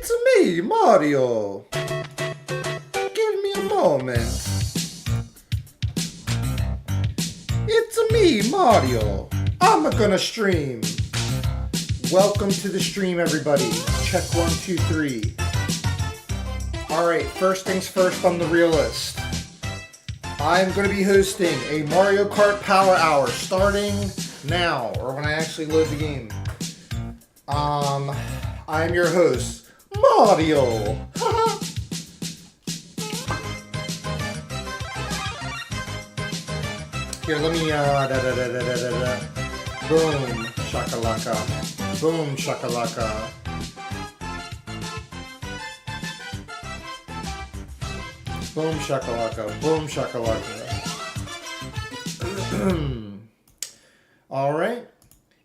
It's me, Mario. Give me a moment. It's me, Mario. I'm gonna stream. Welcome to the stream, everybody. Check 1, 2, 3. Alright, first things first, I'm the realist. I'm going to be hosting a Mario Kart Power Hour starting now, or when I actually load the game. I'm your host, Mario. Here, let me, boom, shakalaka, boom, shakalaka. Boom shakalaka, boom shakalaka. Alright.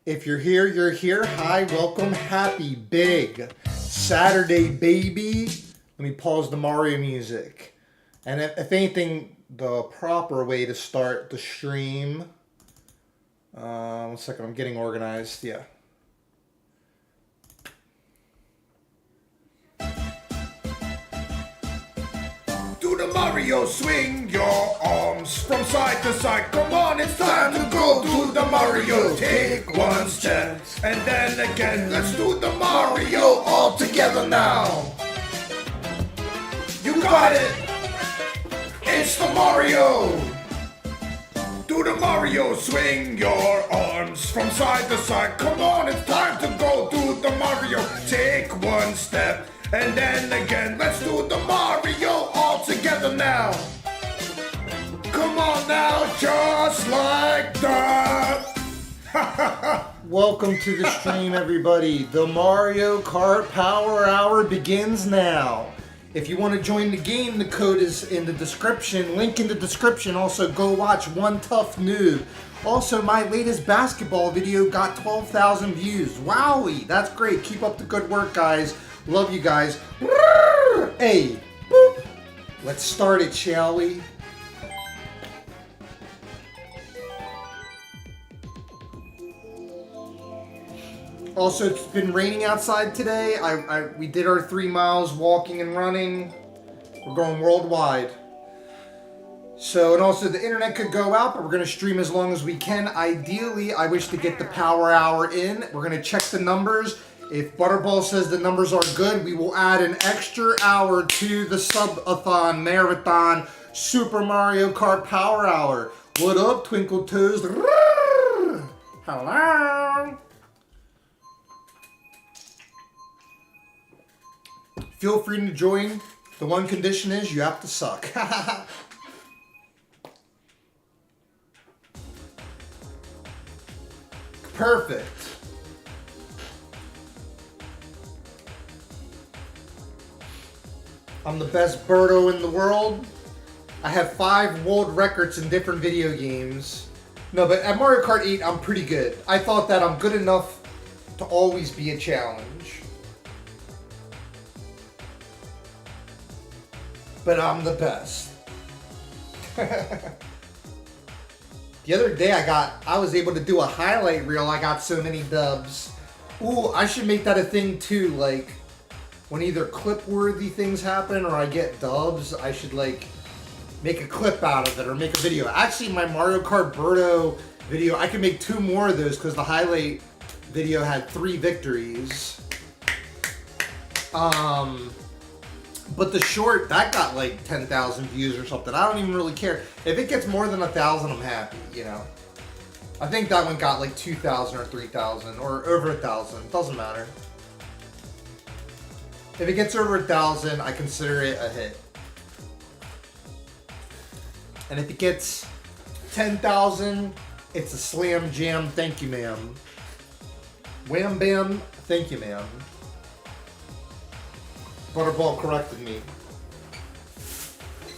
If you're here, you're here. Hi, welcome. Happy big Saturday, baby. Let me pause the Mario music. And if anything, the proper way to start the stream. 1 second, I'm getting organized. Yeah. Do the Mario, swing your arms from side to side. Come on, it's time to go do the Mario. Take one step and then again. Let's do the Mario all together now. You got it. It's the Mario. Do the Mario, swing your arms from side to side. Come on, it's time to go do the Mario. Take one step and then again. Let's do the Mario all together now. Come on now, just like that. Welcome to the stream, everybody. The Mario Kart Power Hour begins now. If you want to join the game, the code is in the description. Link in the description. Also, go watch One Tough Noob. Also, my latest basketball video got 12,000 views. Wowie, that's great. Keep up the good work, guys. Love you guys. Hey, boop. Let's start it, shall we? Also, it's been raining outside today. We did our 3 miles walking and running. We're going worldwide. So, and also the internet could go out, but we're going to stream as long as we can. Ideally, I wish to get the power hour in. We're going to check the numbers. If Butterball says the numbers are good, we will add an extra hour to the subathon, marathon, Super Mario Kart Power Hour. What up, Twinkle Toes? Hello. Feel free to join. The one condition is you have to suck. Perfect. I'm the best birdo in the world. I have 5 world records in different video games. No, but at Mario Kart 8, I'm pretty good. I thought that I'm good enough to always be a challenge. But I'm the best. The other day I was able to do a highlight reel. I got so many dubs. Ooh, I should make that a thing too. Like, when either clip-worthy things happen or I get dubs, I should like make a clip out of it or make a video. Actually, my Mario Kart Birdo video, I can make 2 more of those because the highlight video had 3 victories. But the short, that got like 10,000 views or something. I don't even really care. If it gets more than 1,000, I'm happy, you know. I think that one got like 2,000 or 3,000 or over 1,000. Doesn't matter. If it gets over 1,000, I consider it a hit. And if it gets 10,000, it's a slam jam. Thank you, ma'am. Wham bam. Thank you, ma'am. Butterball corrected me.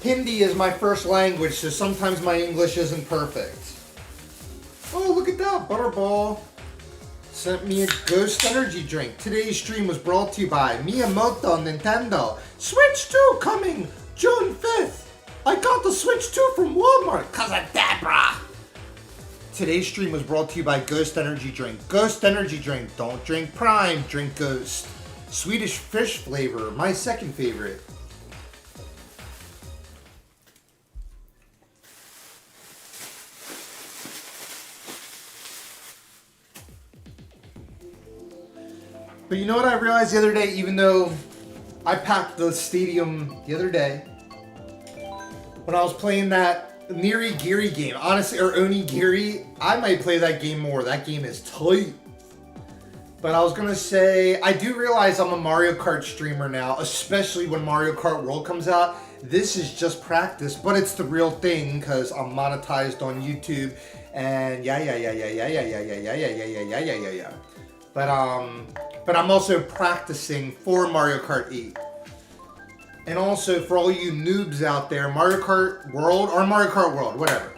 Hindi is my first language, so sometimes my English isn't perfect. Oh, look at that. Butterball sent me a Ghost Energy drink. Today's stream was brought to you by Miyamoto Nintendo. Switch 2 coming June 5th. I got the Switch 2 from Walmart because of Deborah. Today's stream was brought to you by Ghost Energy Drink. Ghost Energy Drink. Don't drink Prime, drink Ghost. Swedish fish flavor, my second favorite. But you know what I realized the other day, even though I packed the stadium the other day, when I was playing that Niri-Giri game, honestly, or Onigiri, I might play that game more. That game is tight. But I was going to say, I do realize I'm a Mario Kart streamer now, especially when Mario Kart World comes out. This is just practice, but it's the real thing because I'm monetized on YouTube and yeah. But I'm also practicing for Mario Kart 8. And also for all you noobs out there, Mario Kart World, or Mario Kart World, whatever.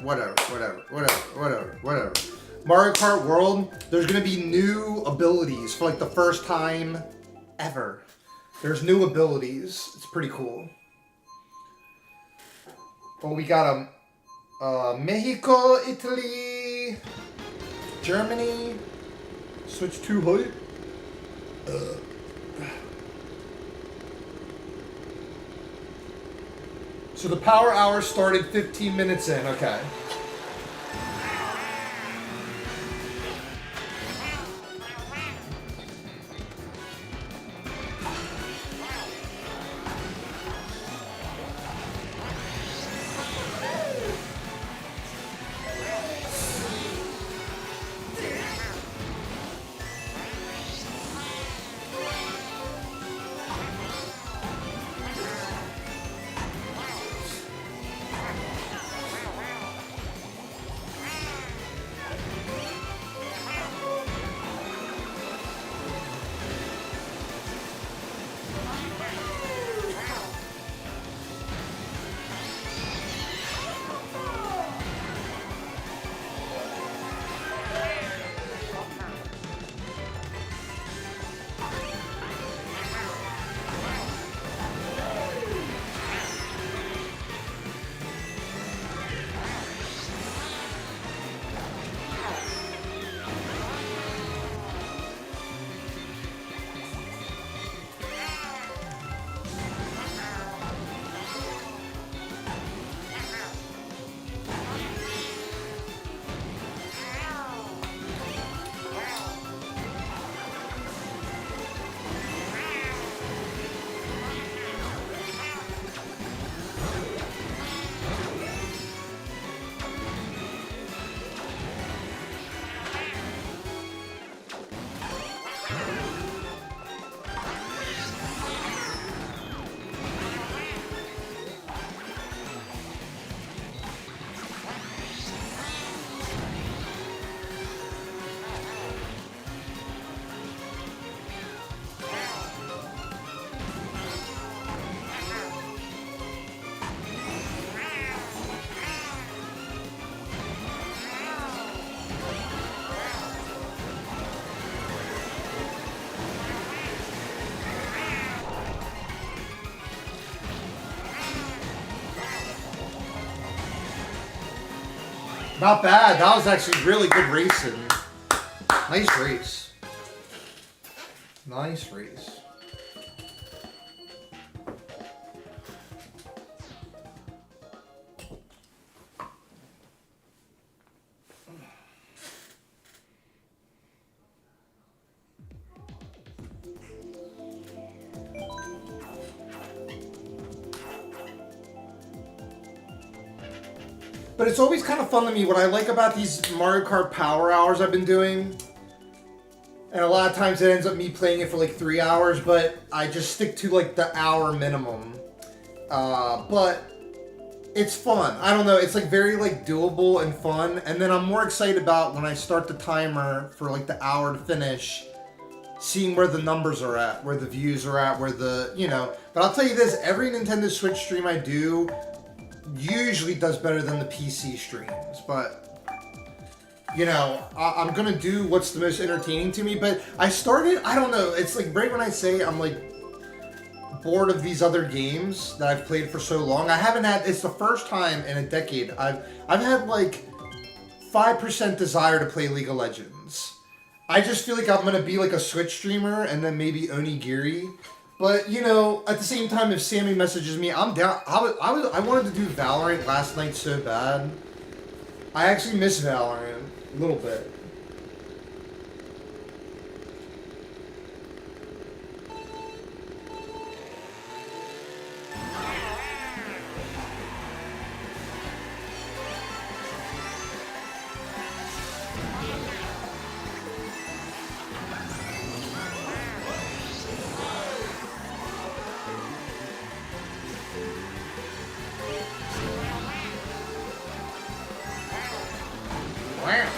Mario Kart World, there's going to be new abilities for like the first time ever. There's new abilities. It's pretty cool. Well, we got Mexico, Italy, Germany. Switch to height. So the power hour started 15 minutes in. Okay. Not bad. That was actually really good racing. Nice race. Nice race. But it's always kind of fun to me. What I like about these Mario Kart Power Hours I've been doing, and a lot of times it ends up me playing it for like 3 hours, but I just stick to like the hour minimum. But it's fun. I don't know. It's like very like doable and fun. And then I'm more excited about when I start the timer for like the hour to finish, seeing where the numbers are at, where the views are at, where the, you know. But I'll tell you this, every Nintendo Switch stream I do usually does better than the PC streams, but you know, I'm gonna do what's the most entertaining to me. But I started, I don't know, it's like right when I say I'm like bored of these other games that I've played for so long. I haven't had, it's the first time in a decade I've had like 5% desire to play League of Legends. I just feel like I'm gonna be like a Switch streamer and then maybe Onigiri. But you know, at the same time, if Sammy messages me, I'm down. I wanted to do Valorant last night so bad. I actually miss Valorant a little bit. Wow.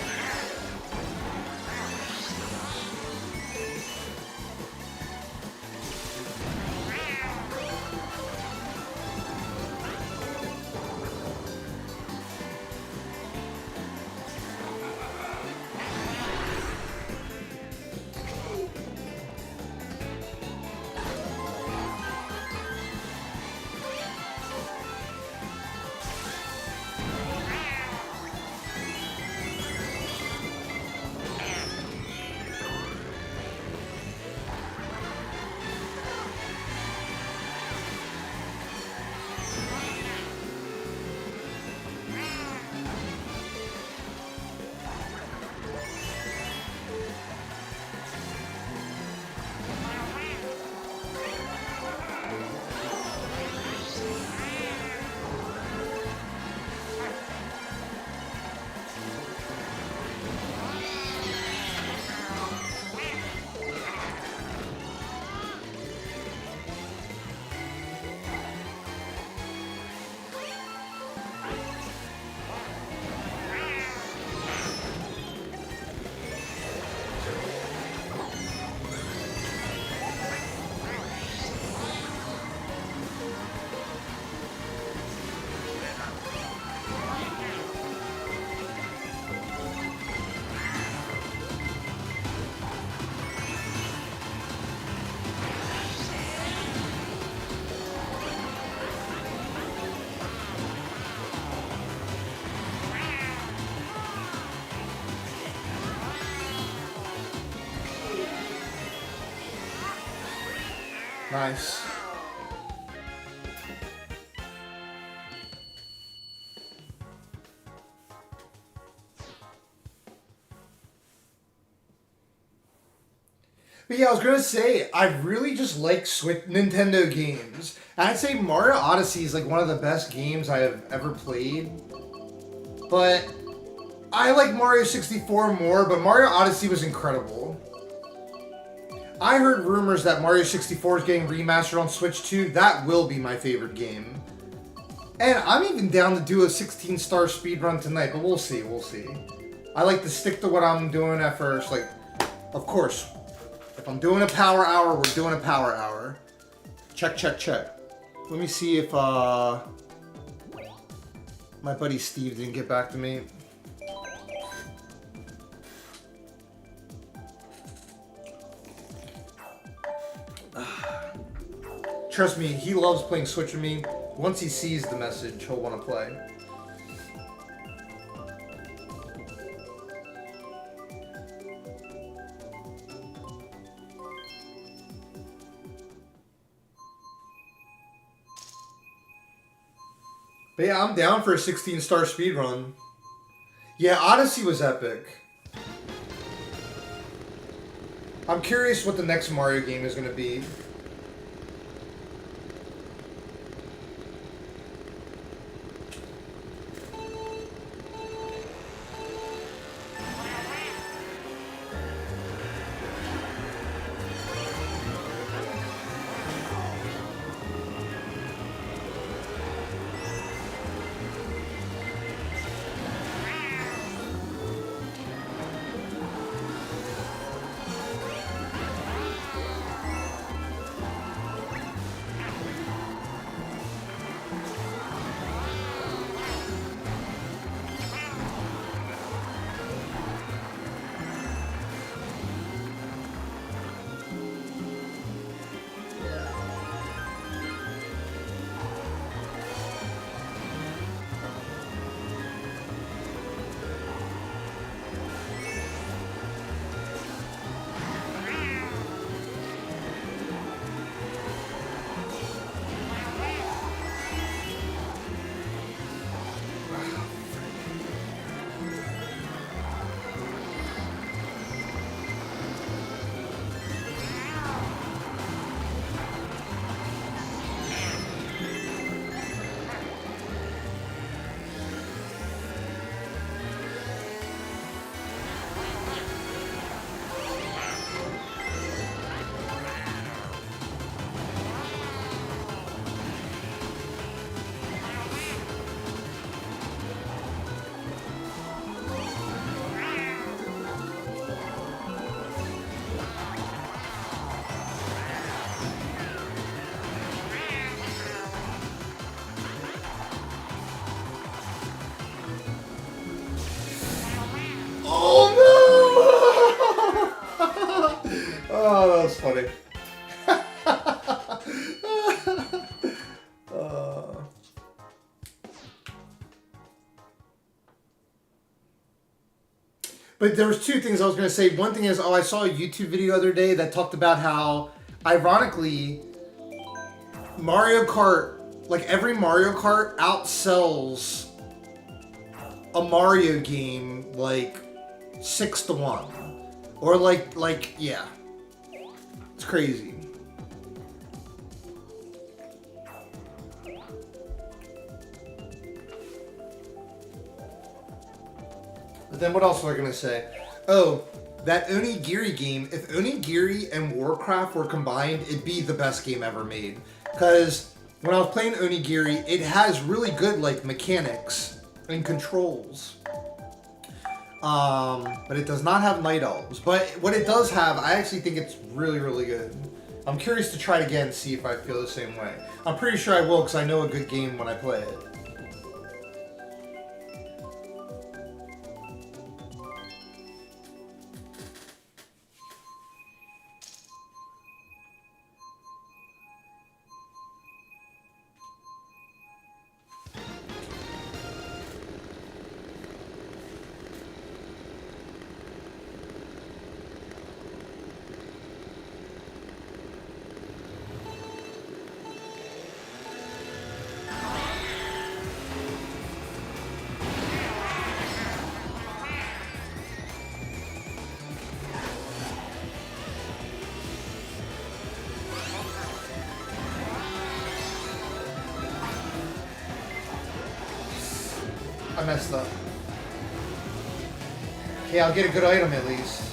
Nice. But yeah, I was gonna say I really just like Switch Nintendo games. And I'd say Mario Odyssey is like one of the best games I have ever played. But I like Mario 64 more, but Mario Odyssey was incredible. I heard rumors that Mario 64 is getting remastered on Switch 2. That will be my favorite game. And I'm even down to do a 16-star speedrun tonight, but we'll see, we'll see. I like to stick to what I'm doing at first. Like, of course, if I'm doing a power hour, we're doing a power hour. Check, check, check. Let me see if my buddy Steve didn't get back to me. Trust me, he loves playing Switch with me. Once he sees the message, he'll want to play. But yeah, I'm down for a 16-star speedrun. Yeah, Odyssey was epic. I'm curious what the next Mario game is going to be. But there was two things I was going to say. One thing is, I saw a YouTube video the other day that talked about how, ironically, Mario Kart, like every Mario Kart outsells a Mario game like 6-1. Or yeah. It's crazy. But then what else was I going to say? Oh, that Onigiri game, if Onigiri and Warcraft were combined, it'd be the best game ever made. Because when I was playing Onigiri, it has really good mechanics and controls. But it does not have night elves. But what it does have, I actually think it's really, really good. I'm curious to try it again and see if I feel the same way. I'm pretty sure I will because I know a good game when I play it. I messed up. Okay, I'll get a good item at least.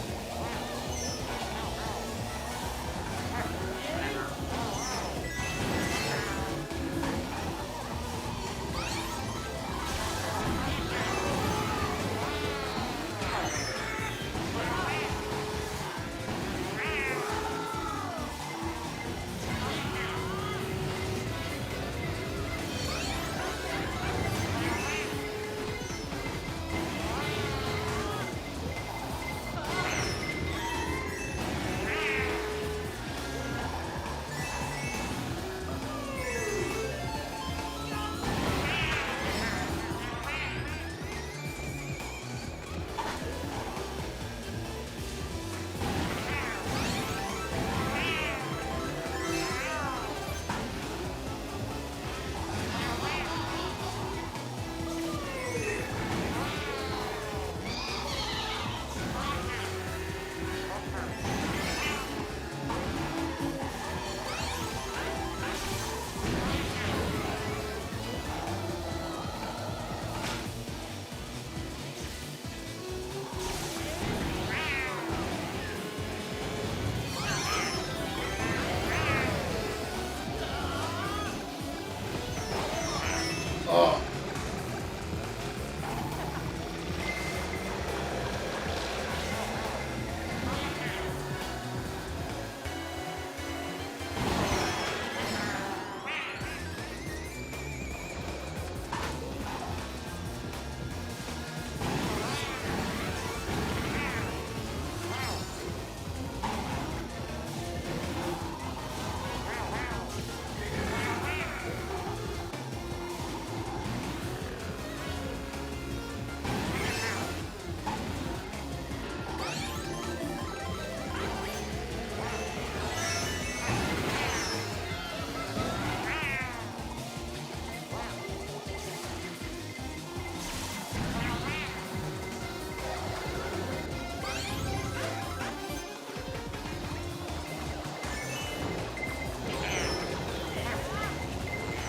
Oh.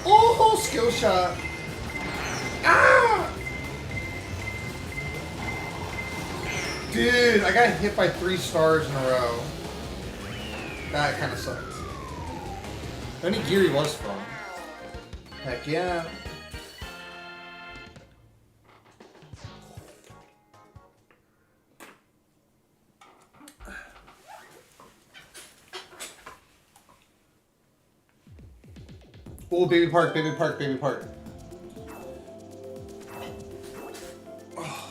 Oh, skill shot. Ah! Dude, I got hit by 3 stars in a row. That kind of sucked. Onigiri was fun. Heck yeah. Oh, baby park, baby park, baby park. Oh.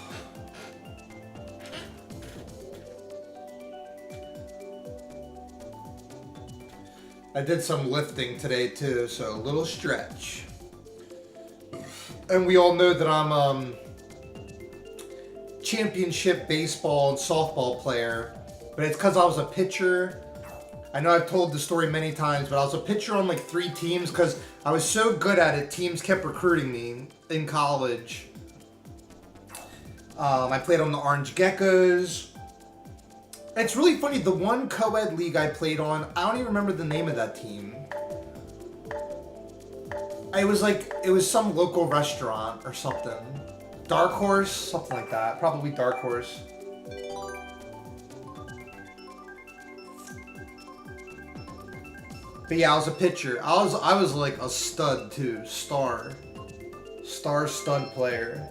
I did some lifting today too, so a little stretch. And we all know that I'm championship baseball and softball player, but it's because I was a pitcher. I know I've told the story many times, but I was a pitcher on like 3 teams because I was so good at it, teams kept recruiting me in college. I played on the Orange Geckos. It's really funny, the one co-ed league I played on, I don't even remember the name of that team. It was some local restaurant or something. Dark Horse, something like that. Probably Dark Horse. But yeah, I was a pitcher. I was like a stud too. Stud player.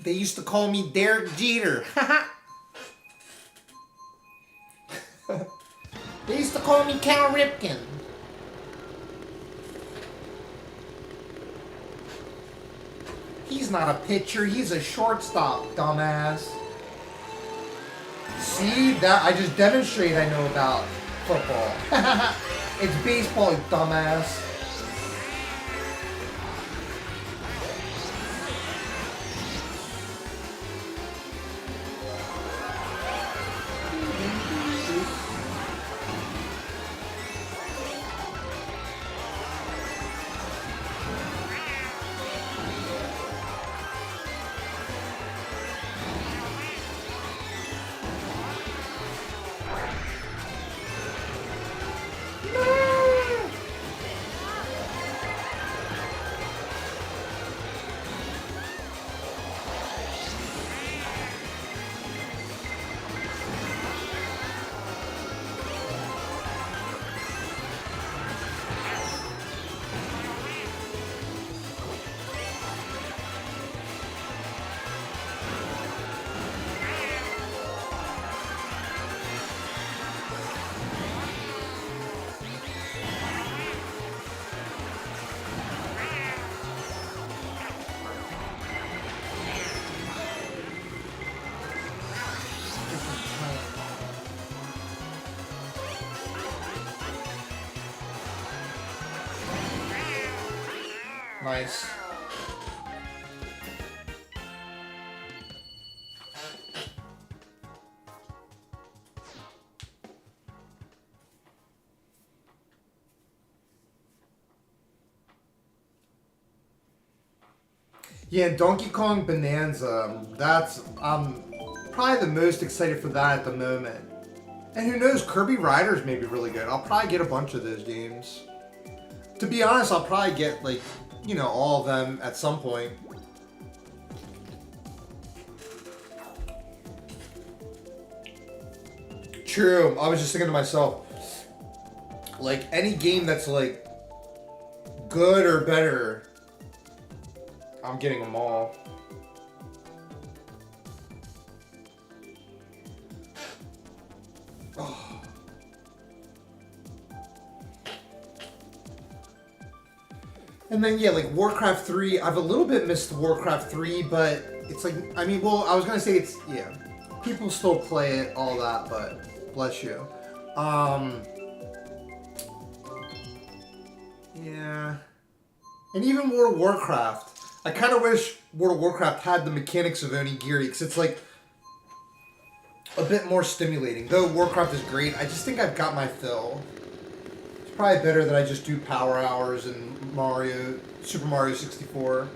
They used to call me Derek Jeter. They used to call me Cal Ripken. He's not a pitcher, he's a shortstop, dumbass. See, that I just demonstrated I know about football. It's baseball, you dumbass. Nice. Yeah, Donkey Kong Bonanza, that's, I'm probably the most excited for that at the moment. And who knows, Kirby Riders may be really good. I'll probably get a bunch of those games. To be honest, I'll probably get, like, you know, all of them at some point. True, I was just thinking to myself, like, any game that's, like, good or better, I'm getting them all. Oh. And then, yeah, like, Warcraft 3, I've a little bit missed Warcraft 3, but it's like, I mean, well, I was gonna say it's, yeah, people still play it, all that, but bless you. Yeah. And even World of Warcraft. I kind of wish World of Warcraft had the mechanics of Onigiri, because it's, like, a bit more stimulating. Though Warcraft is great, I just think I've got my fill. It's probably better that I just do Power Hours and Super Mario 64.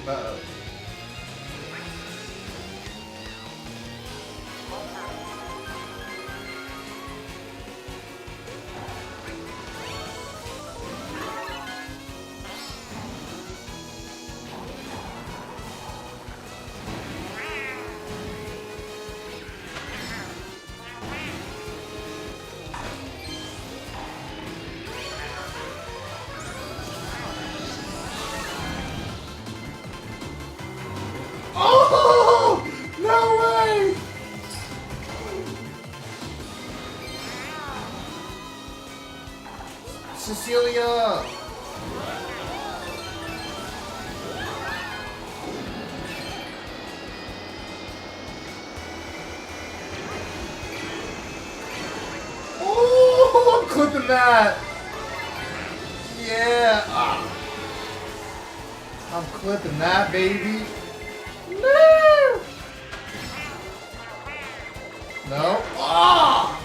Uh-oh. Cecilia! Oh, I'm clipping that! Yeah! I'm clipping that, baby! No! No? Ah!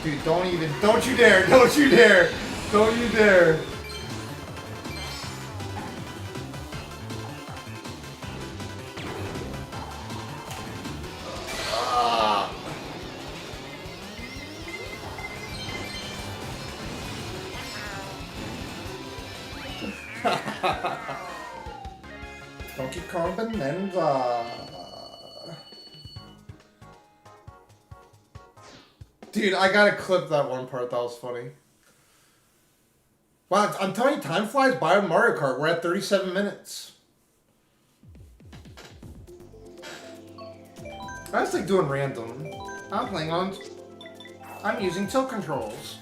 Dude, don't you dare, don't you dare, don't you dare. Donkey Kong Bonanza. Dude, I gotta clip that one part. That was funny. Wow, I'm telling you, time flies by on Mario Kart. We're at 37 minutes. I just like doing random. I'm using tilt controls.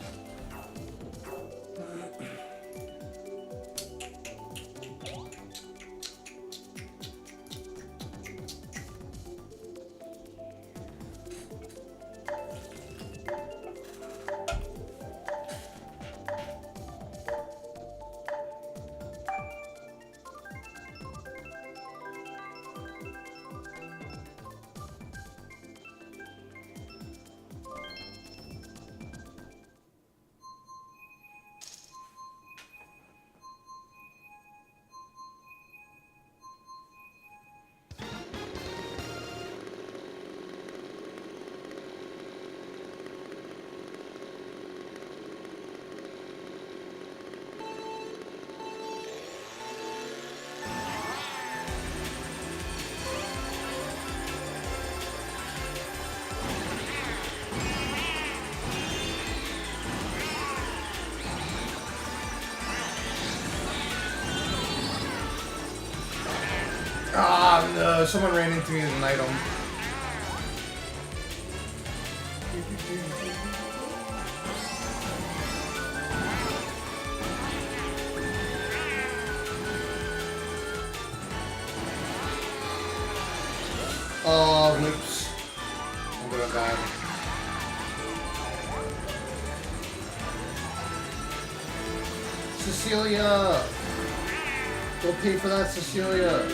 Ah, no, someone ran into me with an item. Oh, whoops. I'm gonna die. Cecilia! Go pay for that, Cecilia.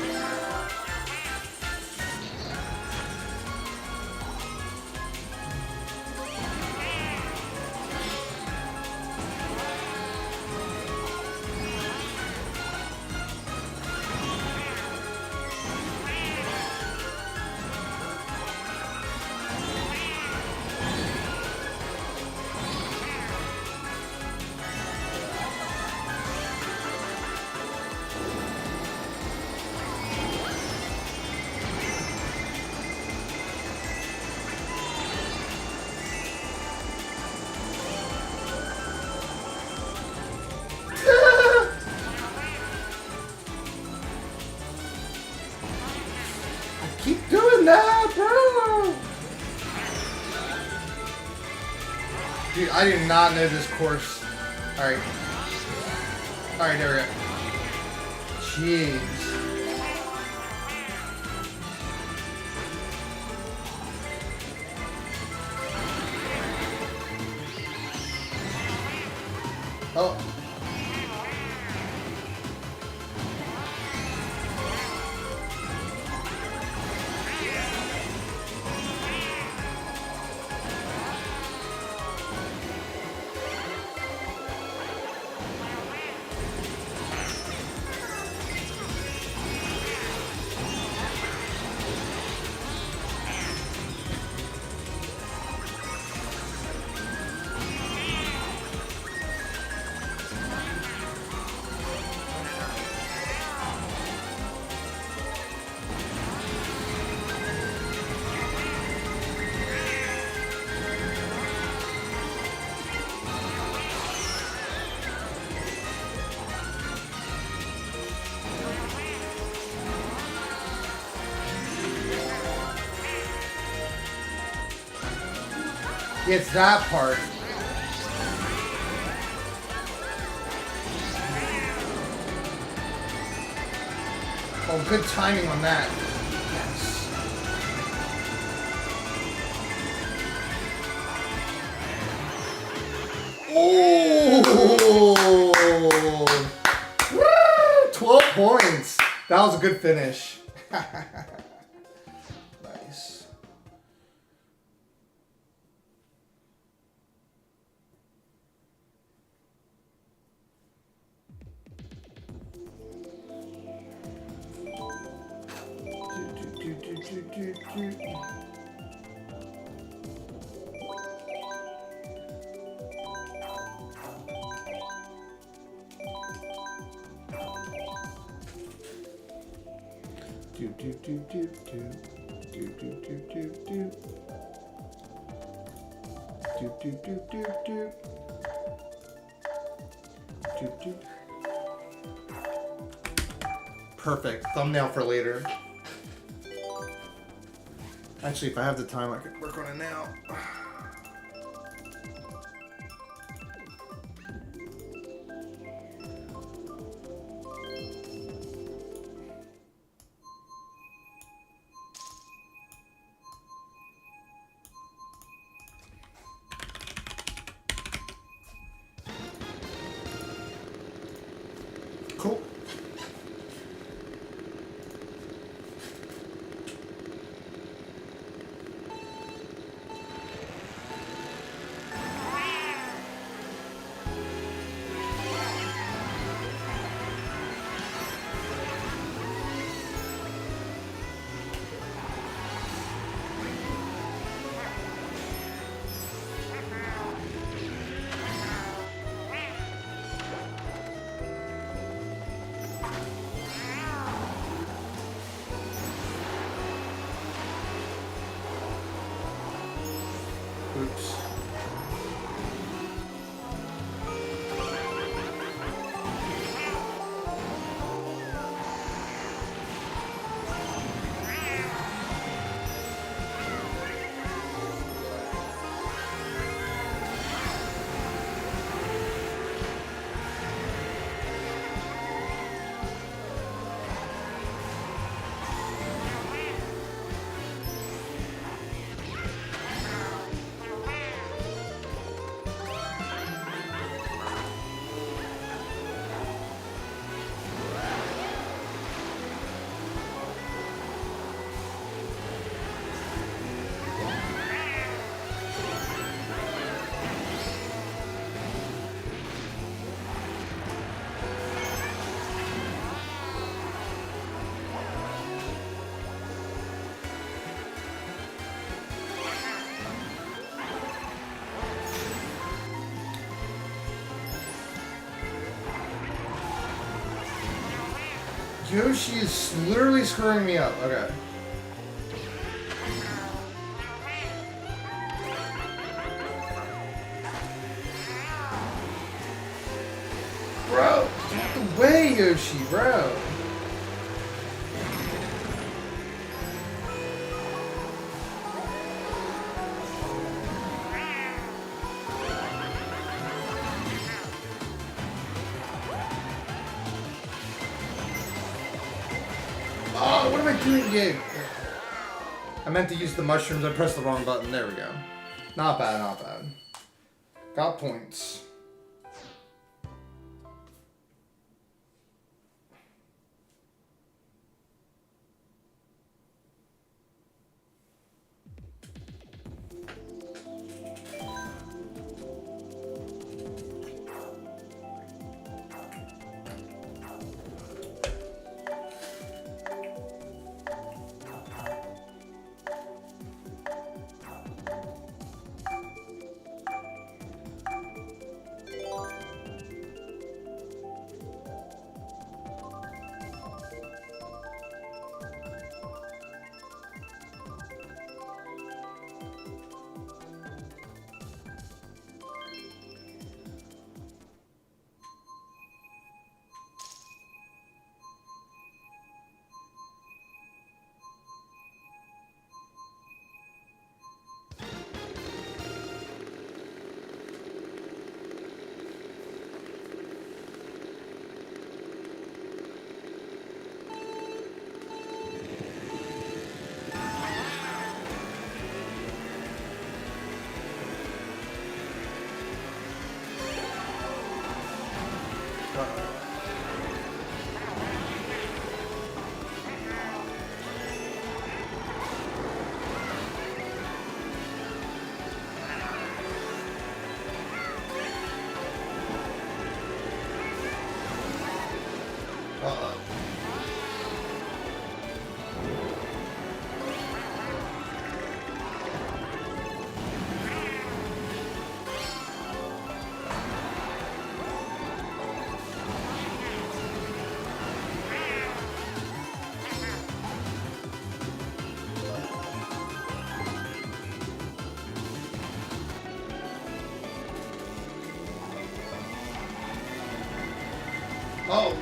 Keep doing that, bro! Dude, I do not know this course. Alright. Alright, there we go. Jeez. Oh. Yeah, it's that part. Oh, good timing on that. Yes. Oh! Woo! 12 points. That was a good finish. Nice. Perfect. Thumbnail for later. Actually, if I have the time, I could work on it now. Cool. Oops. Yoshi is literally screwing me up. Okay. Bro, get out the way, Yoshi, bro. Oh, what am I doing again? I meant to use the mushrooms. I pressed the wrong button. There we go. Not bad, not bad. Got points.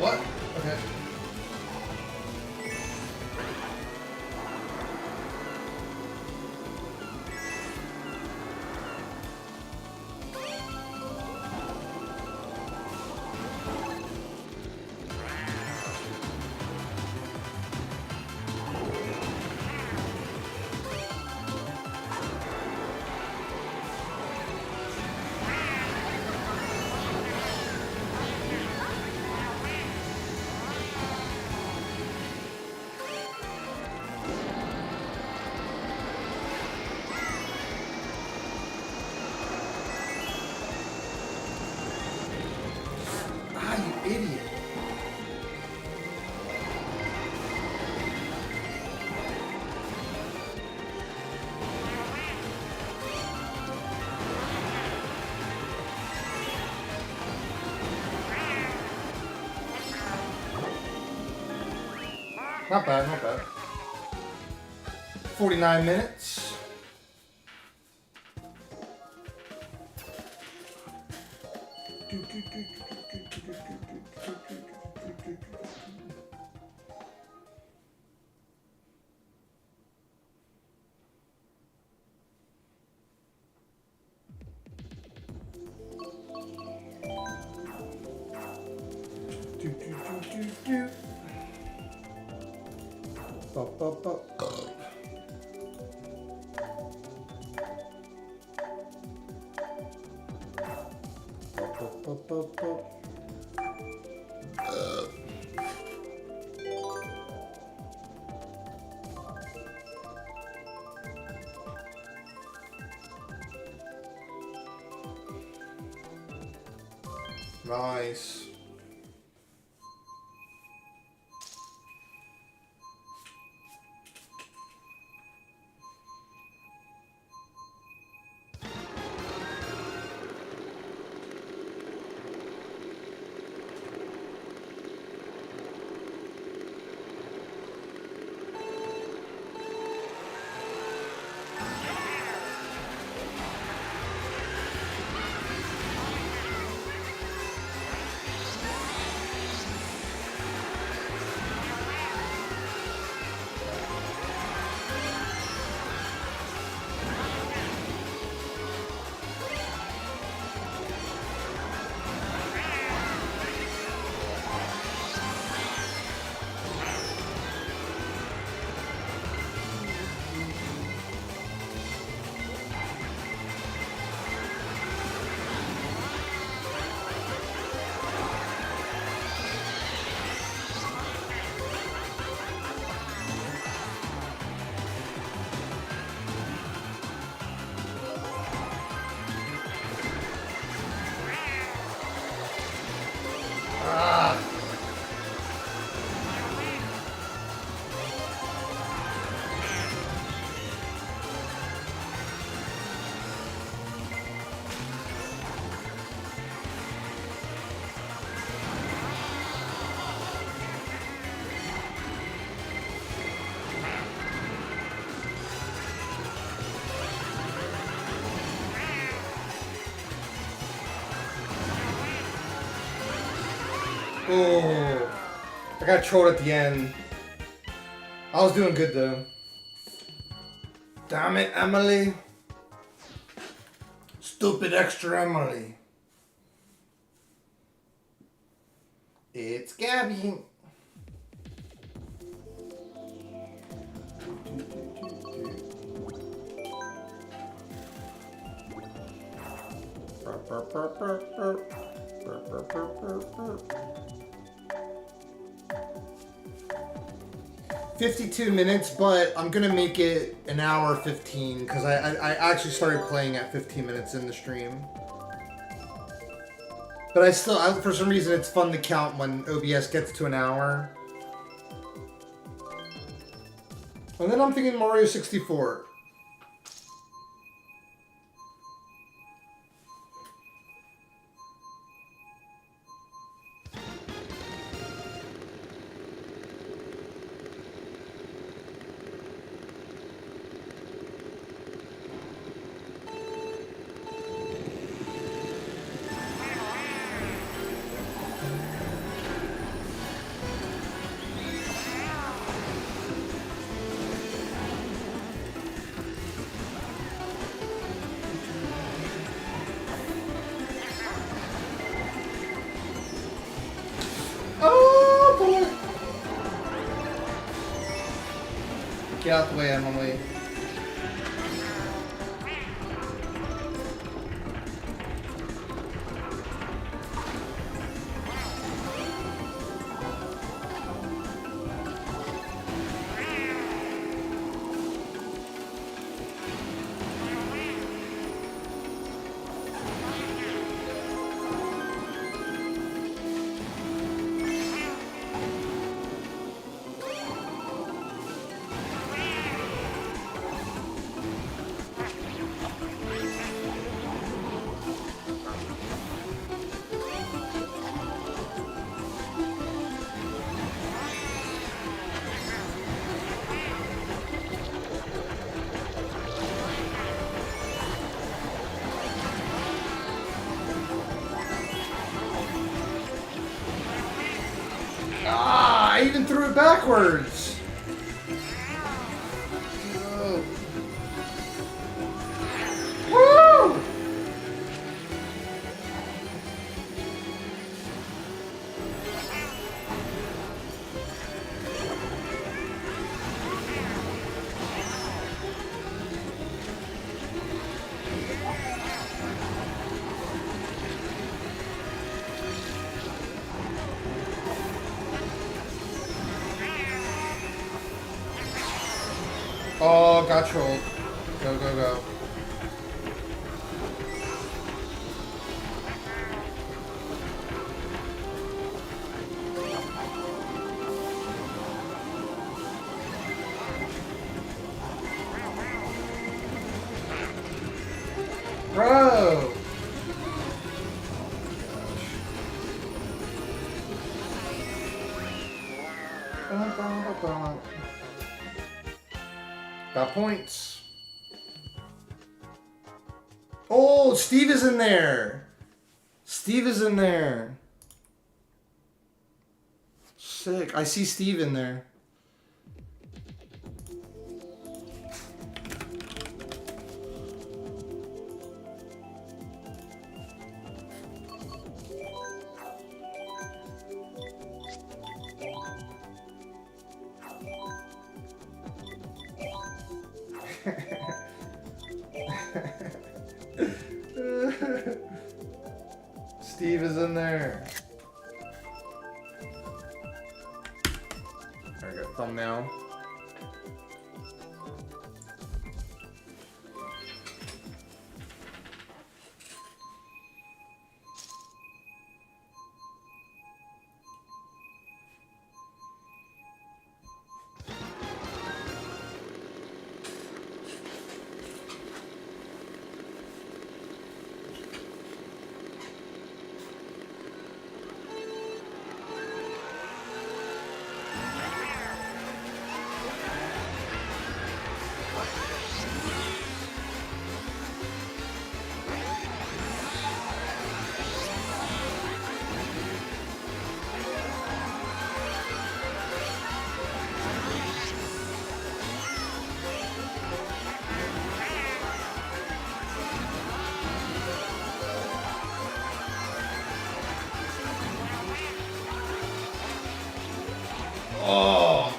What? Okay. Ah, you idiot. Not bad, not bad. 49 minutes. Nice. Oh, I got trolled at the end. I was doing good though. Damn it, Emily. Stupid extra Emily. It's Gabby. Burp, burp, burp, burp, burp. Burp, burp, burp, burp, burp. 52 minutes, but I'm gonna make it an hour 15 because I actually started playing at 15 minutes in the stream. But for some reason, it's fun to count when OBS gets to an hour. And then I'm thinking Mario 64. Get out the way, Emily. Ah, I even threw it backwards. Oh. Woo! Oh, got trolled. Go, go, go. Bro! Got points. Oh, Steve is in there. Steve is in there. Sick. I see Steve in there. Steve is in there. There we go, thumbnail. Oh.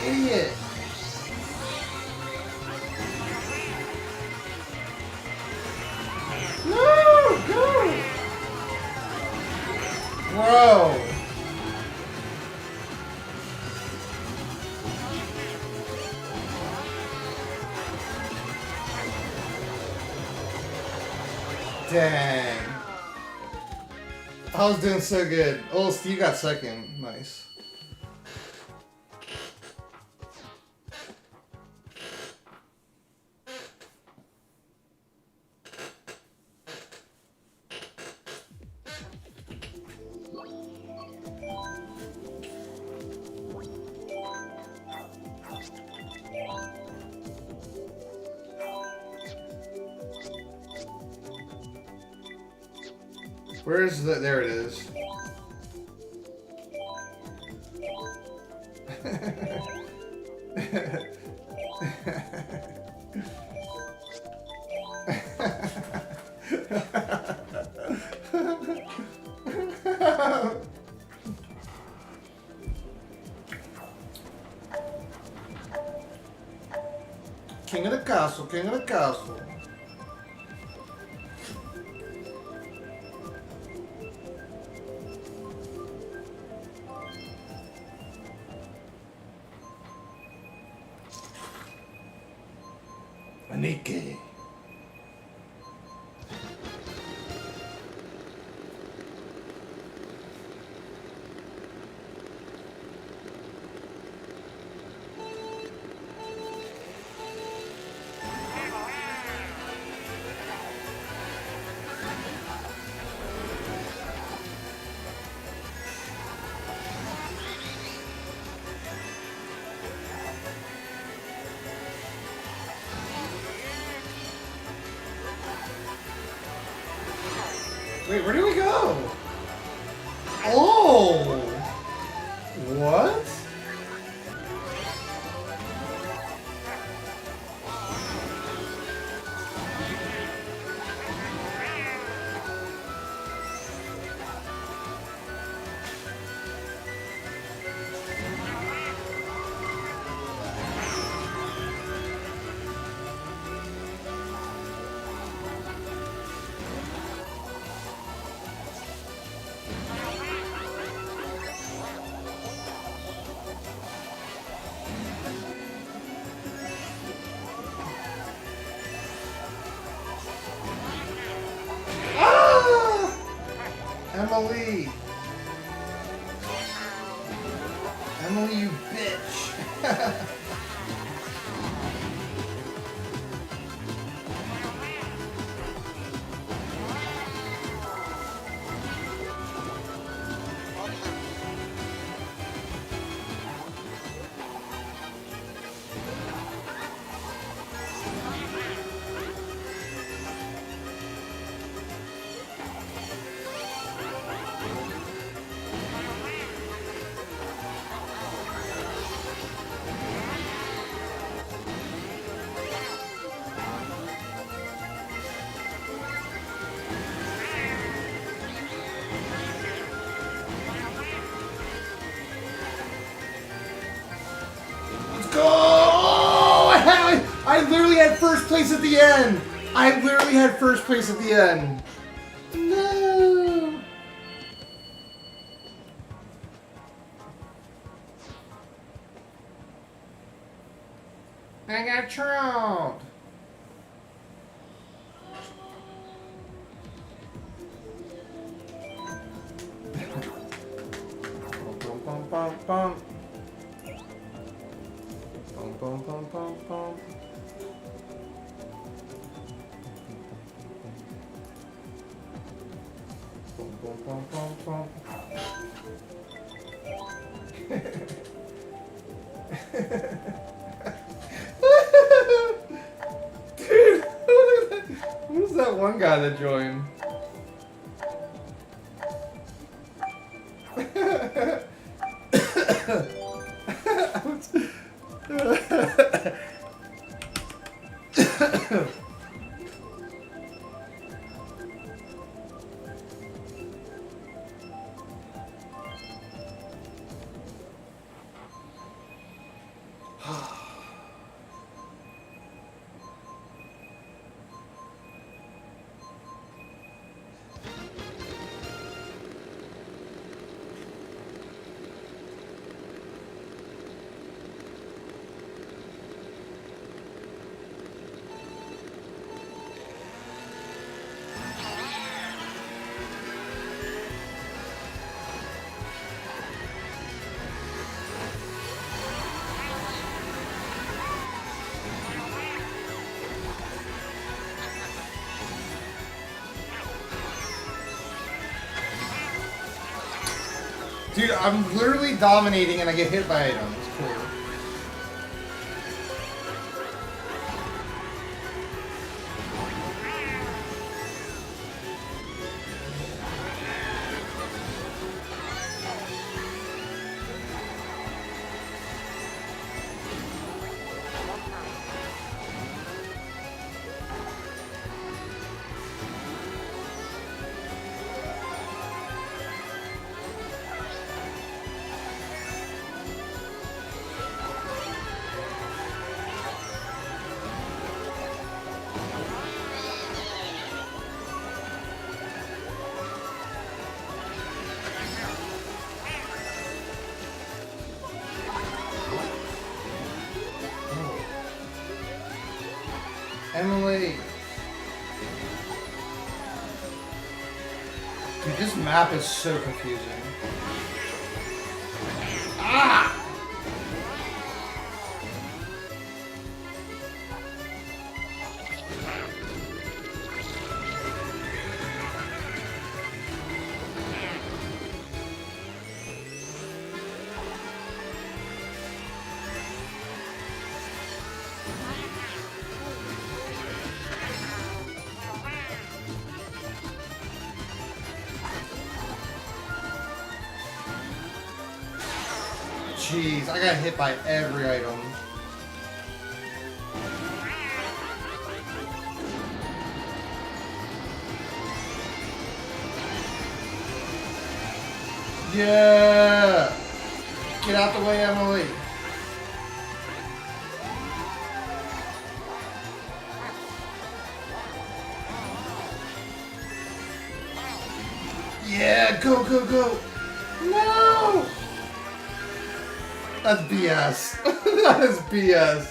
Idiot. No, go. Bro. Dang. I was doing so good. Oh, Steve got second. Nice. Where is the... There it is. King of the castle, king of the castle. Anike. Wait, where do we go? Oh! What? Emily! Emily, you bitch! I literally had first place at the end! I literally had first place at the end! No! I got trolled! Bum, bum, bum, bum. Bum, bum, bum, bum, bum. Bum, bum, bum, bum. Dude, who's that one guy that joined? Dude, I'm literally dominating and I get hit by items. It's cool. Emily. Dude, this map is so confusing. Ah! Jeez, I got hit by every item. Yeah! Get out the way, Emily. Yeah, go, go, go. No! That's BS. That is BS.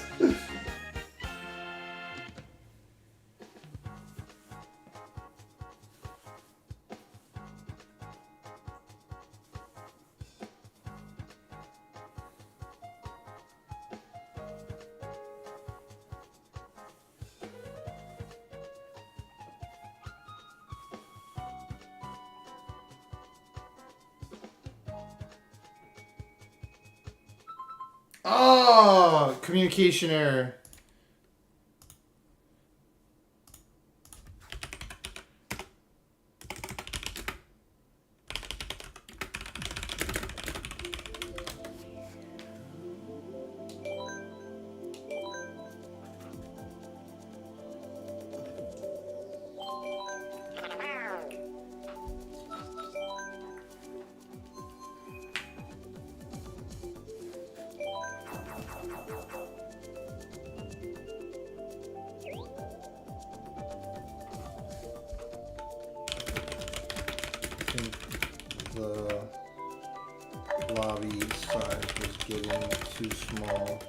Oh, communication error. The lobby size was getting too small.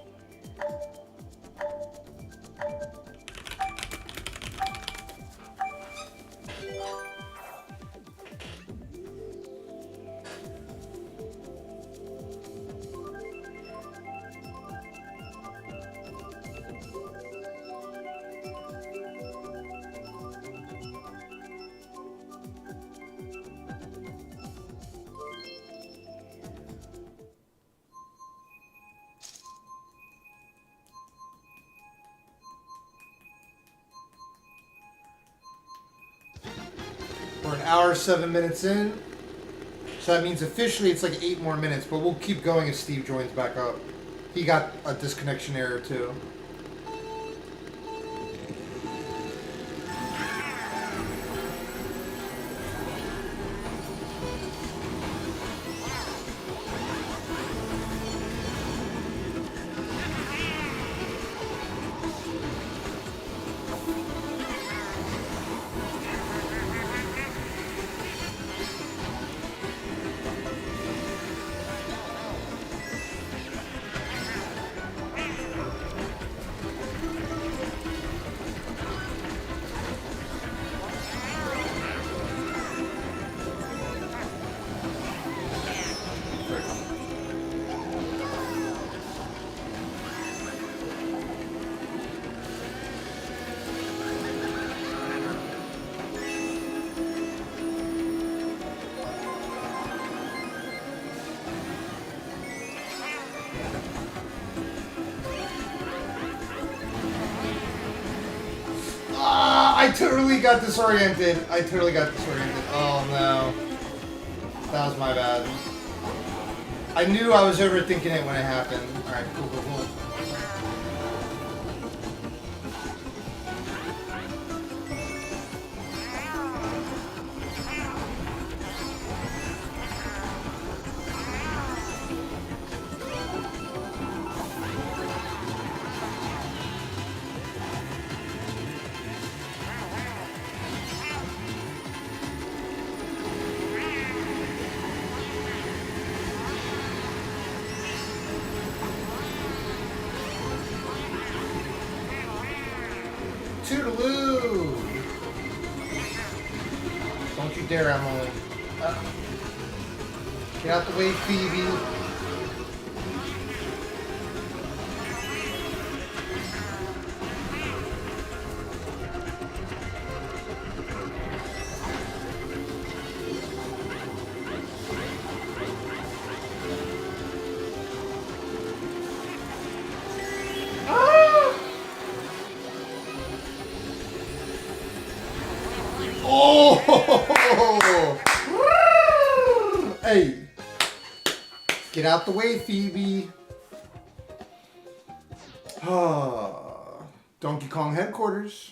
We're an hour, 7 minutes in. So that means officially it's like 8 more minutes, but we'll keep going as Steve joins back up. He got a disconnection error too. I totally got disoriented. Oh no. That was my bad. I knew I was overthinking it when it happened. Alright, cool, cool, cool. Toodaloo! Don't you dare, Emily. Get out the way, Phoebe. Oh! Hey! Get out the way, Phoebe. Donkey Kong headquarters.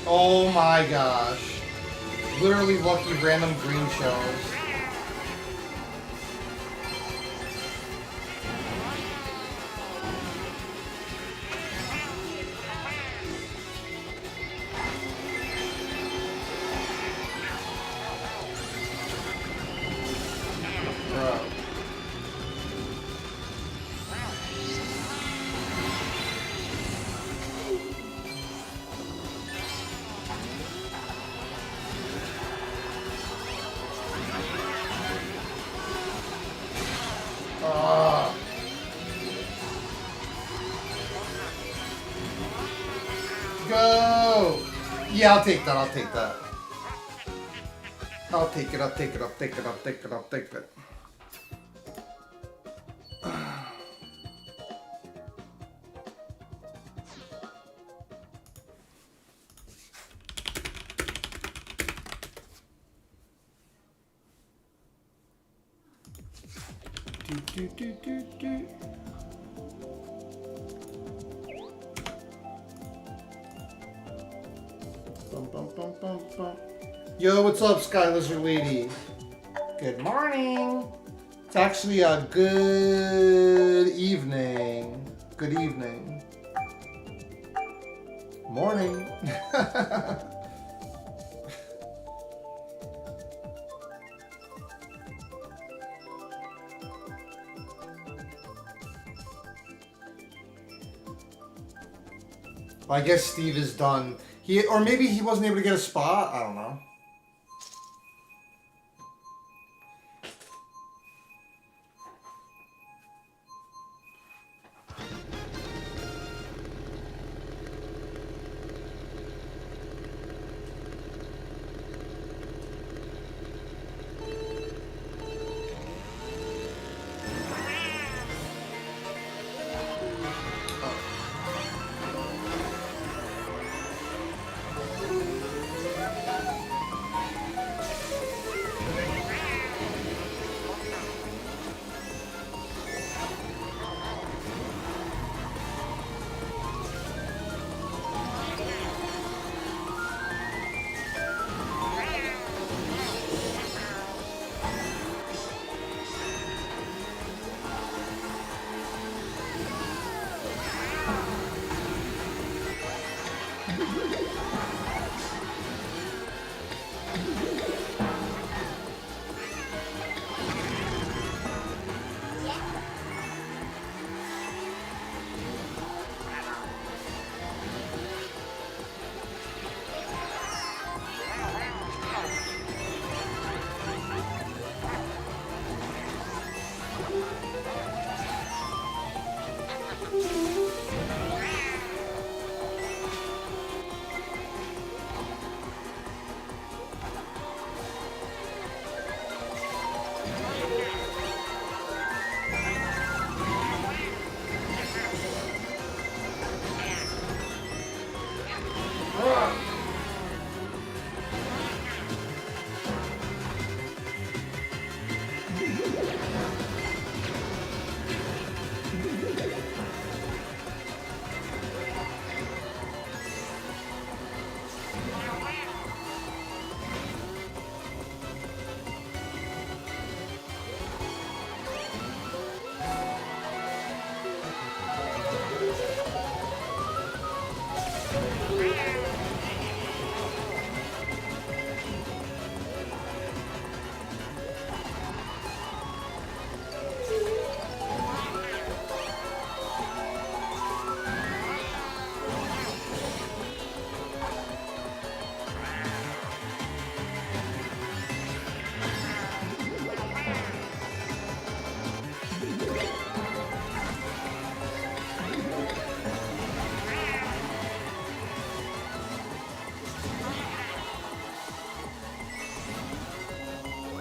Oh my gosh. Literally lucky random green shells. Bro. Go! Yeah, I'll take that, I'll take that. I'll take it, I'll take it, I'll take it, I'll take it, I'll take it. Bum, bum, bum, bum, bum. Yo, what's up, Sky Lizard Lady? Good morning. It's actually a good evening. Good evening. Morning. I guess Steve is done. Or maybe he wasn't able to get a spot. I don't know.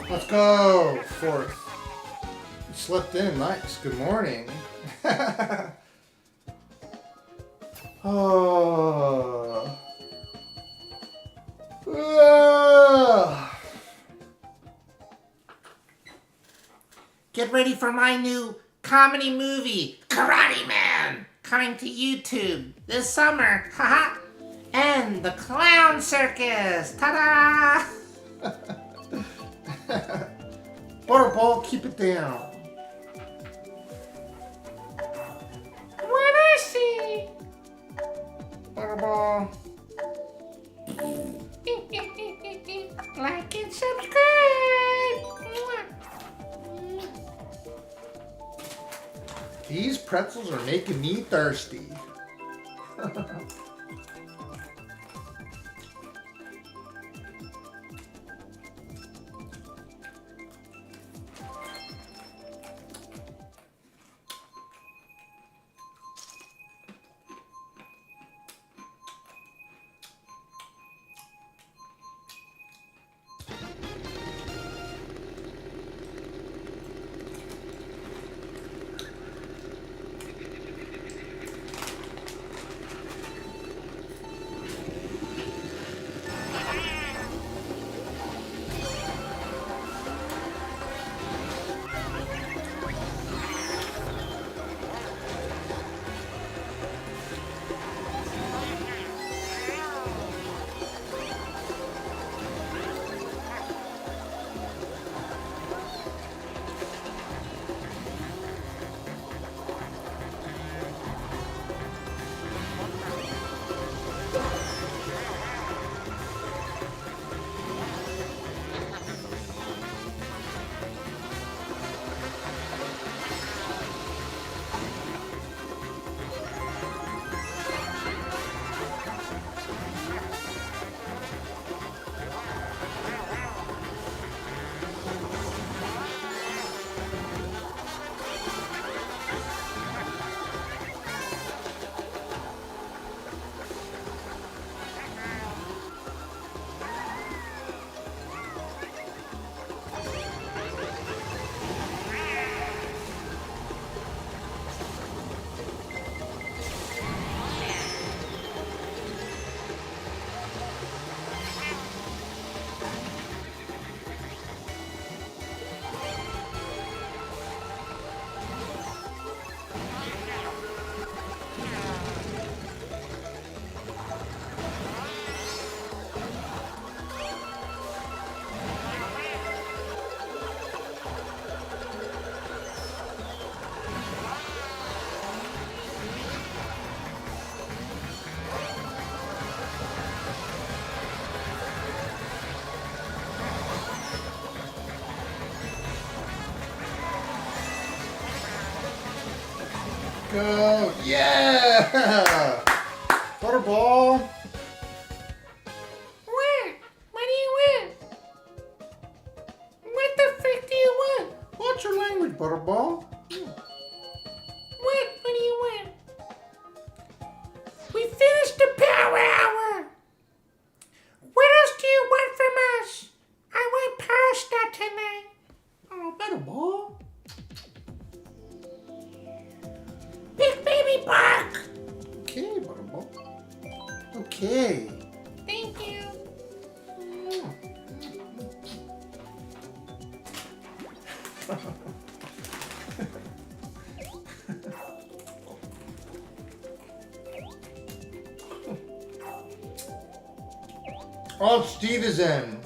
Let's go. Fourth. Slipped in. Nice. Good morning. Oh. Get ready for my new comedy movie, Karate Man, coming to YouTube this summer. Haha. And the Clown Circus. Ta-da! Butterball, keep it down. What I see? Butterball. Like and subscribe. These pretzels are making me thirsty. go. Yeah! Butterball. What? What do you want? What the frick do you want? What's your language, Butterball? What? What do you want? We finished the power hour. What else do you want from us? I want pasta tonight. Oh, Butterball. Big baby bark. Okay, Butterball. Okay. Thank you. Oh, Steve is in.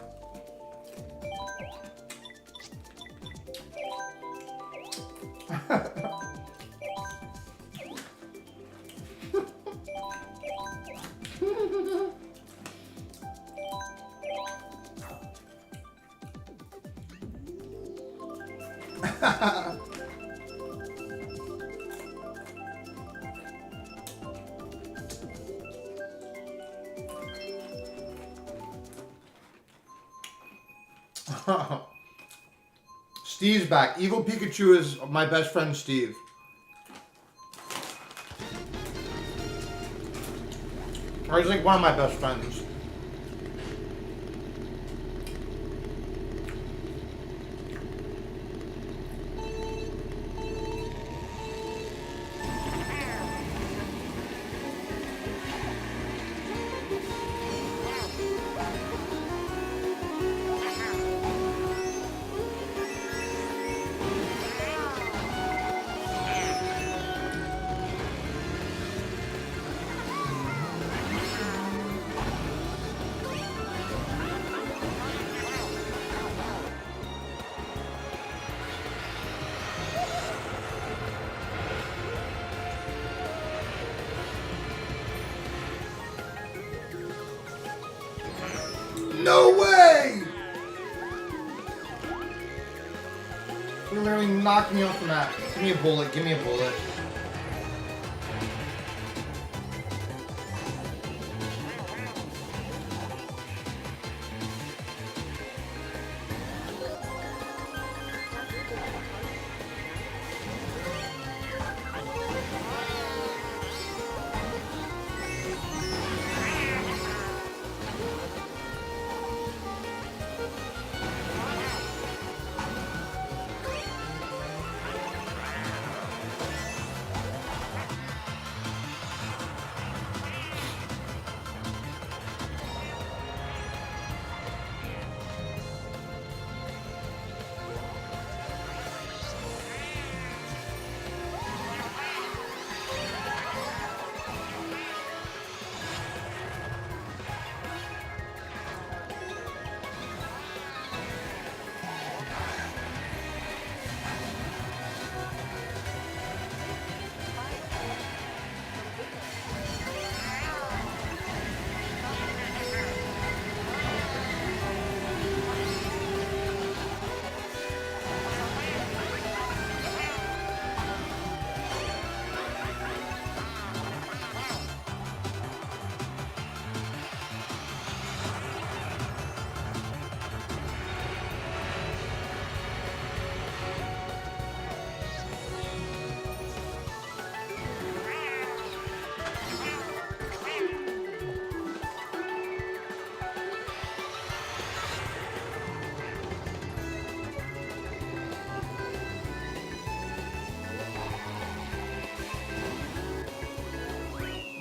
Steve's back. Evil Pikachu is my best friend, Steve. Or he's like one of my best friends. No way! You're literally knocking me off the map. Give me a bullet, give me a bullet.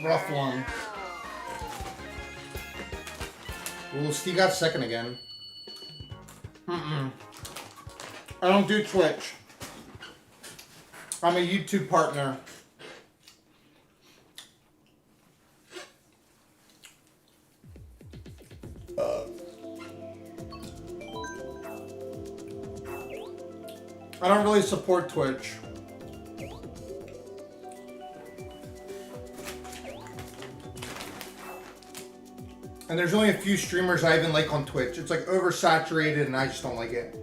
Rough one. Well, Steve got second again. I don't do Twitch. I'm a YouTube partner. I don't really support Twitch. And there's only a few streamers I even like on Twitch. It's like oversaturated and I just don't like it.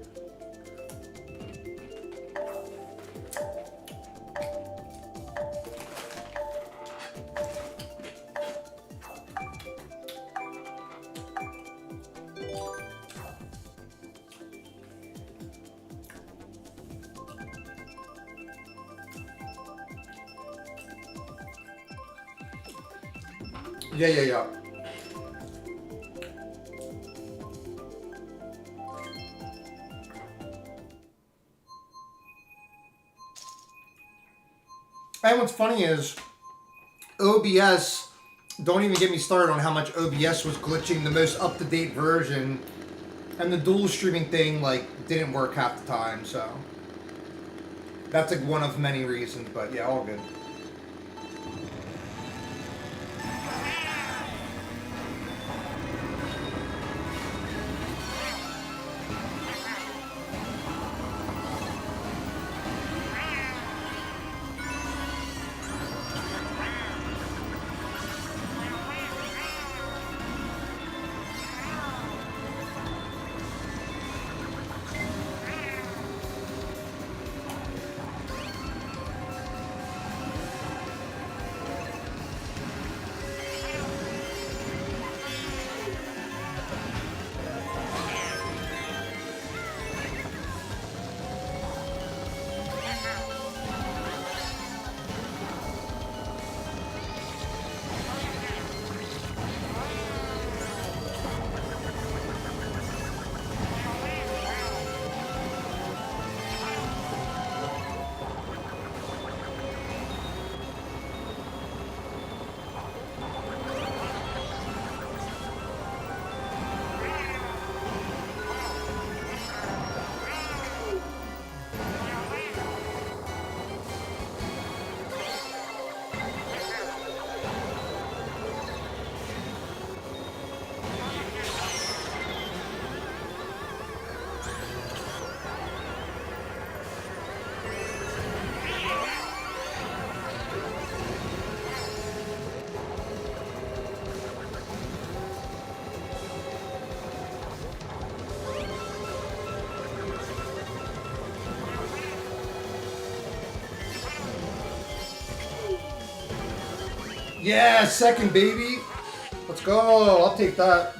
Yeah, yeah, yeah. And what's funny is OBS, don't even get me started on how much OBS was glitching the most up-to-date version, and the dual streaming thing like didn't work half the time, so that's like one of many reasons, but yeah, all good. Yeah, second, baby. Let's go. I'll take that.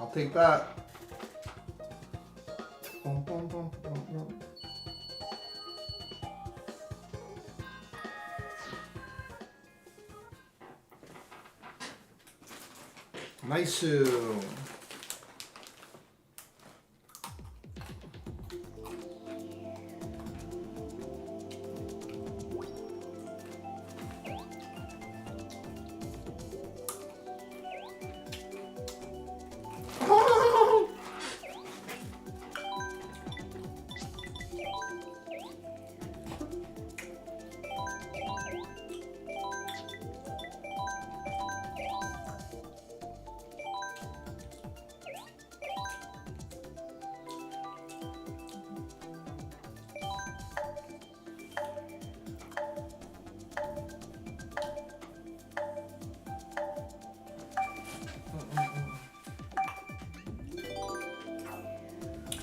I'll take that. Bum, bum, bum, bum, bum. Nice.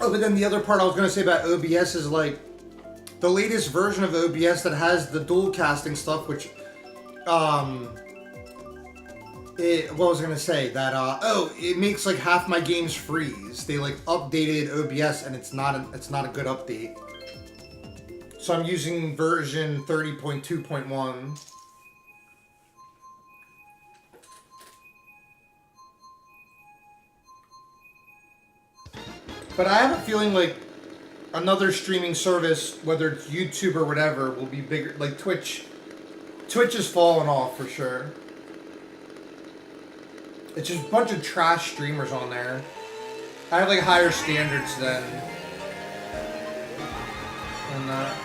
Oh, but then the other part I was going to say about OBS is like the latest version of OBS that has the dual casting stuff, which what was I going to say that it makes like half my games freeze. They like updated OBS and it's not a good update. So I'm using version 30.2.1. But I have a feeling like another streaming service, whether it's YouTube or whatever, will be bigger. Like Twitch. Twitch is falling off for sure. It's just a bunch of trash streamers on there. I have like higher standards than that.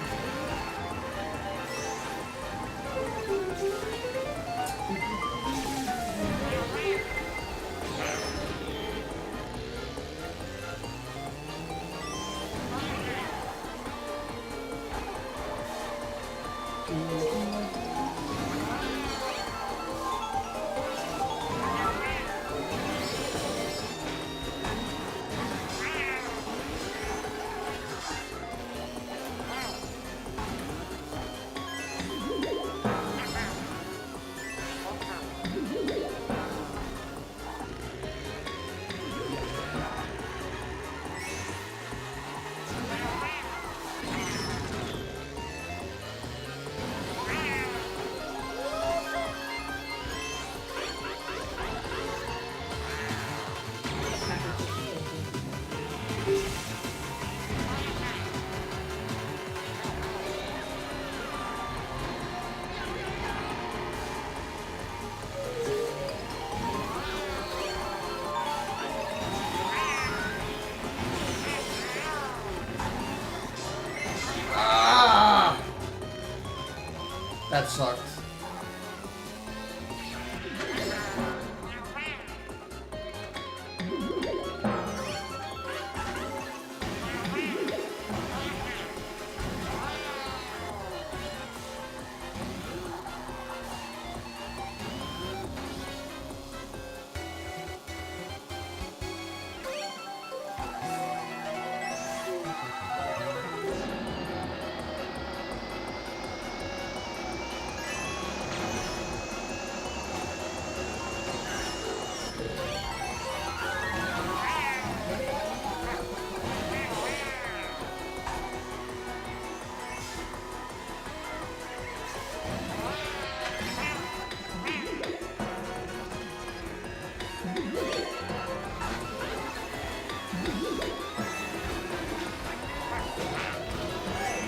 That sucked.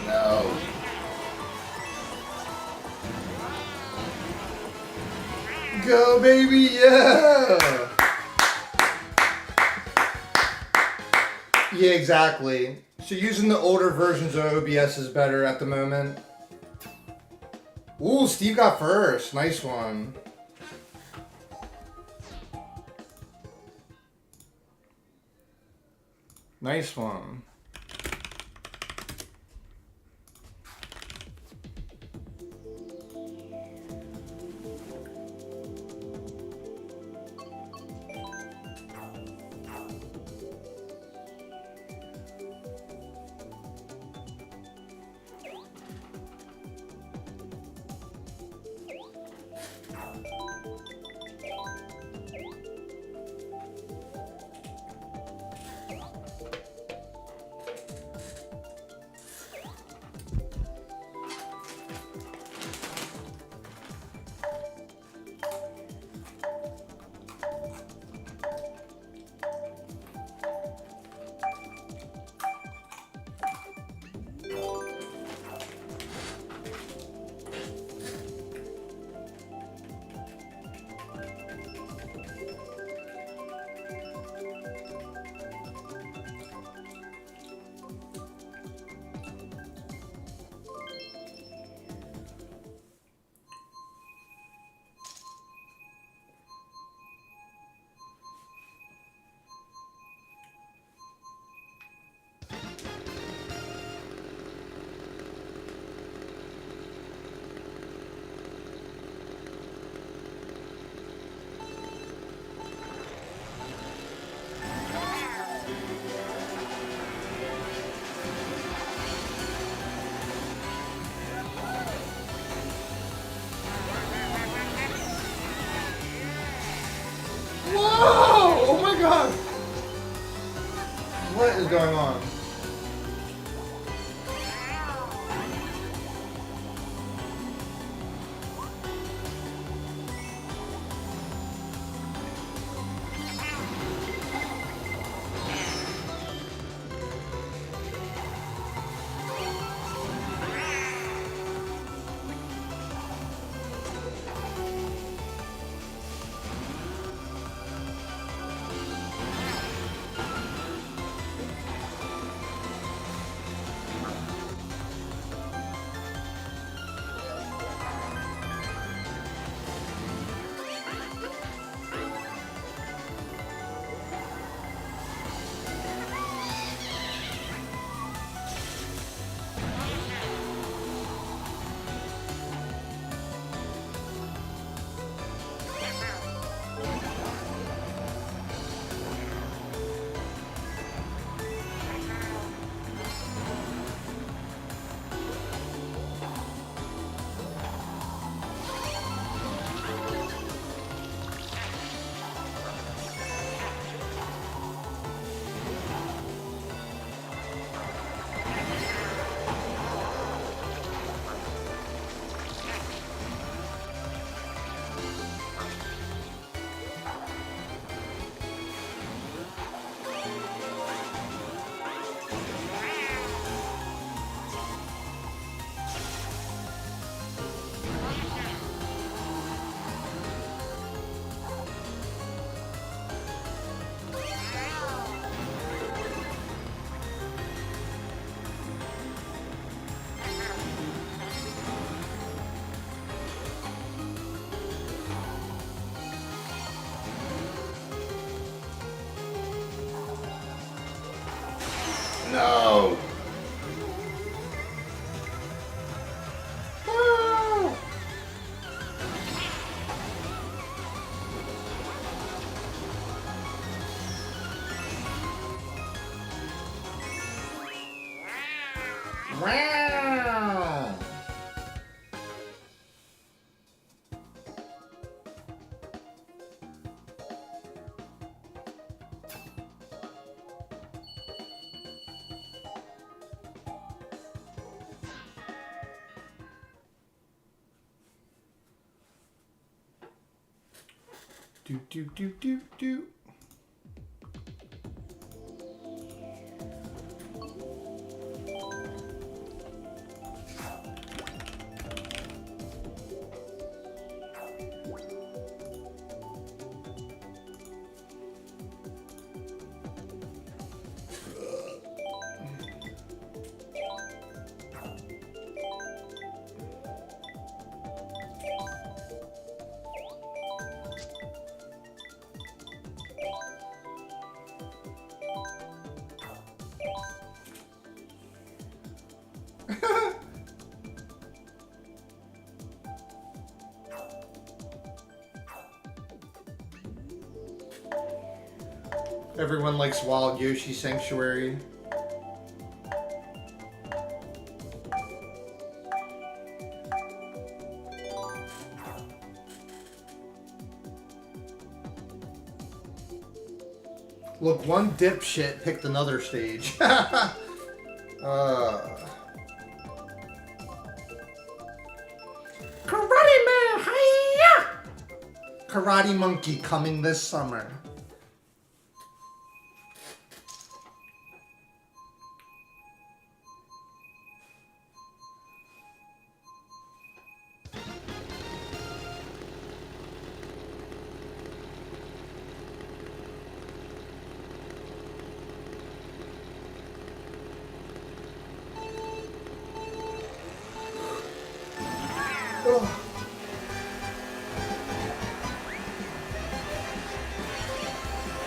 No. Go, baby, yeah! Yeah, exactly. So using the older versions of OBS is better at the moment. Ooh, Steve got first. Nice one. Nice one. Whoa! Oh my god! What is going on? Do do do do do. Everyone likes Wild Yoshi Sanctuary. Look, one dipshit picked another stage. Karate Man, hiya! Karate Monkey coming this summer.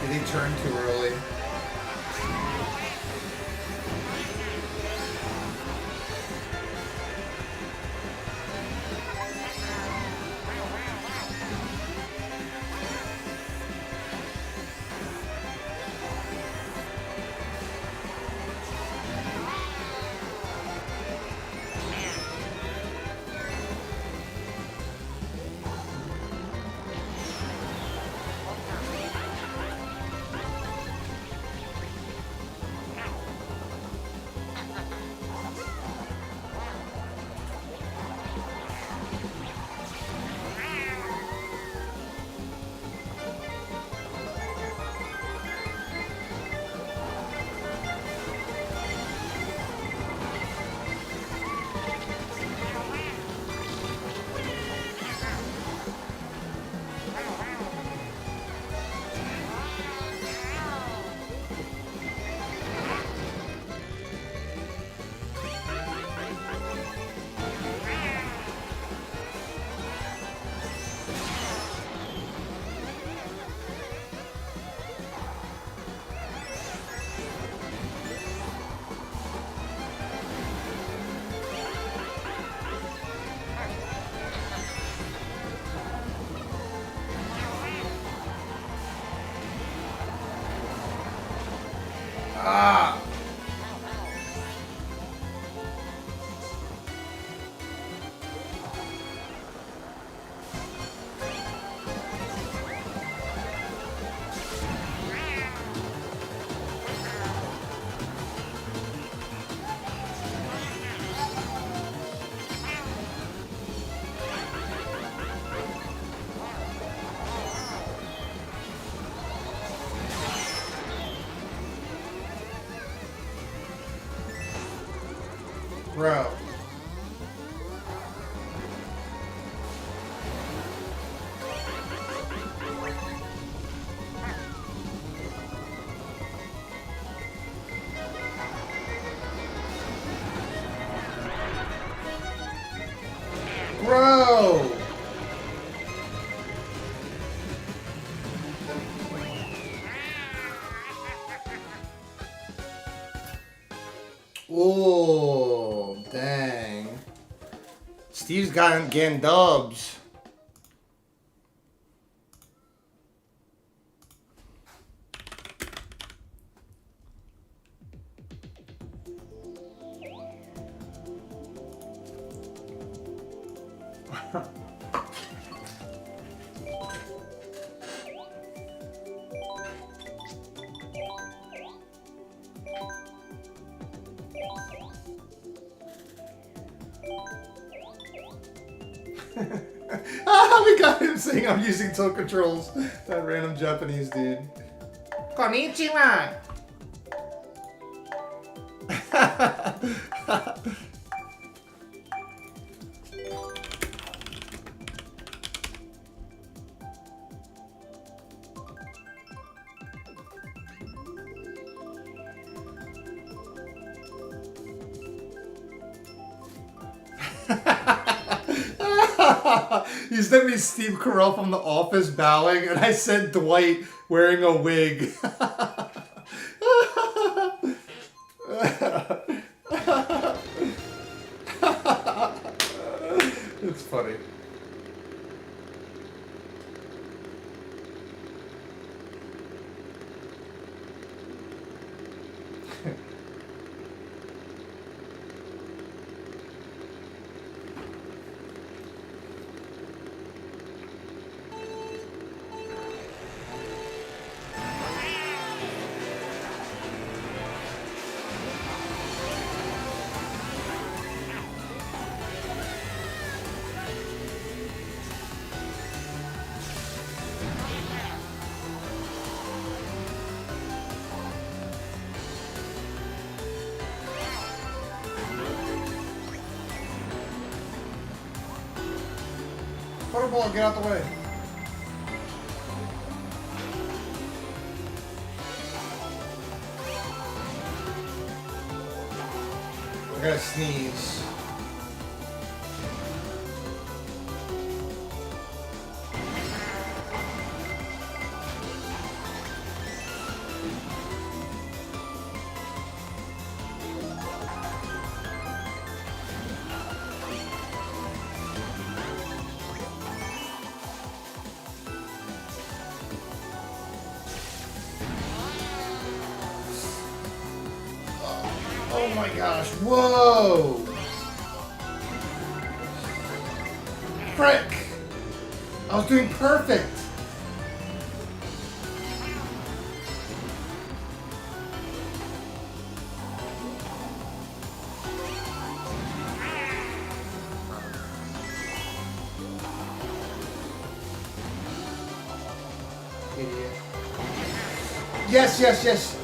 Did he turn too early? Ah! Bro. Bro! Oh, dang. Steve's getting dubs. We got him saying I'm using toe controls. That random Japanese dude. Konnichiwa. He sent me Steve Carell from The Office bowing, and I said Dwight wearing a wig. It's funny. Butterball, get out the way. I gotta sneeze. Oh my gosh, whoa! Frick! I was doing perfect! Idiot. Yes, yes, yes!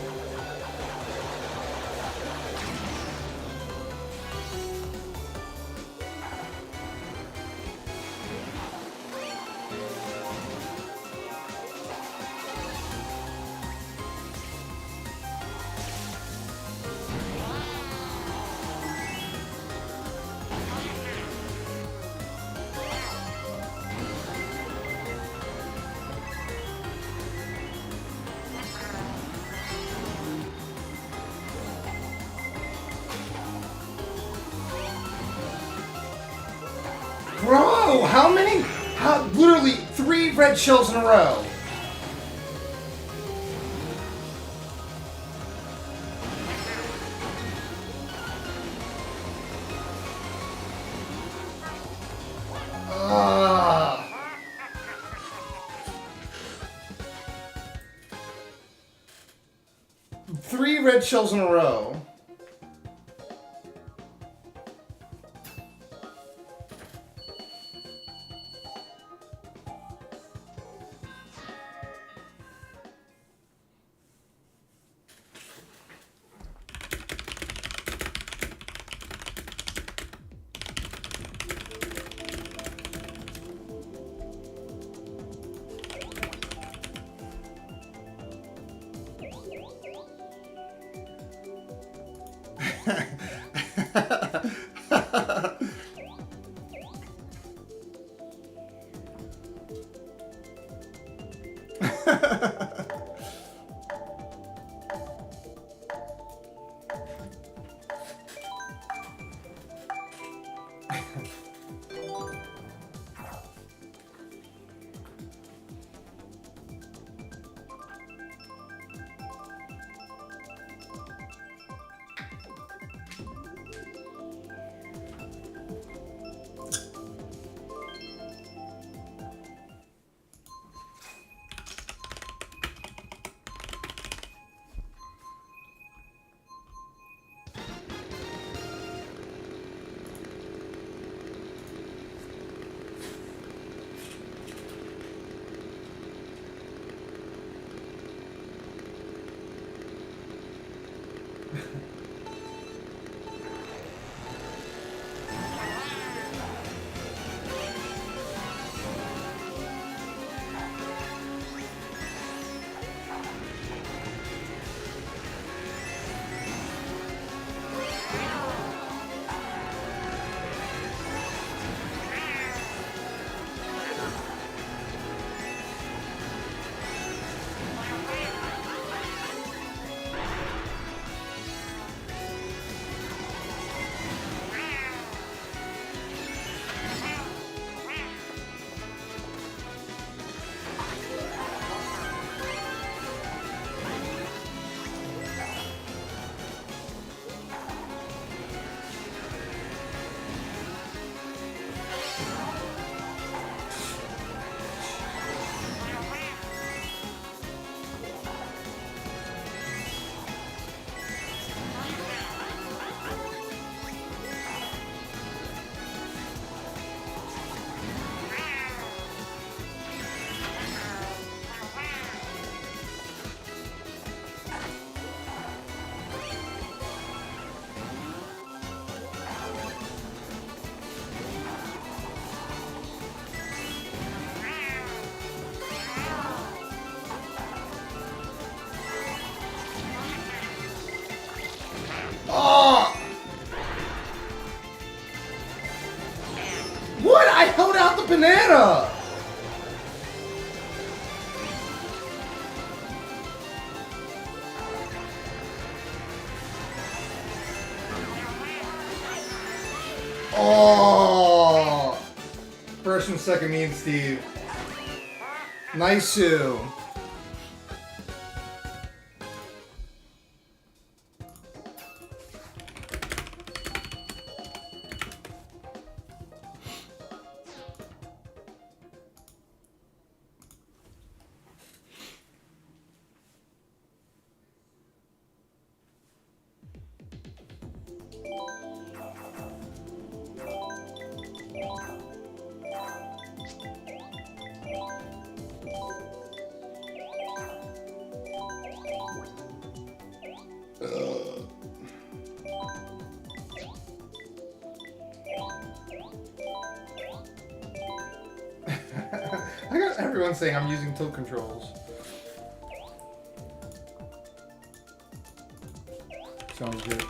Bro, how many? Literally 3 red shells in a row. Ugh. 3 red shells in a row. banana! Oh! First and second, me and Steve. Nice-oo. I got everyone saying I'm using tilt controls. Sounds good.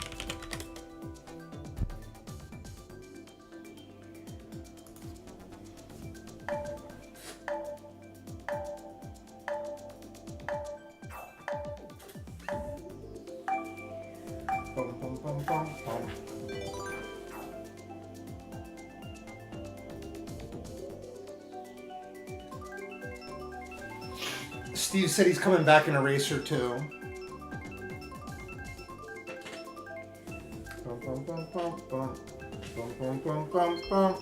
Bum, bum, bum, bum, bum. Steve said he's coming back in a race or two. Bum, bum, bum, bum, bum. Bum, bum, bum, bum, bum.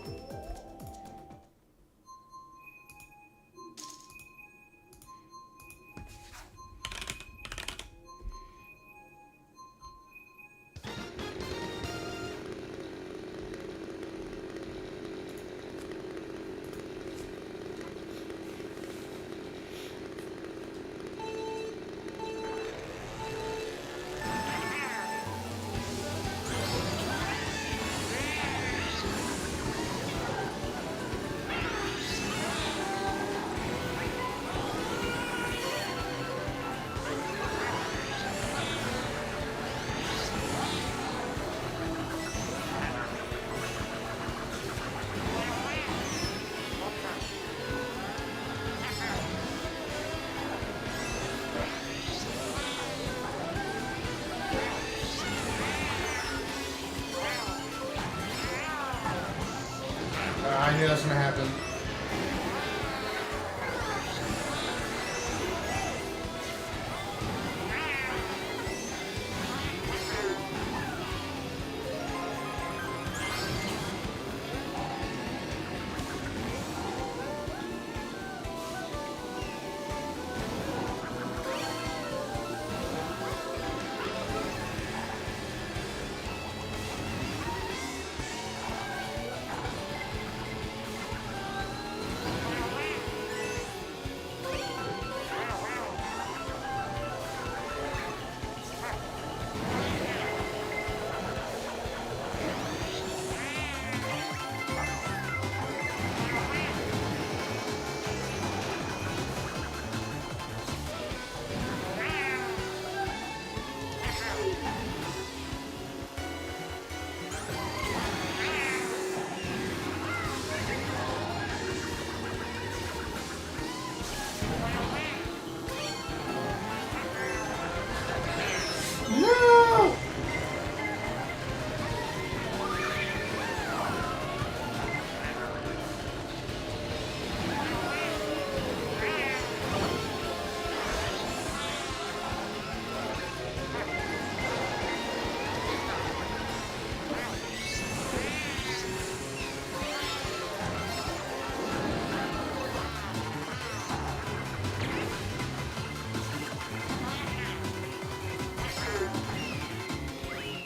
I knew that's gonna happen. No!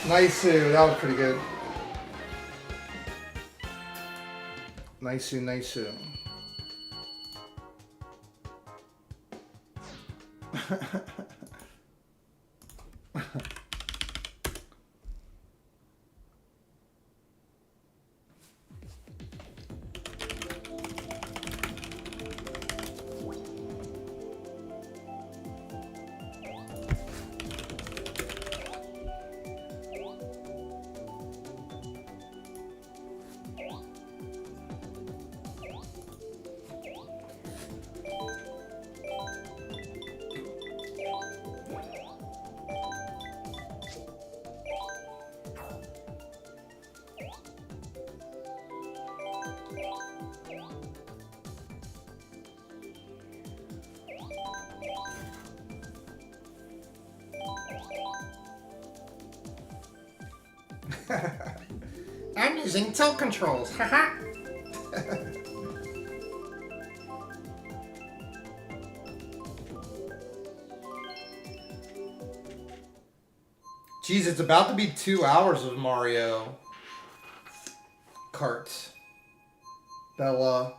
Nice-oo, that was pretty good. Nice-oo, nice-oo. using tilt controls. Haha. Jeez, it's about to be 2 hours of Mario Kart. Bella.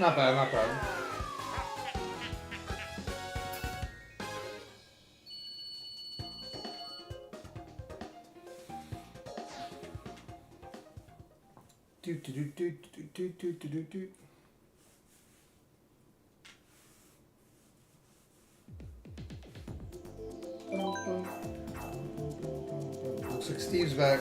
Not bad, not bad. Do do do do do do do do do. Looks like Steve's back.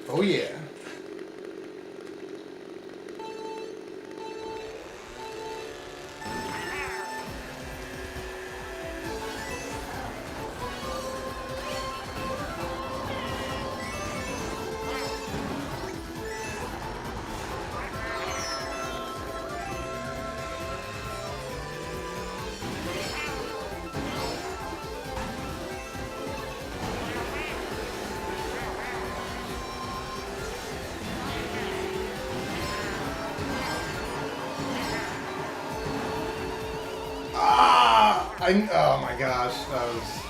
Oh yeah. Oh my gosh, that was...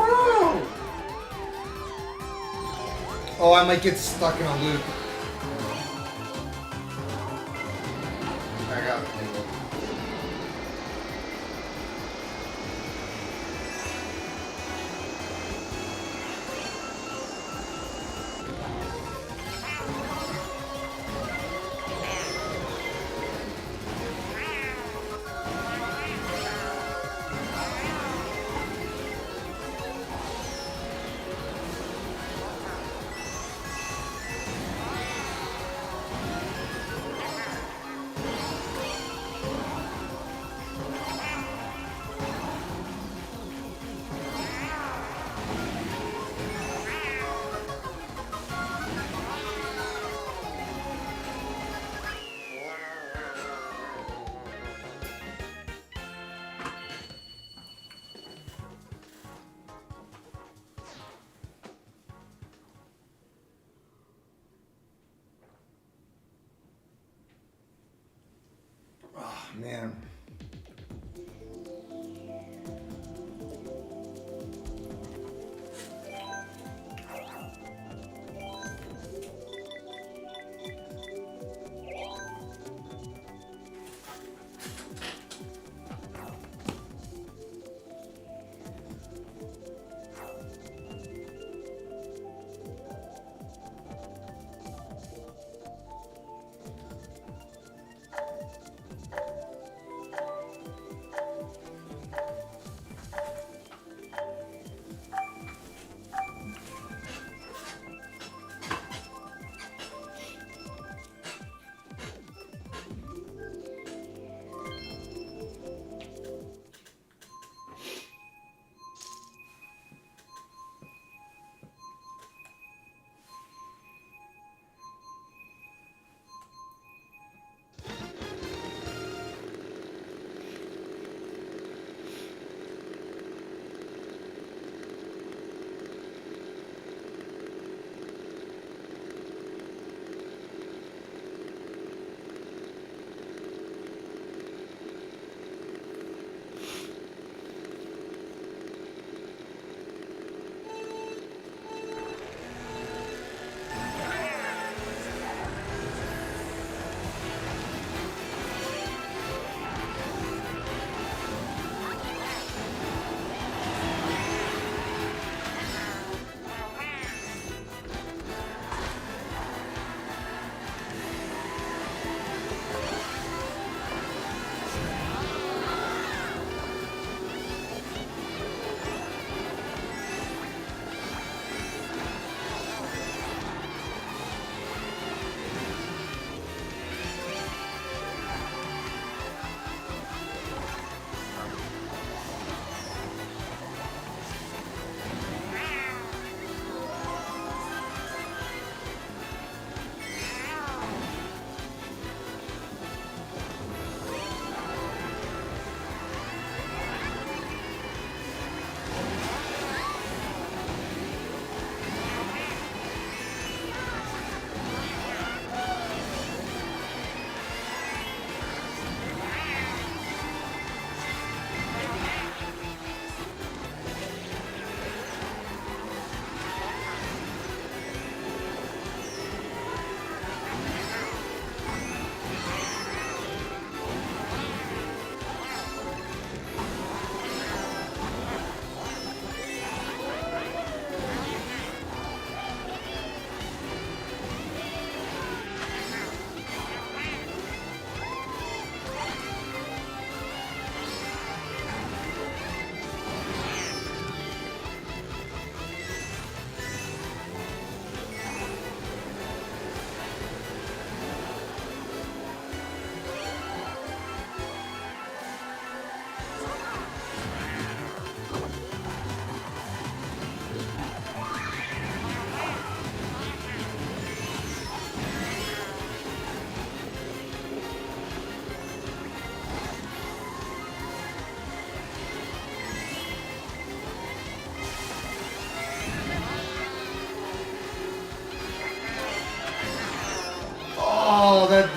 Whoa! Oh, I might get stuck in a loop. I got it.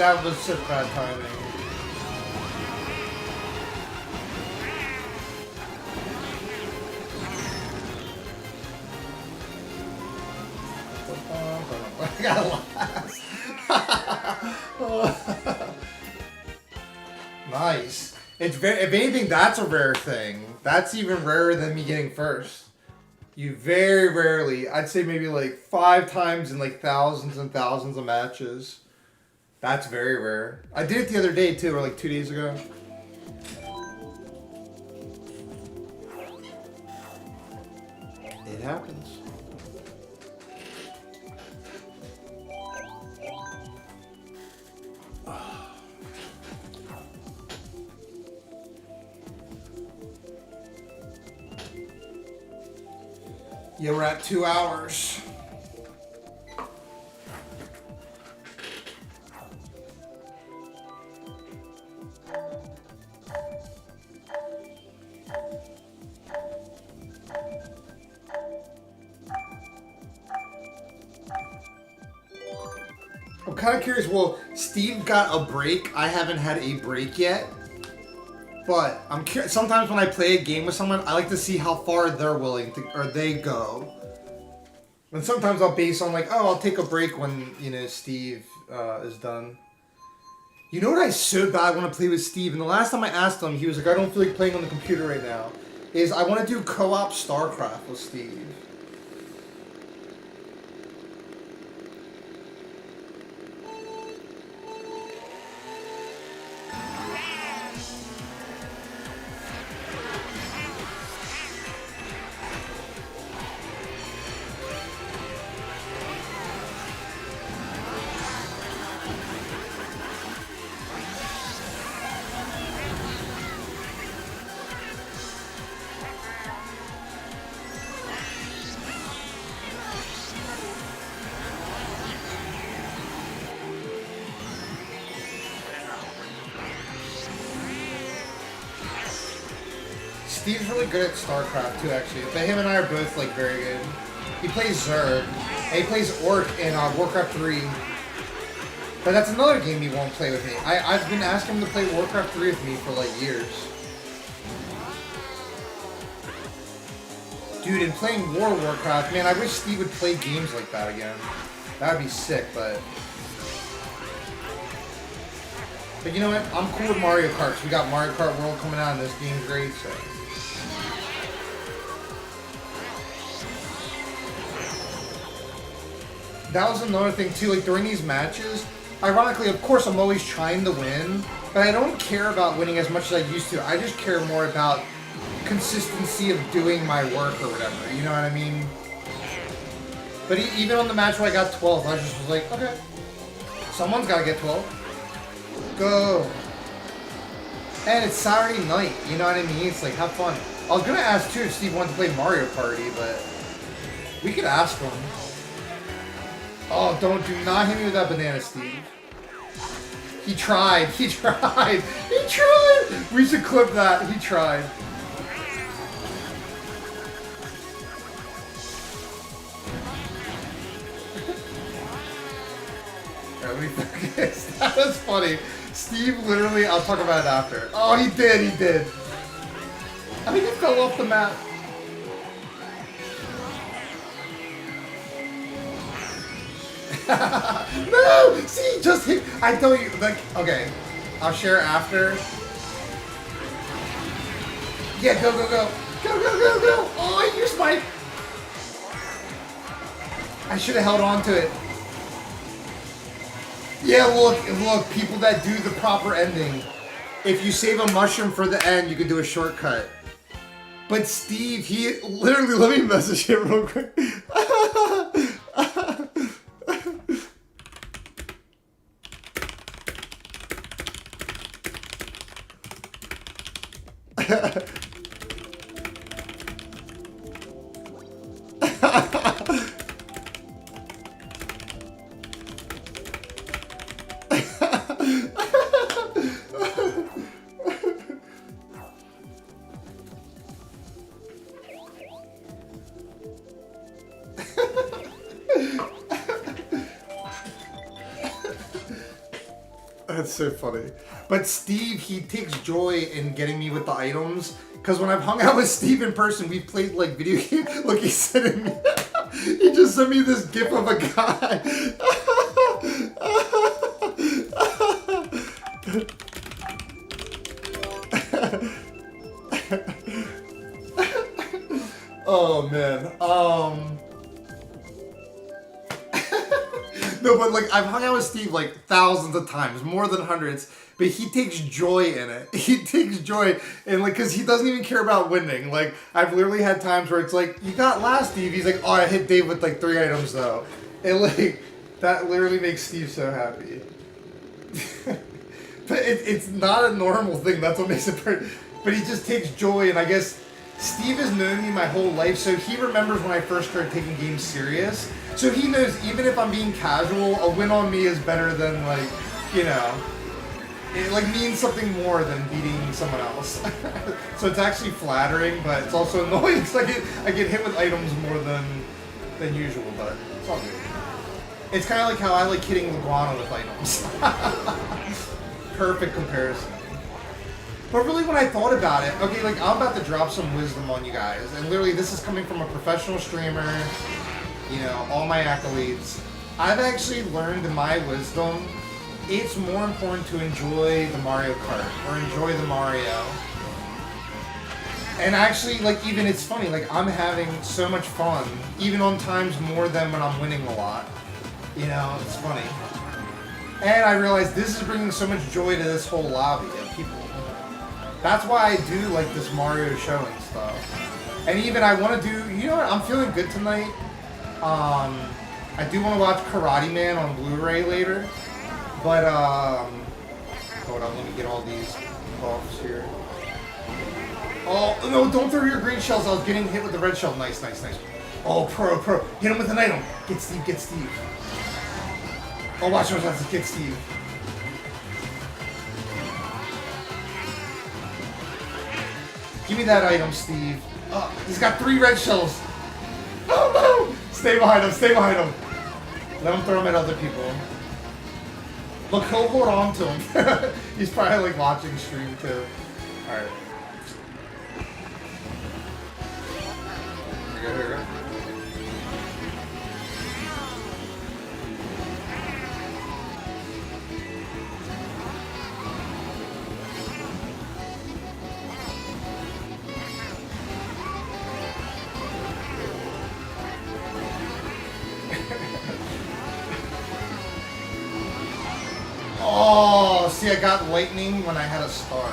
that was such bad timing. I got last. Nice. It's very, if anything, that's a rare thing. That's even rarer than me getting first. You very rarely, I'd say maybe like 5 times in like thousands and thousands of matches. That's very rare. I did it the other day too, or like 2 days ago. It happens. Yeah, we're at 2 hours. I'm kind of curious. Well, Steve got a break. I haven't had a break yet. But I'm curious. Sometimes when I play a game with someone, I like to see how far they're willing to, or they go. And sometimes I'll base on like, oh, I'll take a break when, you know, Steve is done. You know what I so bad want to play with Steve? And the last time I asked him, he was like, I don't feel like playing on the computer right now. Is I want to do co-op StarCraft with Steve. Steve's really good at StarCraft too, actually. But him and I are both like very good. He plays Zerg, and he plays Orc in Warcraft 3. But that's another game he won't play with me. I've been asking him to play Warcraft 3 with me for like years. Dude, in playing Warcraft, man, I wish Steve would play games like that again. That would be sick, but... But you know what? I'm cool with Mario Kart. So we got Mario Kart World coming out, and this game's great, so... That was another thing too, like during these matches, ironically, of course, I'm always trying to win, but I don't care about winning as much as I used to. I just care more about consistency of doing my work or whatever, you know what I mean? But even on the match where I got 12th, I just was like, okay, someone's got to get 12. Go. And it's Saturday night, you know what I mean? It's like, have fun. I was going to ask too if Steve wanted to play Mario Party, but we could ask him. Oh, do not hit me with that banana, Steve. He tried. He tried. He tried. We should clip that. He tried. Alright, let me focus. That was funny. Steve literally, I'll talk about it after. Oh, he did. He did. I think he fell off the map. No! See, just hit. I told you, like, okay. I'll share after. Yeah, go, go, go. Go, go, go, go. Oh, I used my... I should have held on to it. Yeah, look, people that do the proper ending. If you save a mushroom for the end, you can do a shortcut. But Steve, he literally, let me message him real quick. That's so funny. But Steve, he takes joy in getting me with the items. Because when I've hung out with Steve in person, we've played like video games. Look, he's sitting. He just sent me this gif of a guy. Oh man. No, but like I've hung out with Steve like thousands of times, more than hundreds. But he takes joy in it. He takes joy in like, cause he doesn't even care about winning. Like I've literally had times where it's like, you got last, Steve. He's like, oh, I hit Dave with like 3 items though. And like that literally makes Steve so happy. But it's not a normal thing. That's what makes it. But he just takes joy, and I guess Steve has known me my whole life, so he remembers when I first started taking games serious. So he knows even if I'm being casual, a win on me is better than like, you know, it like means something more than beating someone else. So it's actually flattering, but it's also annoying because I get hit with items more than usual, but it's all good. It's kind of like how I like hitting Leguana with items. Perfect comparison. But really when I thought about it, okay, like I'm about to drop some wisdom on you guys, and literally this is coming from a professional streamer, you know, all my accolades. I've actually learned in my wisdom, it's more important to enjoy the Mario Kart, or enjoy the Mario. And actually, like even it's funny, like I'm having so much fun, even on times more than when I'm winning a lot. You know, it's funny. And I realized this is bringing so much joy to this whole lobby of people. That's why I do like this Mario show and stuff. And even I want to do, you know what, I'm feeling good tonight. I do want to watch Karate Man on Blu-ray later. But, hold on, let me get all these buffs here. Oh, no, don't throw your green shells. I was getting hit with the red shell. Nice, nice, nice. Oh, pro. Hit him with an item. Get Steve, get Steve. Oh, watch him, get Steve. Give me that item, Steve. Oh, he's got 3 red shells. Oh, no! Stay behind him, stay behind him. Let him throw them at other people. Look, he'll hold on to him. He's probably like watching stream too. Alright. Here we go. Oh, see, I got lightning when I had a star.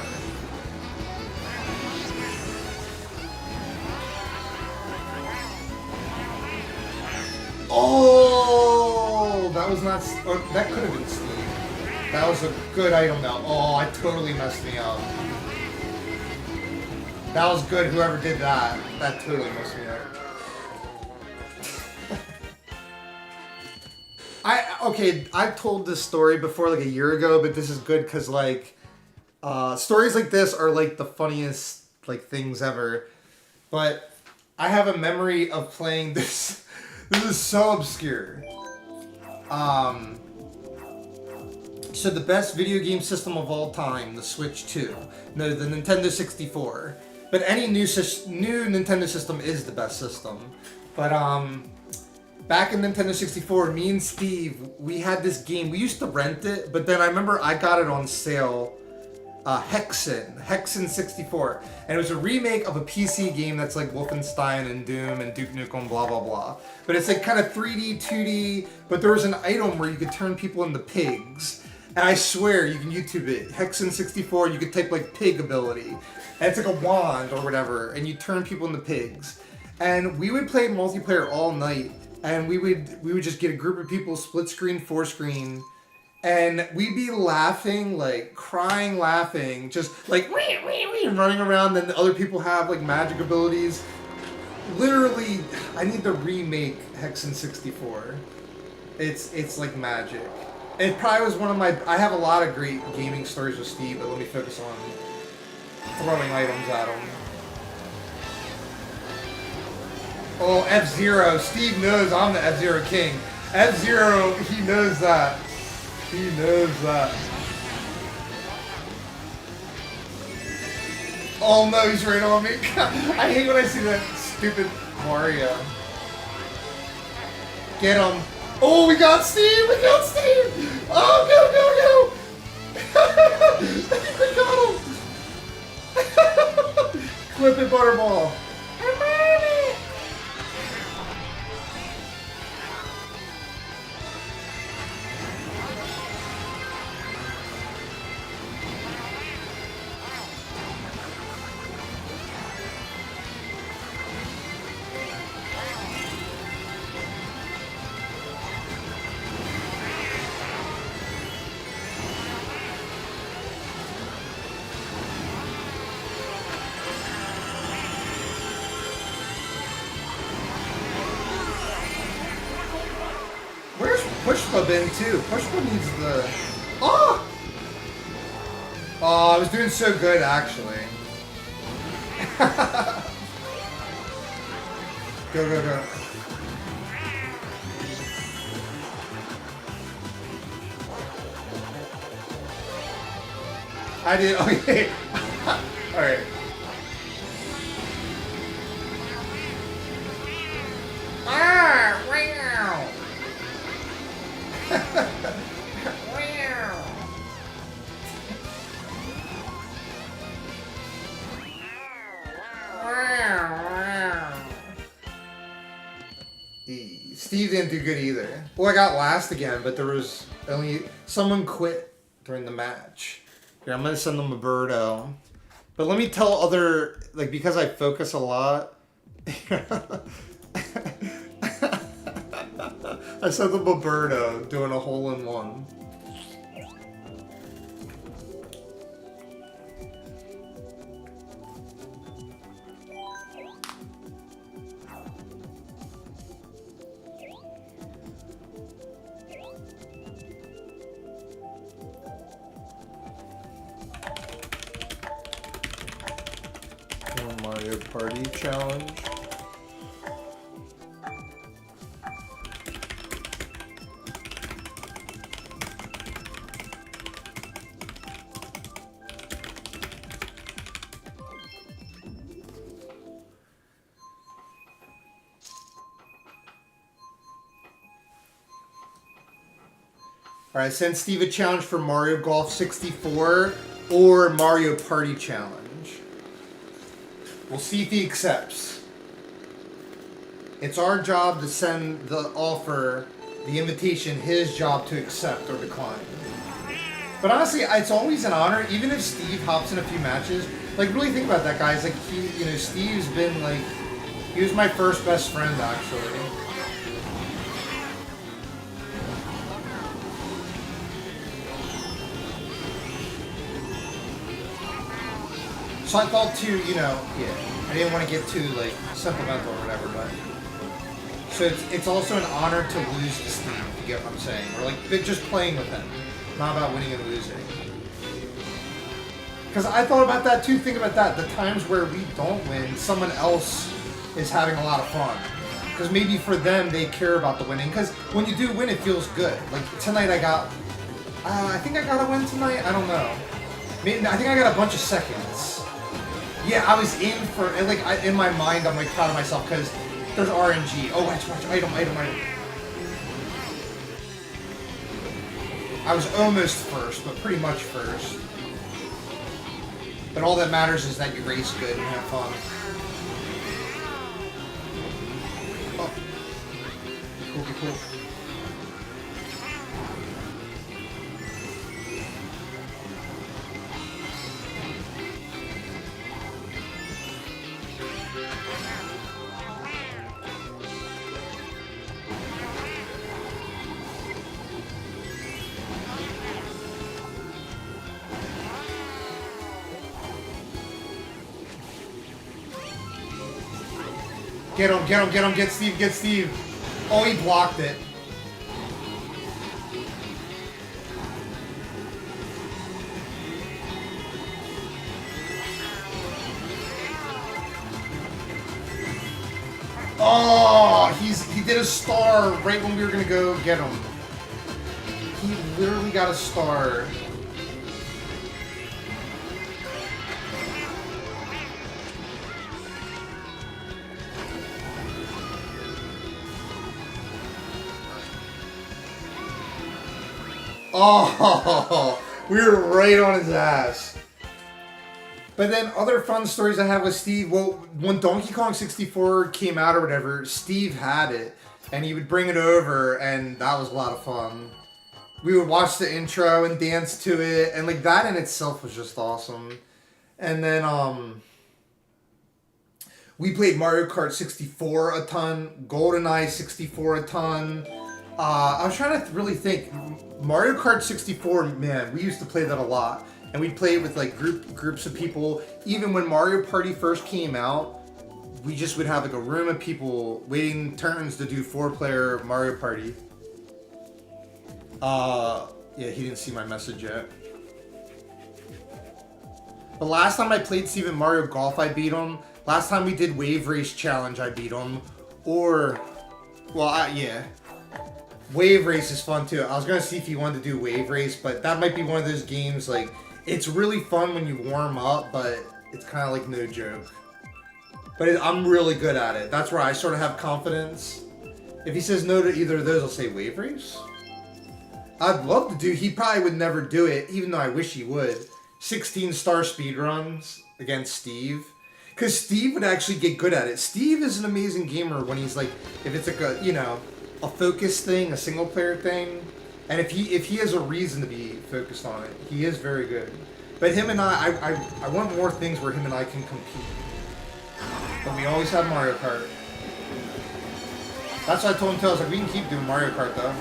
Oh, that was not. Or that could have been Steve. That was a good item, though. Oh, I totally messed me up. That was good. Whoever did that, that totally messed me up. Okay, I've told this story before like a year ago, but this is good because like stories like this are like the funniest like things ever. But I have a memory of playing this. This is so obscure. So the best video game system of all time, the Switch 2. No, the Nintendo 64. But any new Nintendo system is the best system. But back in Nintendo 64, me and Steve, we had this game. We used to rent it, but then I remember I got it on sale. Hexen 64. And it was a remake of a PC game that's like Wolfenstein and Doom and Duke Nukem, blah, blah, blah. But it's like kind of 3D, 2D, but there was an item where you could turn people into pigs. And I swear, you can YouTube it. Hexen 64, you could type like pig ability. And it's like a wand or whatever, and you turn people into pigs. And we would play multiplayer all night. And we would just get a group of people, split screen, 4-screen, and we'd be laughing, like crying, laughing, just like and running around. Then the other people have like magic abilities. Literally, I need to remake Hexen 64. It's like magic. It probably was one of my. I have a lot of great gaming stories with Steve, but let me focus on throwing items at him. Oh, F-Zero. Steve knows I'm the F-Zero king. F-Zero, he knows that. He knows that. Oh no, he's right on me. I hate when I see that stupid Mario. Get him. Oh, we got Steve! We got Steve! Oh, go, go, go! We got him! Clip it, Butterball. Where's Pushpa been too? Pushpa needs the... Oh! Oh, I was doing so good actually. Go, go, go. I did, okay. Alright. Ah, wow. Steve didn't do good either. Well, I got last again, but there was only... Someone quit during the match. Here, I'm going to send them a birdo. But let me tell other... Like, because I focus a lot... I sent them a birdo doing a hole-in-one. Mario Party challenge. Alright, send Steve a challenge for Mario Golf 64 or Mario Party challenge. We'll see if he accepts. It's our job to send the offer, the invitation, his job to accept or decline. But honestly, it's always an honor, even if Steve hops in a few matches. Like, really think about that, guys. Like, Steve's been, like, he was my first best friend, actually. So I thought too, I didn't want to get too, like, sentimental or whatever, but... So it's also an honor to lose to Steve, if you get what I'm saying. Or, like, just playing with him. Not about winning and losing. Because I thought about that too, think about that. The times where we don't win, someone else is having a lot of fun. Because maybe for them, they care about the winning. Because when you do win, it feels good. Like, tonight I got... I think I got a win tonight? I don't know. Maybe, I think I got a bunch of seconds. Yeah, I was in for, like, in my mind, I'm, like, proud of myself, because there's RNG. Oh, watch, item. I was almost first, but pretty much first. But all that matters is that you race good and have fun. Oh. Cool. Get him, get Steve. Oh, he blocked it. Oh, he did a star right when we were gonna go get him. He literally got a star. Oh, we were right on his ass. But then other fun stories I have with Steve. Well, when Donkey Kong 64 came out or whatever, Steve had it, and he would bring it over, and that was a lot of fun. We would watch the intro and dance to it, and like that in itself was just awesome. And then we played Mario Kart 64 a ton, GoldenEye 64 a ton. I was trying to really think. Mario Kart 64, man, we used to play that a lot. And we'd play it with like groups of people. Even when Mario Party first came out, we just would have like a room of people waiting turns to do 4-player Mario Party. Yeah, he didn't see my message yet. The last time I played Steve in Mario Golf, I beat him. Last time we did Wave Race Challenge, I beat him. Or, well, yeah. Wave Race is fun too. I was gonna see if he wanted to do Wave Race, but that might be one of those games, like, it's really fun when you warm up, but it's kind of like no joke. But I'm really good at it. That's where I sort of have confidence. If he says no to either of those, I'll say Wave Race. I'd love to do, he probably would never do it, even though I wish he would. 16-star speedruns against Steve. Because Steve would actually get good at it. Steve is an amazing gamer when he's like, if it's like a, you know, a focus thing, a single player thing, and if he has a reason to be focused on it, he is very good. But him and I want more things where him and I can compete. But we always have Mario Kart. That's why I told him too. I was like, we can keep doing Mario Kart though.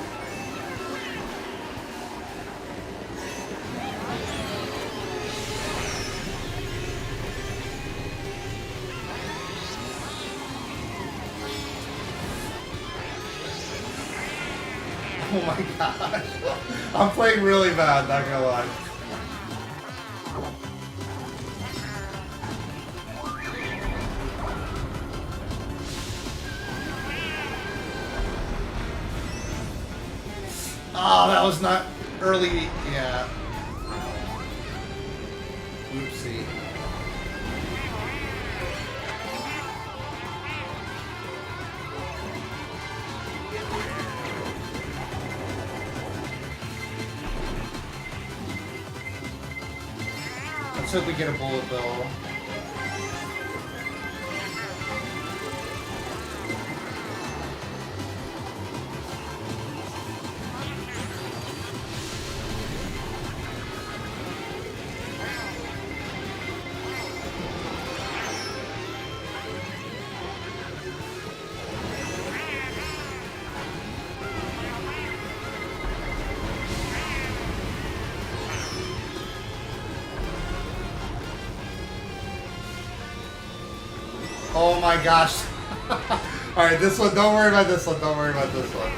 Oh my gosh. I'm playing really bad, not gonna lie. Oh, that was not early. Yeah. Oopsie. Let's hope we get a bullet bill. Oh my gosh. Alright, this one, don't worry about this one, don't worry about this one.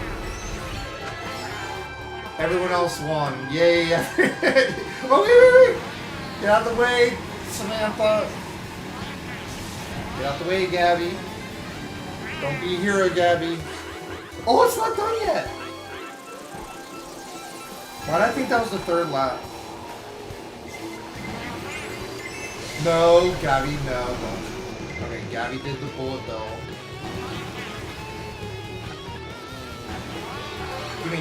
Everyone else won. Yay. Oh, wait. Get out the way, Samantha. Get out the way, Gabby. Don't be a hero, Gabby. Oh, it's not done yet. Why did I think that was the third lap? No, Gabby, no. Okay, Gabby did the bullet bill. Give me.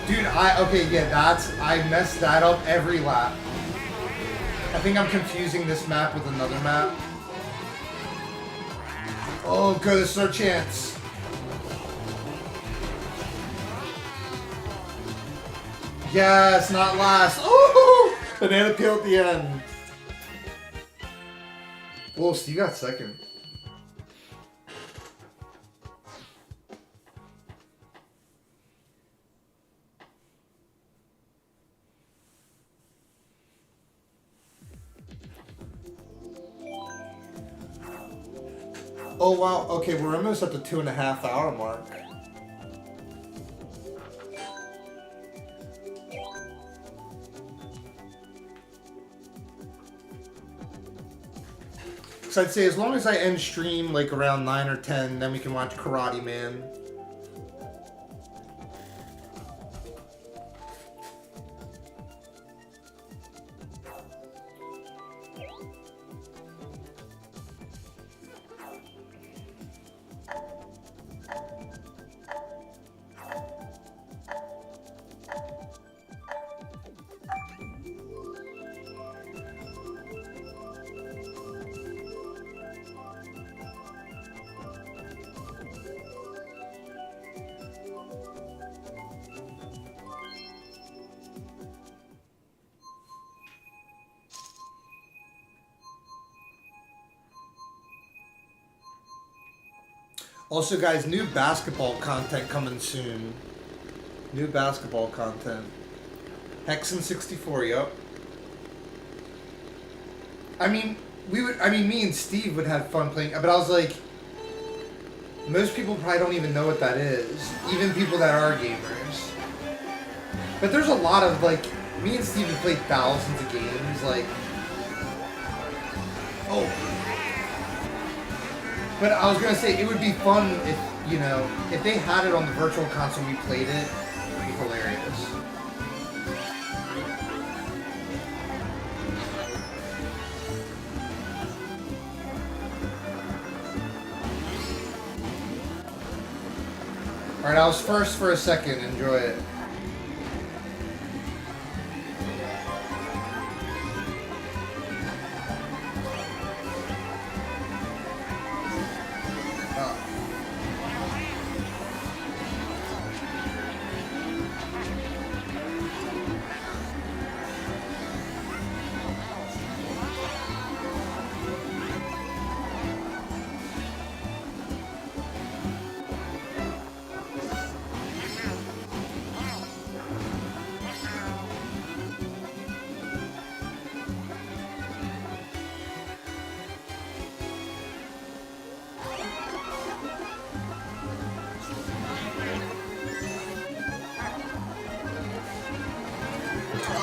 Dude, I messed that up every lap. I think I'm confusing this map with another map. Oh, good, this is our chance. Yes, not last. Oh, banana peel at the end. Whoa, Steve got second. Oh wow, okay, we're almost at the 2.5 hour mark. So I'd say as long as I end stream like around 9 or 10, then we can watch Karate Man. Also, guys, new basketball content coming soon. New basketball content. Hexen 64, yup. I mean, me and Steve would have fun playing, but I was like, most people probably don't even know what that is. Even people that are gamers. But there's a lot of, like, me and Steve have played thousands of games, like, oh. But I was gonna say, it would be fun if, you know, if they had it on the virtual console we played it, it would be hilarious. Alright, I was first for a second. Enjoy it.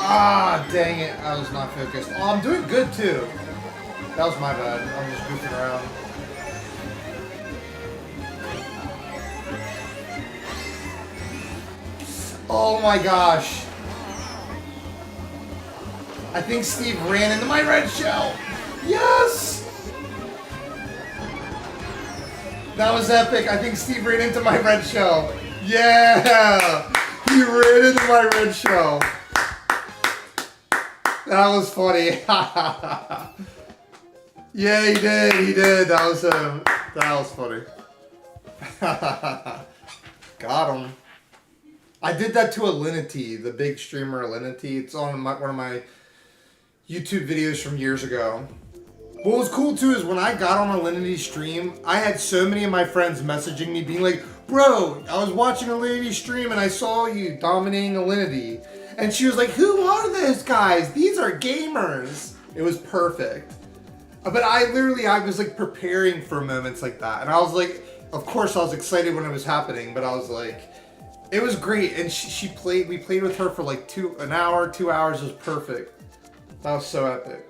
Ah, dang it. I was not focused. Oh, I'm doing good, too. That was my bad. I'm just goofing around. Oh my gosh. I think Steve ran into my red shell. Yes! That was epic. I think Steve ran into my red shell. Yeah! He ran into my red shell. That was funny. Yeah, he did. He did. That was him. That was funny. Got him. I did that to Alinity, the big streamer Alinity. It's on one of my YouTube videos from years ago. What was cool too is when I got on Alinity's stream, I had so many of my friends messaging me being like, bro, I was watching Alinity's stream and I saw you dominating Alinity. And she was like, who are those guys? These are gamers. It was perfect. But I was like preparing for moments like that. And I was like, of course I was excited when it was happening, but I was like, it was great. And we played with her for like 2 hours. It was perfect. That was so epic.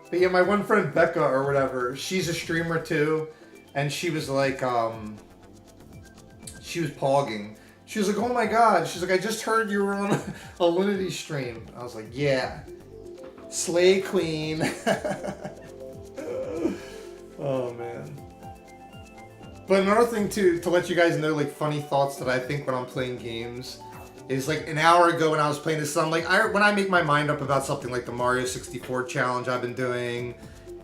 But yeah, my one friend Becca or whatever, she's a streamer too. And she was like, she was pogging. She was like, oh my god. She's like, I just heard you were on a Alinity stream. I was like, yeah. Slay Queen. Oh man. But another thing to let you guys know, like funny thoughts that I think when I'm playing games is like an hour ago when I was playing this, I'm like, when I make my mind up about something like the Mario 64 challenge I've been doing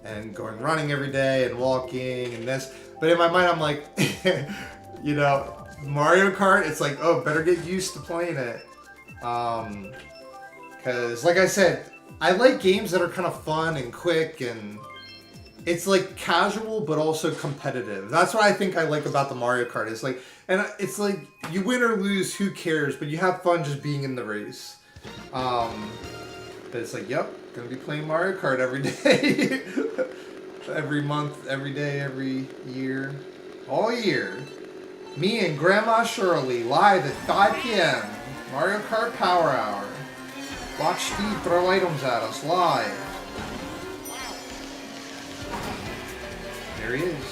and going running every day and walking and this, but in my mind I'm like, you know, Mario Kart, it's like, oh, better get used to playing it. Because like I said, I like games that are kind of fun and quick and it's like casual but also competitive. That's what I think I like about the Mario Kart. It's like, and it's like you win or lose, who cares? But you have fun just being in the race. But it's like, yep, gonna be playing Mario Kart every day, every month, every day, every year, all year. Me and Grandma Shirley live at 5 p.m. Mario Kart Power Hour. Watch Steve throw items at us live. There he is.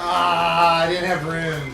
Ah, I didn't have room.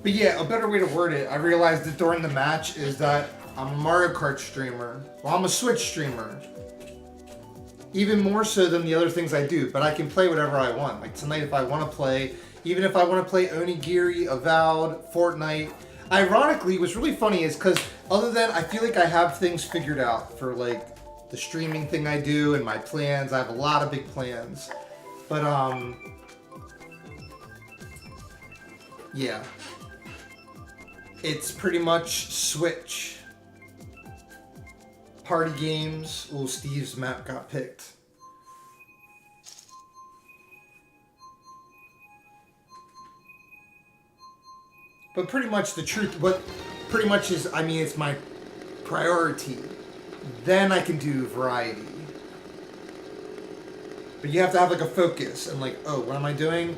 But yeah, a better way to word it, I realized that during the match is that I'm a Mario Kart streamer. Well, I'm a Switch streamer. Even more so than the other things I do, but I can play whatever I want. Like tonight, if I want to play, even if I want to play Onigiri, Avowed, Fortnite. Ironically, what's really funny is because other than I feel like I have things figured out for like the streaming thing I do and my plans. I have a lot of big plans. But yeah. It's pretty much Switch. Party games. Oh, Steve's map got picked. But pretty much the truth, what pretty much is, I mean, it's my priority. Then I can do variety. But you have to have like a focus and like, oh, what am I doing?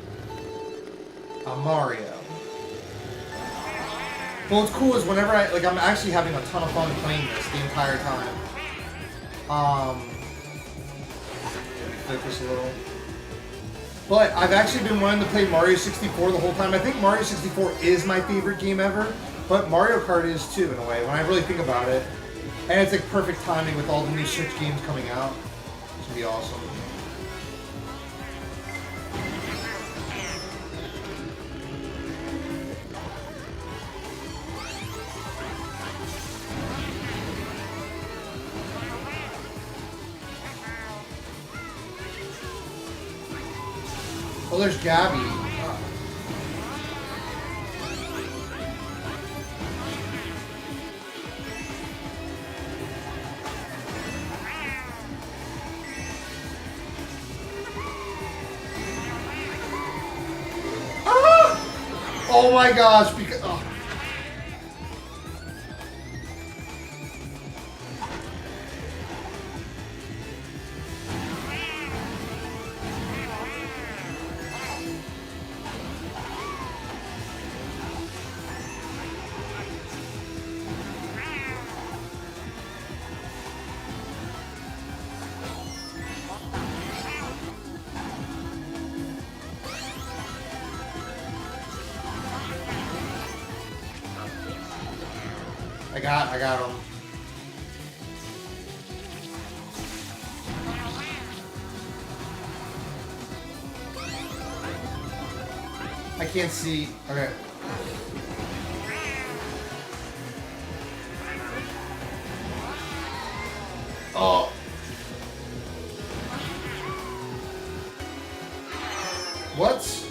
I'm Mario. But what's cool is whenever I'm actually having a ton of fun playing this the entire time. Focus a little. But I've actually been wanting to play Mario 64 the whole time. I think Mario 64 is my favorite game ever, but Mario Kart is too in a way, when I really think about it. And it's like perfect timing with all the new Switch games coming out. It's gonna be awesome. Oh, there's Gabby. Ah! Oh my gosh! Because I got him. I can't see. Okay. Oh. What?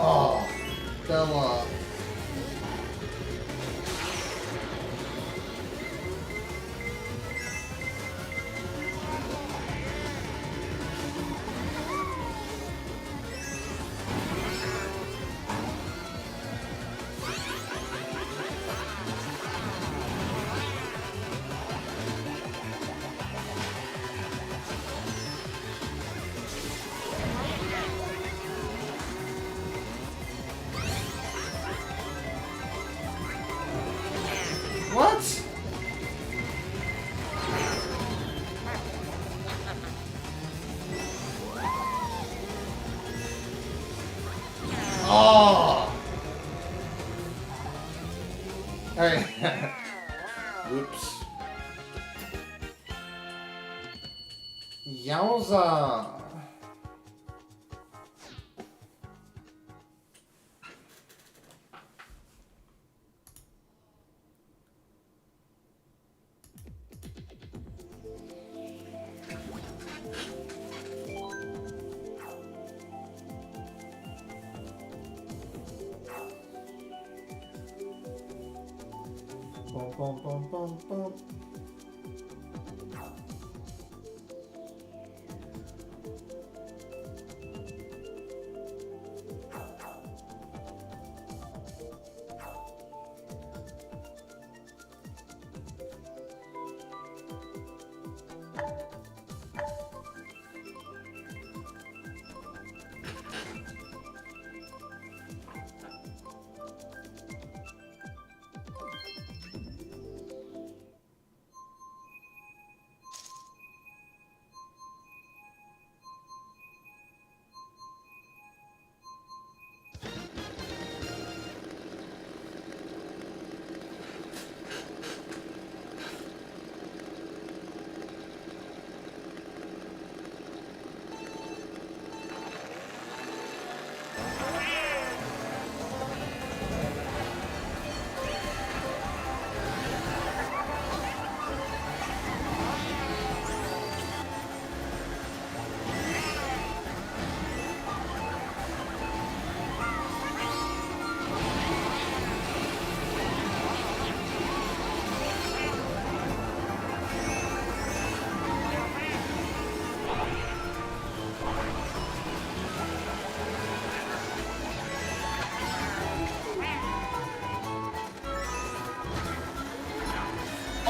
Oh, Bella. Oh! Alright. Whoops. Yowza! Bum, bum, bum, bum, bum.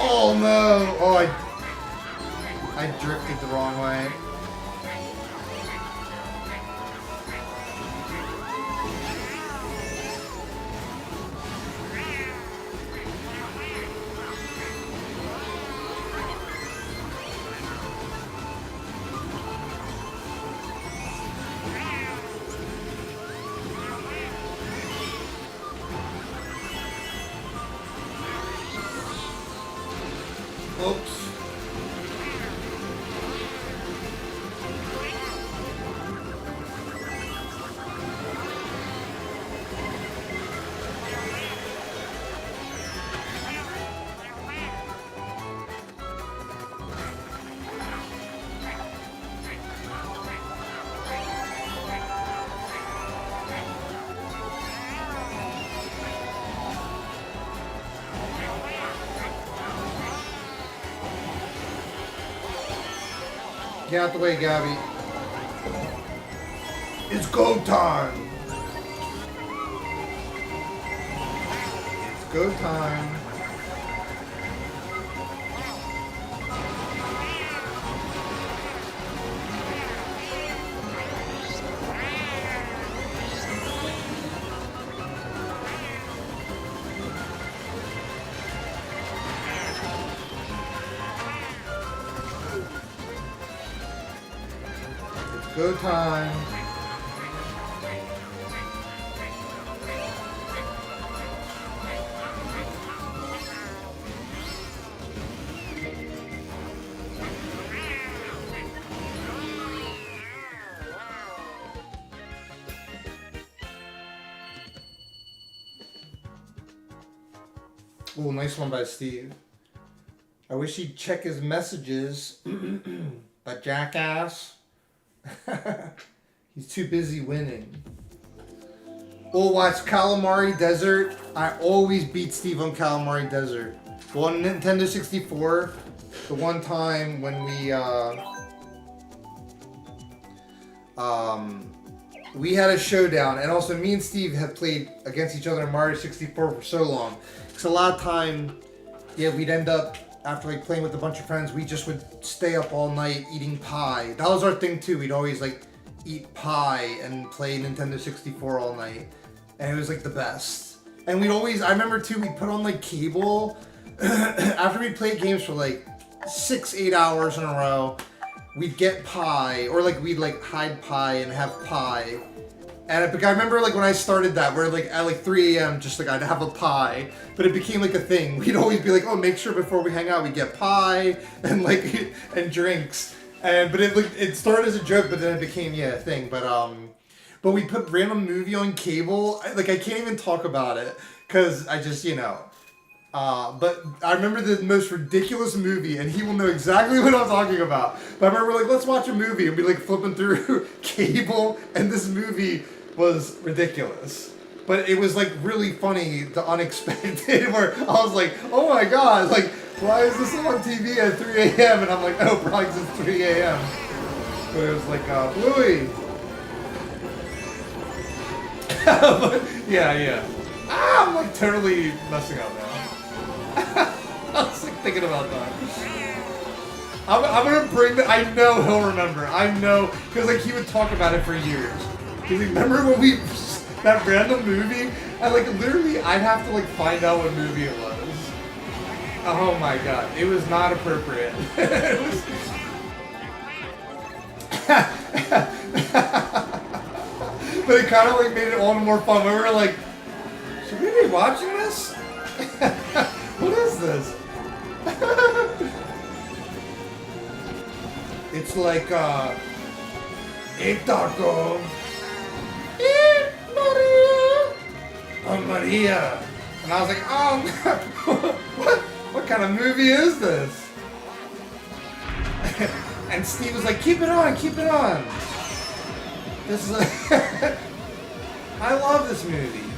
Oh no! Oh, I drifted the wrong way. Oops. Get out the way, Gabby. It's go time. It's go time. Go time. Oh, nice one by Steve. I wish he'd check his messages, but jackass. He's too busy winning. Oh, watch Calamari Desert. I always beat Steve on Calamari Desert. Well, on Nintendo 64, the one time when we had a showdown, and also me and Steve had played against each other in Mario 64 for so long. Because a lot of time, yeah, we'd end up, after like playing with a bunch of friends, we just would stay up all night eating pie. That was our thing too. We'd always like eat pie and play Nintendo 64 all night. And it was like the best. And we'd always, I remember too, we'd put on like cable. After we'd play games for like 6-8 hours in a row, we'd get pie, or like we'd like hide pie and have pie. And but I remember like when I started that, where like at like 3 a.m. just like I'd have a pie, but it became like a thing. We'd always be like, oh, make sure before we hang out we get pie and like and drinks. And but it started as a joke, but then it became a thing. But we put random movie on cable. I can't even talk about it because I just but I remember the most ridiculous movie, and he will know exactly what I'm talking about. But I remember, like, let's watch a movie, and be like flipping through cable, and this movie was ridiculous. But it was like really funny, the unexpected, where I was like, oh my god, like, why is this on TV at 3 a.m.? And I'm like, oh, probably 'cause it's 3 a.m. But it was like, Bluey. But, yeah. I'm like totally messing up now. I was like thinking about that. I'm gonna bring that. I know he'll remember. I know because like he would talk about it for years. Cause remember when that random movie? And like literally, I'd have to like find out what movie it was. Oh my god, it was not appropriate. It was. But it kind of like made it all the more fun. We were like, should we be watching this? What is this? It's like, hey taco. Hey Maria. Oh, Maria. And I was like, oh, what kind of movie is this? And Steve was like, keep it on. This is I love this movie.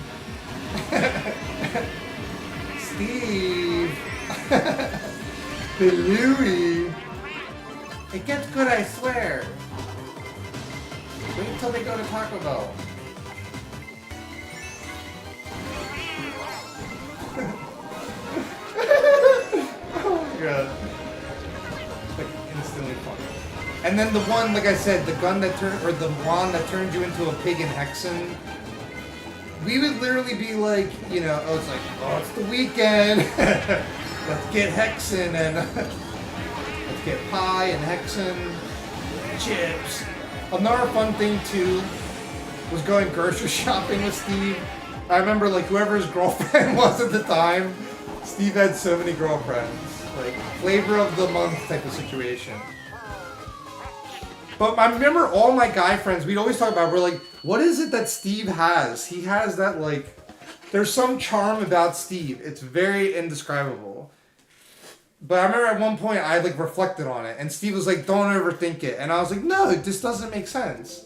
Steve. The Louie. It gets good, I swear. Wait until they go to Taco Bell. Oh my god. Like instantly funny. And then the one, like I said, the gun that turned, or the wand that turned you into a pig in Hexen. We would literally be like, it's the weekend. Let's get Hexen and let's get pie and Hexen, chips. Another fun thing too was going grocery shopping with Steve. I remember like whoever his girlfriend was at the time. Steve had so many girlfriends, like flavor of the month type of situation. But I remember all my guy friends, we'd always talk about, we're like, what is it that Steve has? He has that, like, there's some charm about Steve. It's very indescribable. But I remember at one point, I, like, reflected on it. And Steve was like, don't overthink it. And I was like, no, this doesn't make sense.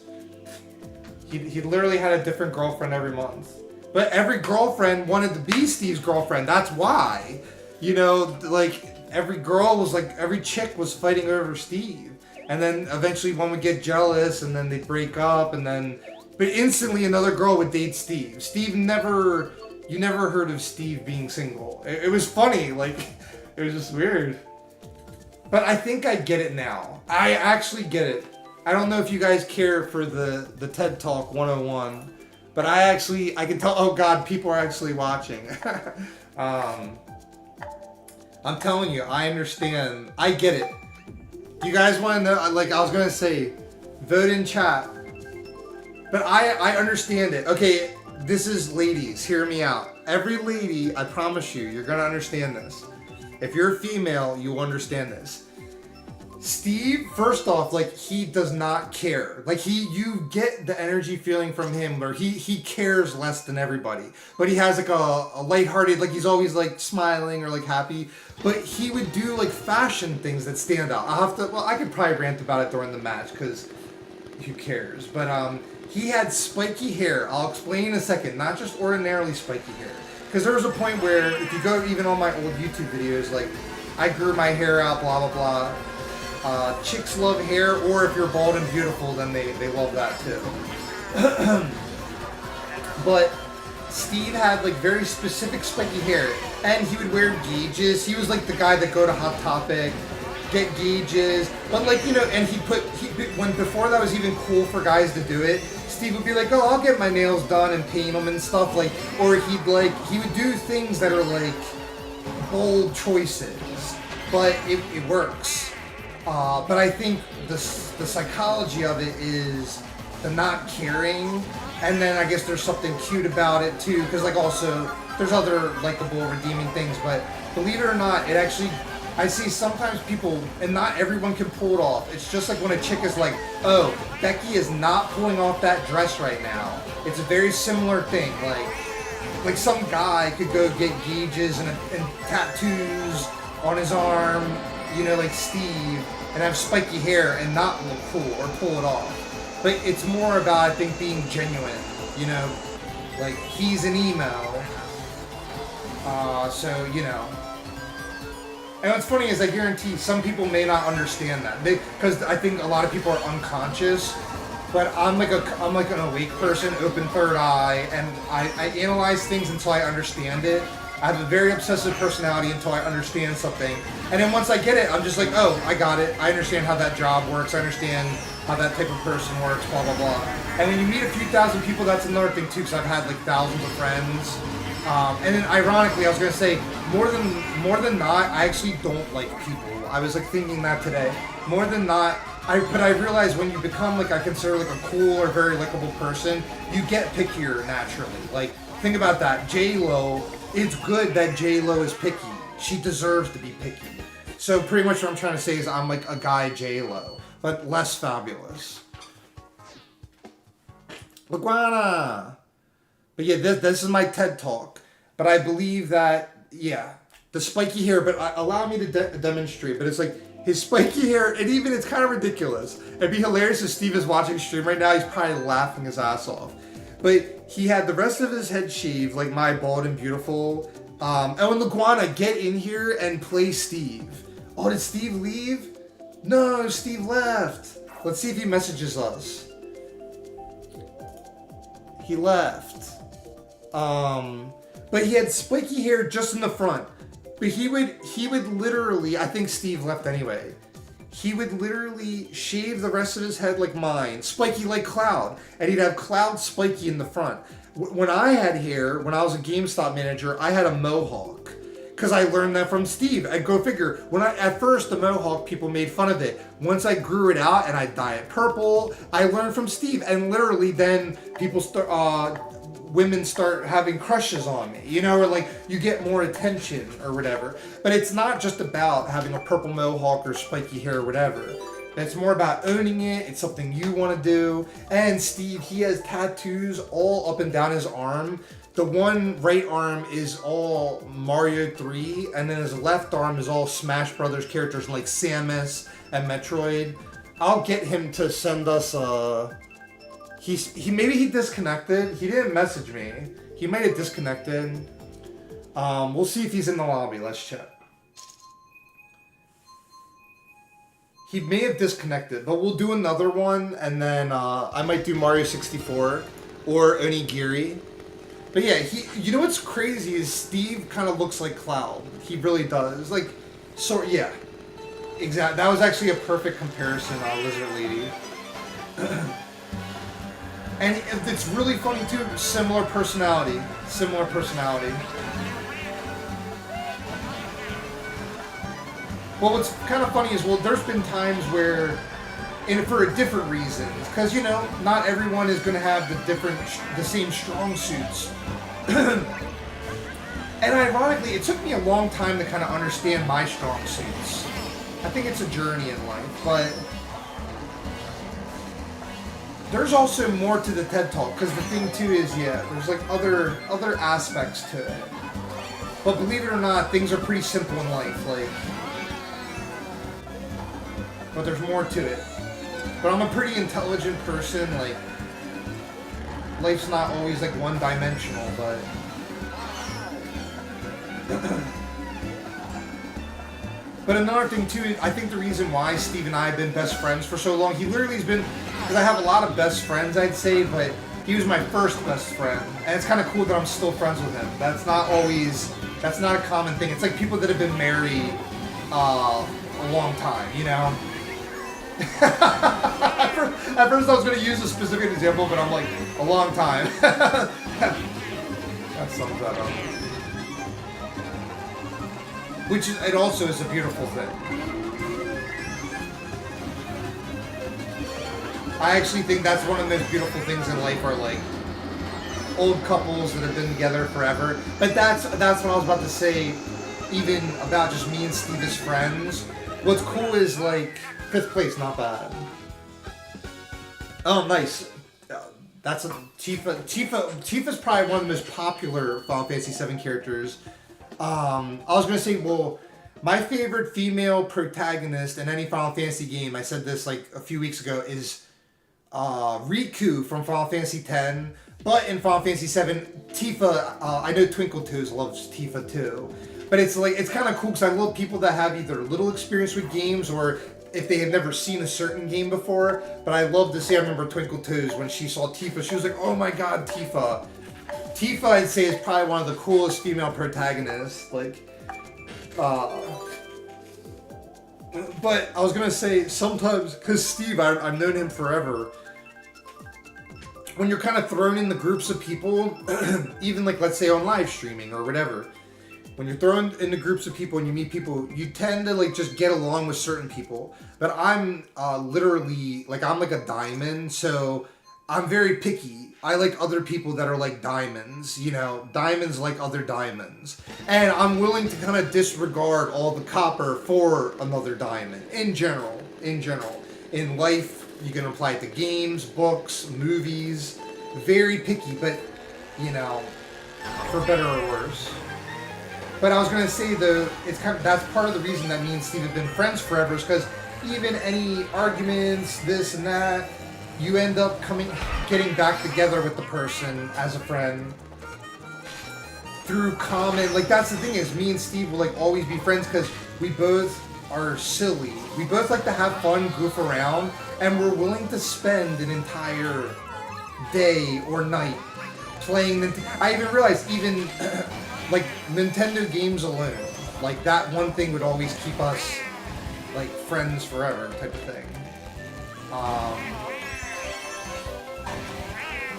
He literally had a different girlfriend every month. But every girlfriend wanted to be Steve's girlfriend. That's why. Every girl was like, every chick was fighting over Steve. And then eventually one would get jealous and then they'd break up but instantly another girl would date Steve. You never heard of Steve being single. It was funny, like, it was just weird. But I think I get it now. I actually get it. I don't know if you guys care for the TED Talk 101, but I can tell, oh god, people are actually watching. I'm telling you, I understand. I get it. You guys want to know, like I was going to say, vote in chat. But I understand it. Okay, this is ladies, hear me out. Every lady, I promise you're going to understand this. If you're a female, you'll understand this. Steve, first off, like, he does not care. Like, you get the energy feeling from him where he cares less than everybody. But he has, like, a lighthearted, like, he's always, like, smiling or, like, happy. But he would do, like, fashion things that stand out. I could probably rant about it during the match, because who cares? But, he had spiky hair. I'll explain in a second. Not just ordinarily spiky hair. Because there was a point where, if you go even on my old YouTube videos, like, I grew my hair out, blah, blah, blah. Chicks love hair, or if you're bald and beautiful, then they love that too. But Steve had like very specific spiky hair, and he would wear gauges. He was like the guy that go to Hot Topic, get gauges. But like, and before that was even cool for guys to do it, Steve would be like, oh, I'll get my nails done and paint them and stuff, like, or he would do things that are like bold choices, but it works. But I think the psychology of it is the not caring And then I guess there's something cute about it too, because like also there's other likable, redeeming things. But believe it or not, it actually I see sometimes people, and not everyone can pull it off. It's just like when a chick is like, "Oh, Becky is not pulling off that dress right now." It's a very similar thing. Like some guy could go get gauges and tattoos on his arm, you know, like Steve, and have spiky hair and not look cool or pull it off. But it's more about, I think, being genuine, you know, like he's an emo, so, you know. And what's funny is I guarantee some people may not understand that, because I think a lot of people are unconscious, but I'm like an awake person, open third eye, and I analyze things until I understand it. I have a very obsessive personality until I understand something. And then once I get it, I'm just like, oh, I got it. I understand how that job works. I understand how that type of person works, blah, blah, blah. And when you meet a few thousand people, that's another thing too, because I've had like thousands of friends. And then ironically, I was going to say, more than not, I actually don't like people. I was like thinking that today. More than not, but I realized when you become like I consider like a cool or very likable person, you get pickier naturally. Like, think about that. J-Lo, it's good that J-Lo is picky. She deserves to be picky. So pretty much what I'm trying to say is I'm like a guy J-Lo, but less fabulous. Laguana! But yeah, this is my TED Talk. But I believe that, yeah, the spiky hair, but allow me to demonstrate. But it's like his spiky hair, and even it's kind of ridiculous. It'd be hilarious if Steve is watching stream right now. He's probably laughing his ass off. But he had the rest of his head shaved, like my bald and beautiful. And when Laguana, get in here and play Steve. Oh, did Steve leave? No, Steve left. Let's see if he messages us. He left. But he had spiky hair just in the front. But he would literally, I think Steve left anyway. He would literally shave the rest of his head like mine, spiky like Cloud, and he'd have Cloud spiky in the front. When I had hair, when I was a GameStop manager, I had a mohawk. Because I learned that from Steve. I go figure. At first, the mohawk, people made fun of it. Once I grew it out and I dye it purple, I learned from Steve. And literally then women start having crushes on me, you know, or like you get more attention or whatever. But it's not just about having a purple mohawk or spiky hair or whatever. It's more about owning it. It's something you want to do. And Steve, he has tattoos all up and down his arm. The one right arm is all Mario 3, and then his left arm is all Smash Brothers characters like Samus and Metroid. I'll get him to send us maybe he disconnected. He didn't message me. He might have disconnected. We'll see if he's in the lobby. Let's check. He may have disconnected, but we'll do another one, and then I might do Mario 64 or Onigiri. But yeah, you know what's crazy is Steve kind of looks like Cloud. He really does. Like, so yeah, exactly. That was actually a perfect comparison, Lizard Lady. And it's really funny too. Similar personality. Well, what's kind of funny is, well, there's been times where, and for different reasons, because, you know, not everyone is going to have the same strong suits. And ironically, it took me a long time to kind of understand my strong suits. I think it's a journey in life, but there's also more to the TED Talk, because the thing too is, yeah, there's like other aspects to it. But believe it or not, things are pretty simple in life, like, but there's more to it. But I'm a pretty intelligent person, like, life's not always like one-dimensional, but but another thing too, I think the reason why Steve and I have been best friends for so long, he literally has been, because I have a lot of best friends, I'd say, but he was my first best friend, and it's kind of cool that I'm still friends with him. That's not a common thing. It's like people that have been married a long time, you know? At first I was going to use a specific example, but I'm like, a long time. That sums that up. Which is, it also is a beautiful thing. I actually think that's one of the most beautiful things in life, are like old couples that have been together forever. But that's what I was about to say, even about just me and Steve as friends. What's cool is like 5th place, not bad. Oh, nice. That's a Tifa. Tifa's probably one of the most popular Final Fantasy VII characters. I was gonna say, well, my favorite female protagonist in any Final Fantasy game, I said this like a few weeks ago, is Riku from Final Fantasy X. But in Final Fantasy VII, Tifa, I know Twinkle Toes loves Tifa too. But it's kind of cool because I love people that have either little experience with games or if they have never seen a certain game before. But I love to say, I remember Twinkle Toes when she saw Tifa, she was like, oh my god, Tifa. Tifa, I'd say, is probably one of the coolest female protagonists. But I was gonna say, sometimes, because Steve, I've known him forever, when you're kind of thrown in the groups of people, even like, let's say on live streaming or whatever, when you're thrown into groups of people and you meet people, you tend to like just get along with certain people. But I'm literally, like, I'm like a diamond, so I'm very picky. I like other people that are like diamonds, you know, diamonds like other diamonds. And I'm willing to kind of disregard all the copper for another diamond, in general. In life, you can apply it to games, books, movies. Very picky, but, you know, for better or worse. But I was gonna say though, it's kind of, that's part of the reason that me and Steve have been friends forever, is because even any arguments, this and that, you end up getting back together with the person as a friend through common, like that's the thing is, me and Steve will like always be friends because we both are silly. We both like to have fun, goof around, and we're willing to spend an entire day or night playing. I even realized even like Nintendo games alone, like that one thing would always keep us like friends forever type of thing.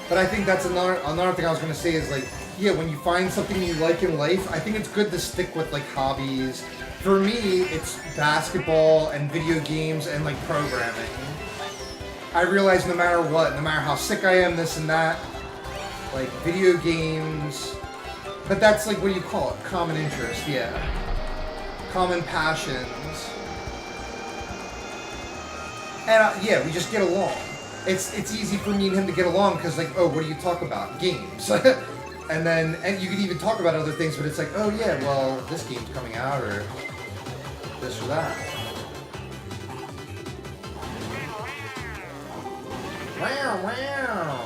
But I think that's another thing I was gonna say is like, yeah, when you find something you like in life, I think it's good to stick with like hobbies. For me, it's basketball and video games and like programming. I realize no matter what, no matter how sick I am, this and that, like video games. But that's like, what do you call it? Common interest, yeah. Common passions. And yeah, we just get along. It's easy for me and him to get along because like, oh, what do you talk about? Games. and you could even talk about other things, but it's like, oh yeah, well, this game's coming out or this or that. Wow.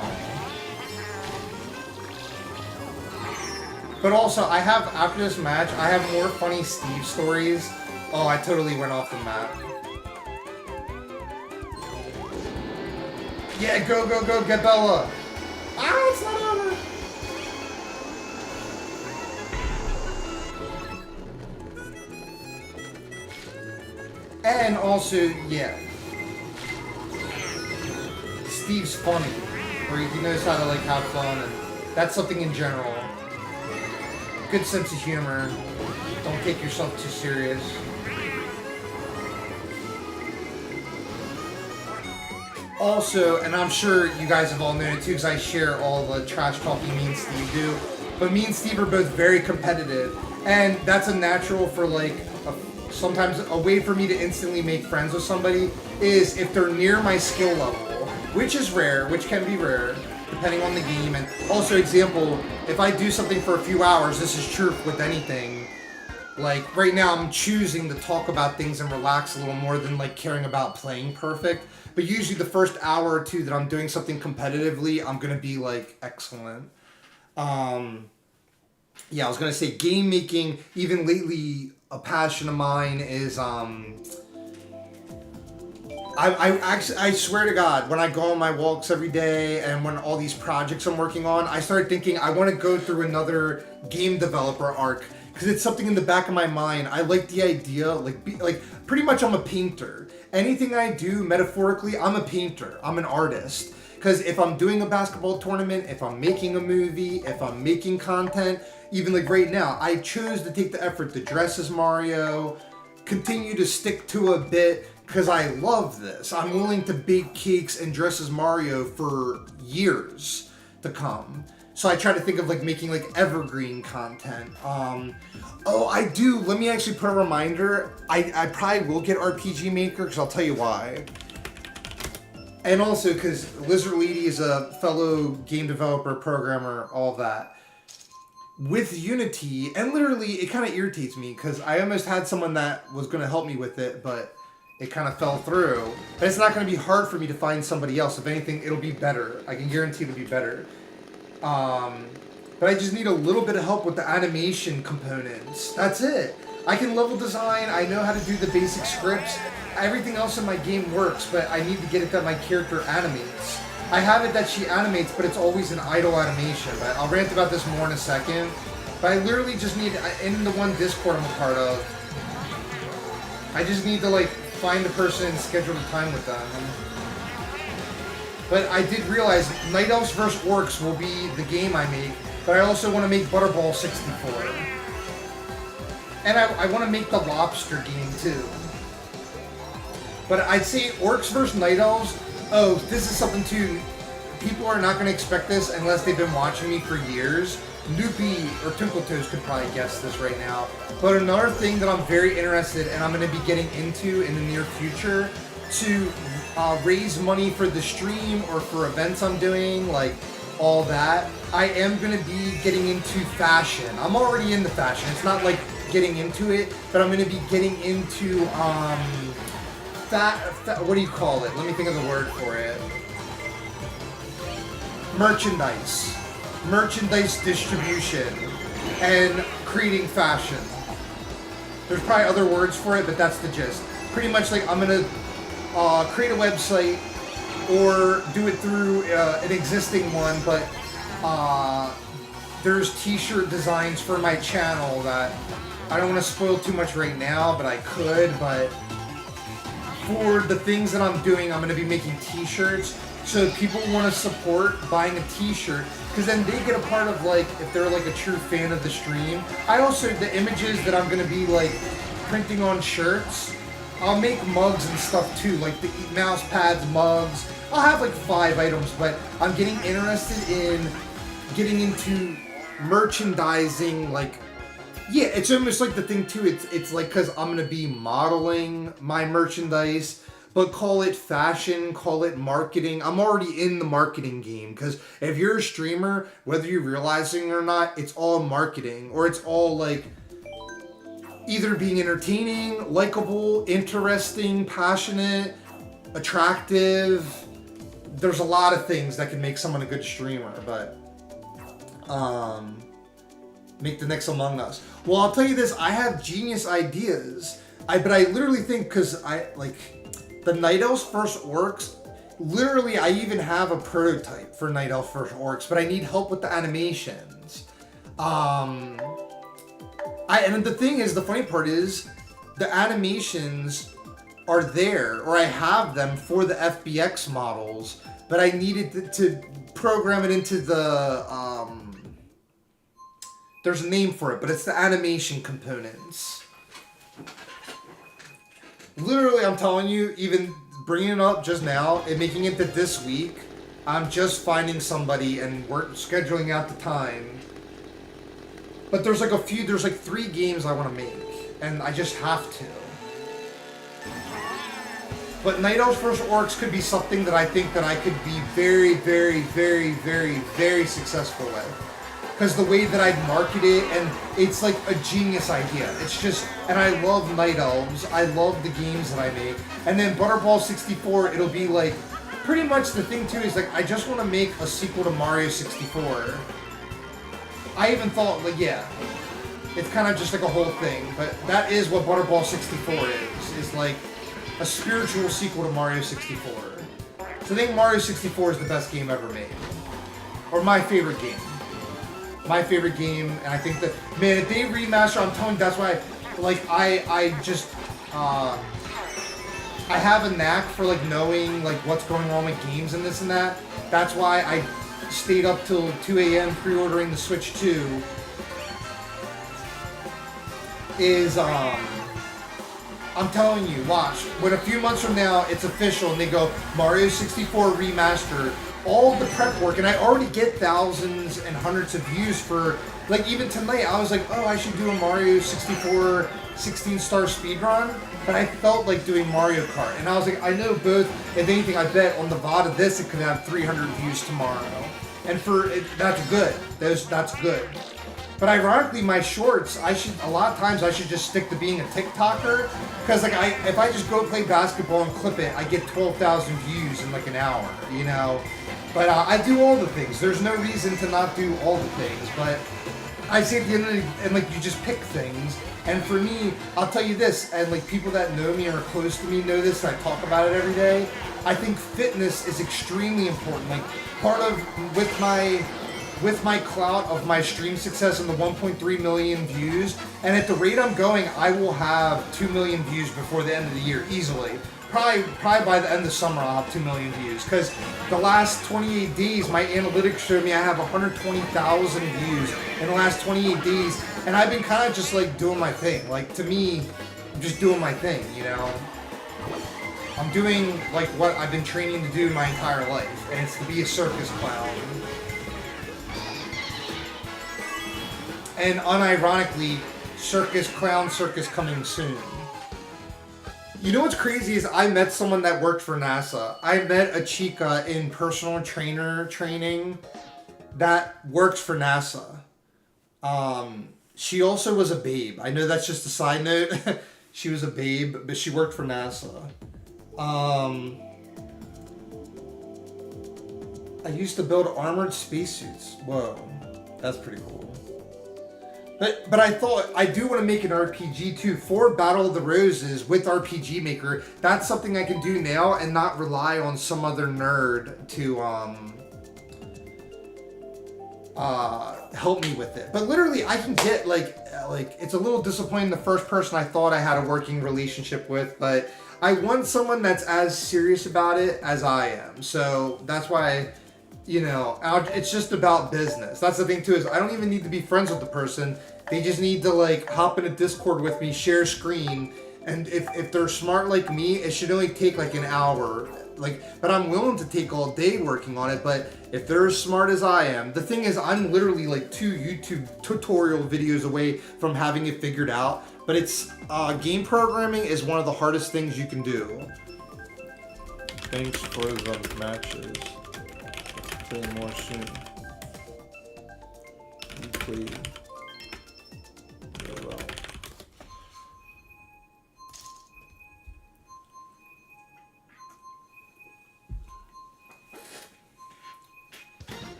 But also, I have, after this match, I have more funny Steve stories. Oh, I totally went off the map. Yeah, go, get Bella. Ah, it's not over. And also, yeah. Steve's funny. Or he knows how to like have fun, and that's something in general. Good sense of humor. Don't take yourself too serious. Also, and I'm sure you guys have all known it too, because I share all the trash talking me and Steve do, but me and Steve are both very competitive, and that's a natural for like, sometimes a way for me to instantly make friends with somebody is if they're near my skill level, which is rare, which can be rare, depending on the game. And also, example, if I do something for a few hours, this is true with anything, like right now I'm choosing to talk about things and relax a little more than like caring about playing perfect. But usually the first hour or two that I'm doing something competitively, I'm gonna be like excellent. Yeah, I was gonna say game making, even lately, a passion of mine is I swear to God, when I go on my walks every day and when all these projects I'm working on, I started thinking I want to go through another game developer arc because it's something in the back of my mind. I like the idea, like pretty much I'm a painter. Anything I do, metaphorically, I'm a painter. I'm an artist. Because if I'm doing a basketball tournament, if I'm making a movie, if I'm making content, even like right now, I chose to take the effort to dress as Mario, continue to stick to a bit, because I love this. I'm willing to bake cakes and dress as Mario for years to come. So I try to think of like making like evergreen content. Oh, I do. Let me actually put a reminder. I probably will get RPG Maker because I'll tell you why. And also because Lizard Lady is a fellow game developer, programmer, all of that. With Unity, and literally it kind of irritates me because I almost had someone that was going to help me with it, but it kind of fell through. But it's not going to be hard for me to find somebody else. If anything, it'll be better. I can guarantee it'll be better. But I just need a little bit of help with the animation components. That's it. I can level design. I know how to do the basic scripts. Everything else in my game works, but I need to get it that my character animates. I have it that she animates, but it's always an idle animation. But I'll rant about this more in a second. But I literally just need, in the one Discord I'm a part of, I just need to like find the person and schedule the time with them. But I did realize Night Elves vs. Orcs will be the game I make, but I also want to make Butterball 64. And I want to make the Lobster game too. But I'd say Orcs vs. Night Elves, oh, this is something too, people are not going to expect this unless they've been watching me for years. Loopy or Twinkletoes could probably guess this right now. But another thing that I'm very interested and I'm going to be getting into in the near future to raise money for the stream or for events I'm doing, like all that, I am going to be getting into fashion. I'm already into fashion. It's not like getting into it, but I'm going to be getting into, what do you call it? Let me think of the word for it. Merchandise. Merchandise distribution and creating fashion. There's probably other words for it, but that's the gist. Pretty much like I'm gonna create a website or do it through an existing one, but there's t-shirt designs for my channel that I don't want to spoil too much right now, but I could. But for the things that I'm doing, I'm going to be making t-shirts. So if people want to support buying a t-shirt, because then they get a part of, like, if they're like a true fan of the stream. I also, the images that I'm going to be like printing on shirts, I'll make mugs and stuff too, like the mouse pads, mugs. I'll have like 5 items, but I'm getting interested in getting into merchandising. Like, yeah, it's almost like the thing too. It's like, because I'm gonna be modeling my merchandise, but call it fashion, call it marketing. I'm already in the marketing game, because if you're a streamer, whether you're realizing it or not, it's all marketing, or it's all like either being entertaining, likable, interesting, passionate, attractive. There's a lot of things that can make someone a good streamer, but make the next Among Us. Well, I'll tell you this, I have genius ideas. But I literally think, because I like the Night Elves vs. Orcs, literally I even have a prototype for Night Elves vs. Orcs, but I need help with the animations. And the thing is, the funny part is, the animations are there, or I have them for the FBX models, but I needed to program it into the, there's a name for it, but it's the animation components. Literally, I'm telling you, even bringing it up just now and making it to this week, I'm just finding somebody and we're scheduling out the time. But there's like there's like 3 games I want to make, and I just have to. But Night Elves vs. Orcs could be something that I think that I could be very, very, very, very, very successful with. Because the way that I'd market it, and it's like a genius idea. It's just, and I love Night Elves. I love the games that I make. And then Butterball 64, it'll be like, pretty much the thing too is like, I just want to make a sequel to Mario 64. I even thought, like, yeah, it's kind of just like a whole thing, but that is what Butterball 64 is like a spiritual sequel to Mario 64. So I think Mario 64 is the best game ever made. Or my favorite game. My favorite game, and I think that, man, if they remaster, I'm telling you, that's why, like, I just, I have a knack for, like, knowing, like, what's going on with games and this and that. That's why I stayed up till 2 a.m. pre-ordering the Switch 2, is, I'm telling you, watch, when a few months from now it's official and they go Mario 64 remastered, all the prep work, and I already get thousands and hundreds of views for, like, even tonight, I was like, oh, I should do a Mario 64 16-star speedrun, but I felt like doing Mario Kart, and I was like, I know both, if anything, I bet on the VOD of this, it could have 300 views tomorrow, and that's good, that's good. But ironically, my shorts, a lot of times I should just stick to being a TikToker, because like if I just go play basketball and clip it, I get 12,000 views in like an hour, you know? But I do all the things. There's no reason to not do all the things, but I say at the end of the day, and like you just pick things. And for me, I'll tell you this, and like people that know me or are close to me know this, and I talk about it every day, I think fitness is extremely important. Like part of, with my clout of my stream success and the 1.3 million views, and at the rate I'm going, I will have 2 million views before the end of the year, easily. Probably by the end of the summer I'll have 2 million views, because the last 28 days, my analytics showed me I have 120,000 views in the last 28 days, and I've been kind of just like doing my thing. Like to me, I'm just doing my thing, you know? I'm doing like what I've been training to do my entire life, and it's to be a circus clown. And unironically, circus coming soon. You know what's crazy is I met someone that worked for NASA. I met a chica in personal trainer training that works for NASA. She also was a babe. I know that's just a side note. She was a babe, but she worked for NASA. I used to build armored spacesuits. Whoa, that's pretty cool. But I thought, I do want to make an RPG too, for Battle of the Roses with RPG Maker. That's something I can do now and not rely on some other nerd to help me with it. But literally, I can get, like it's a little disappointing the first person I thought I had a working relationship with, but I want someone that's as serious about it as I am. So that's why, you know, it's just about business. That's the thing too, is I don't even need to be friends with the person. They just need to like hop in a Discord with me, share screen, and if they're smart like me, it should only take like an hour. But I'm willing to take all day working on it, but if they're as smart as I am, the thing is I'm literally like 2 YouTube tutorial videos away from having it figured out, but it's, game programming is one of the hardest things you can do. Thanks for the matches. Play more soon. Please.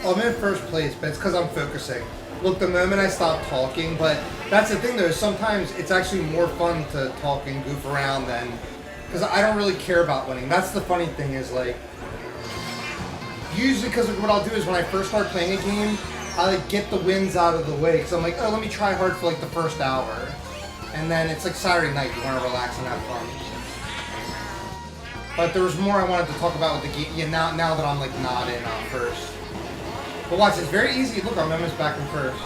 I'm in first place, but it's because I'm focusing. Look, the moment I stop talking, but that's the thing though, sometimes it's actually more fun to talk and goof around than, because I don't really care about winning. That's the funny thing is like, usually because what I'll do is when I first start playing a game, I like get the wins out of the way, because I'm like, oh, let me try hard for like the first hour. And then it's like Saturday night, you want to relax and have fun. But there was more I wanted to talk about with the game, yeah, now that I'm like not in first. But watch, it's very easy. Look, our memo's back in first.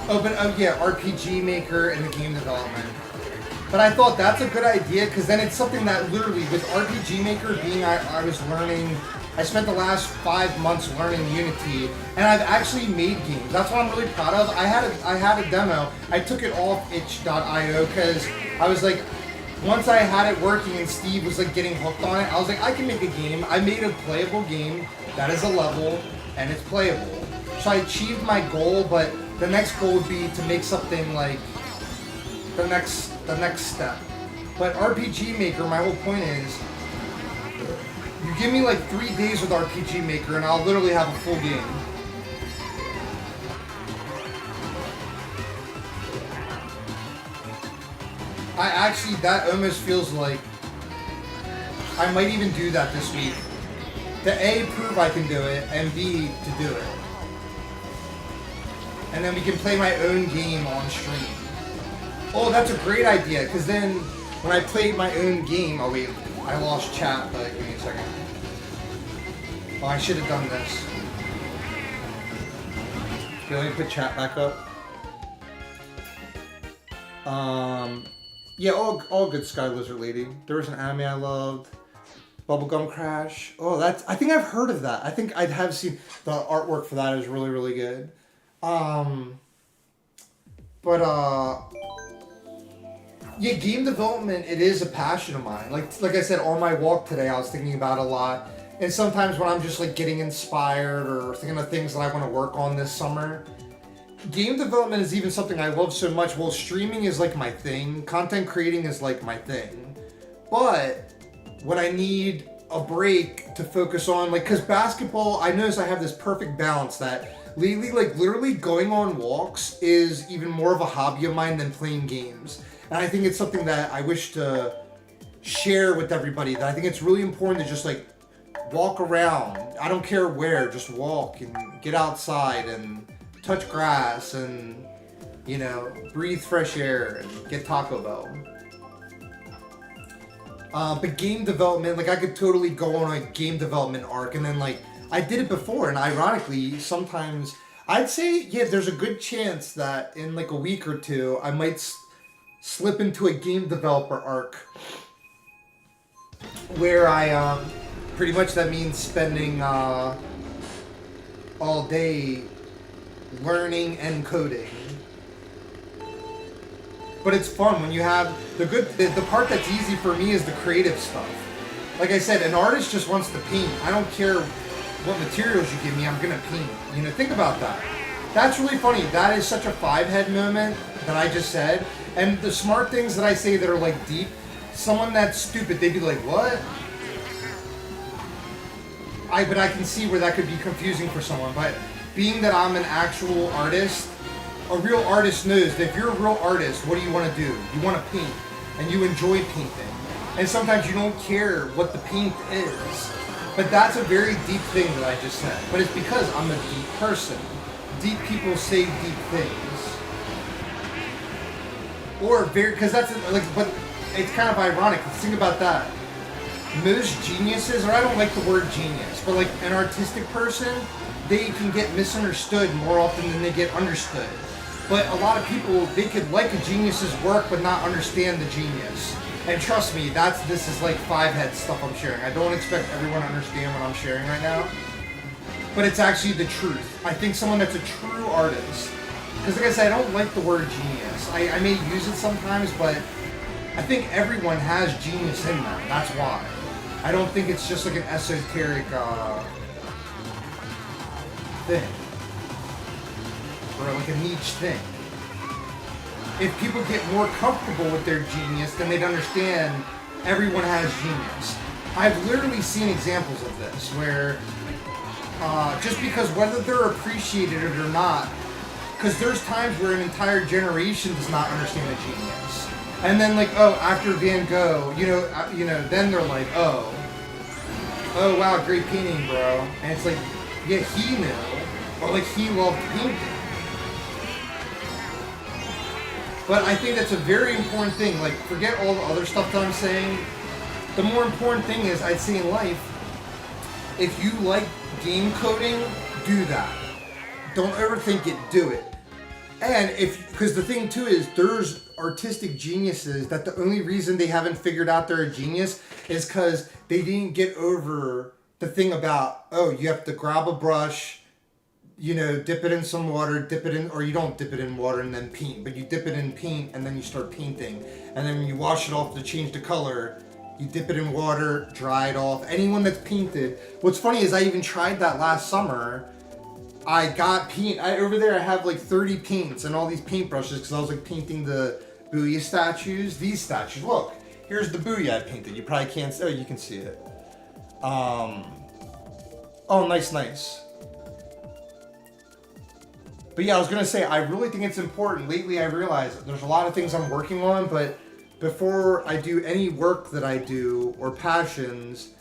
Oh, but yeah, RPG Maker and the game development. But I thought that's a good idea, because then it's something that literally, with RPG Maker being, I was learning, I spent the last 5 months learning Unity, and I've actually made games. That's what I'm really proud of. I had a demo. I took it off itch.io, because I was like, once I had it working and Steve was like getting hooked on it, I was like, I can make a game. I made a playable game that is a level, and it's playable. So I achieved my goal, but the next goal would be to make something like the next step. But RPG Maker, my whole point is, you give me like 3 days with RPG Maker and I'll literally have a full game. That almost feels like I might even do that this week. To A, prove I can do it, and B, to do it. And then we can play my own game on stream. Oh, that's a great idea, because then when I played my own game... Oh wait, I lost chat, but give me a second. Oh, I should have done this. Okay, let me put chat back up. Yeah, all good, Sky Lizard Lady. There was an anime I loved. Bubblegum Crash. Oh, I think I've heard of that. I think I have seen the artwork for that is really, really good. Yeah, game development, it is a passion of mine. Like I said, on my walk today, I was thinking about it a lot. And sometimes when I'm just like getting inspired or thinking of things that I want to work on this summer, game development is even something I love so much. Well, streaming is like my thing. Content creating is like my thing. But when I need a break to focus on, like, because basketball, I notice I have this perfect balance that lately, like, literally going on walks is even more of a hobby of mine than playing games. And I think it's something that I wish to share with everybody, that I think it's really important to just, like, walk around. I don't care where, just walk and get outside and touch grass and, you know, breathe fresh air and get Taco Bell. But game development, like, I could totally go on a game development arc, and then, like, I did it before, and ironically, sometimes, I'd say, yeah, there's a good chance that in, like, a week or two, I might slip into a game developer arc, where I, pretty much that means spending, all day learning and coding. But it's fun when you have the part that's easy for me is the creative stuff. Like I said, an artist just wants to paint. I don't care what materials you give me, I'm gonna paint. You know, think about that. That's really funny. That is such a five-head moment that I just said. And the smart things that I say that are like deep, someone that's stupid, they'd be like, what? But I can see where that could be confusing for someone. But being that I'm an actual artist, a real artist knows that if you're a real artist, what do you want to do? You want to paint, and you enjoy painting. And sometimes you don't care what the paint is. But that's a very deep thing that I just said. But it's because I'm a deep person. Deep people say deep things. Or because that's like, but it's kind of ironic. Think about that. Most geniuses, or I don't like the word genius, but like an artistic person, they can get misunderstood more often than they get understood. But a lot of people, they could like a genius's work but not understand the genius. And trust me, this is like five-head stuff I'm sharing. I don't expect everyone to understand what I'm sharing right now. But it's actually the truth. I think someone that's a true artist, because like I said, I don't like the word genius. I may use it sometimes, but I think everyone has genius in them. That's why. I don't think it's just like an esoteric thing. Or like a niche thing. If people get more comfortable with their genius, then they'd understand everyone has genius. I've literally seen examples of this where just because whether they're appreciated it or not, because there's times where an entire generation does not understand a genius. And then like, oh, after Van Gogh, you know, then they're like, oh wow, great painting, bro. And it's like, yeah, he knew, or like he loved painting. But I think that's a very important thing. Like, forget all the other stuff that I'm saying. The more important thing is, I'd say in life, if you like game coding, do that. Don't overthink it, do it. And because the thing too is, there's artistic geniuses that the only reason they haven't figured out they're a genius is because they didn't get over the thing about, oh, you have to grab a brush, you know, dip it in some water, dip it in, or you don't dip it in water and then paint, but you dip it in paint and then you start painting. And then when you wash it off to change the color, you dip it in water, dry it off. Anyone that's painted. What's funny is I even tried that last summer I got paint. Over there I have like 30 paints and all these paintbrushes because I was like painting the Booyah statues. These statues, look. Here's the Booyah I painted. You probably can't, oh, you can see it. Oh, nice. But yeah, I was gonna say, I really think it's important. Lately I realized there's a lot of things I'm working on, but before I do any work that I do or passions,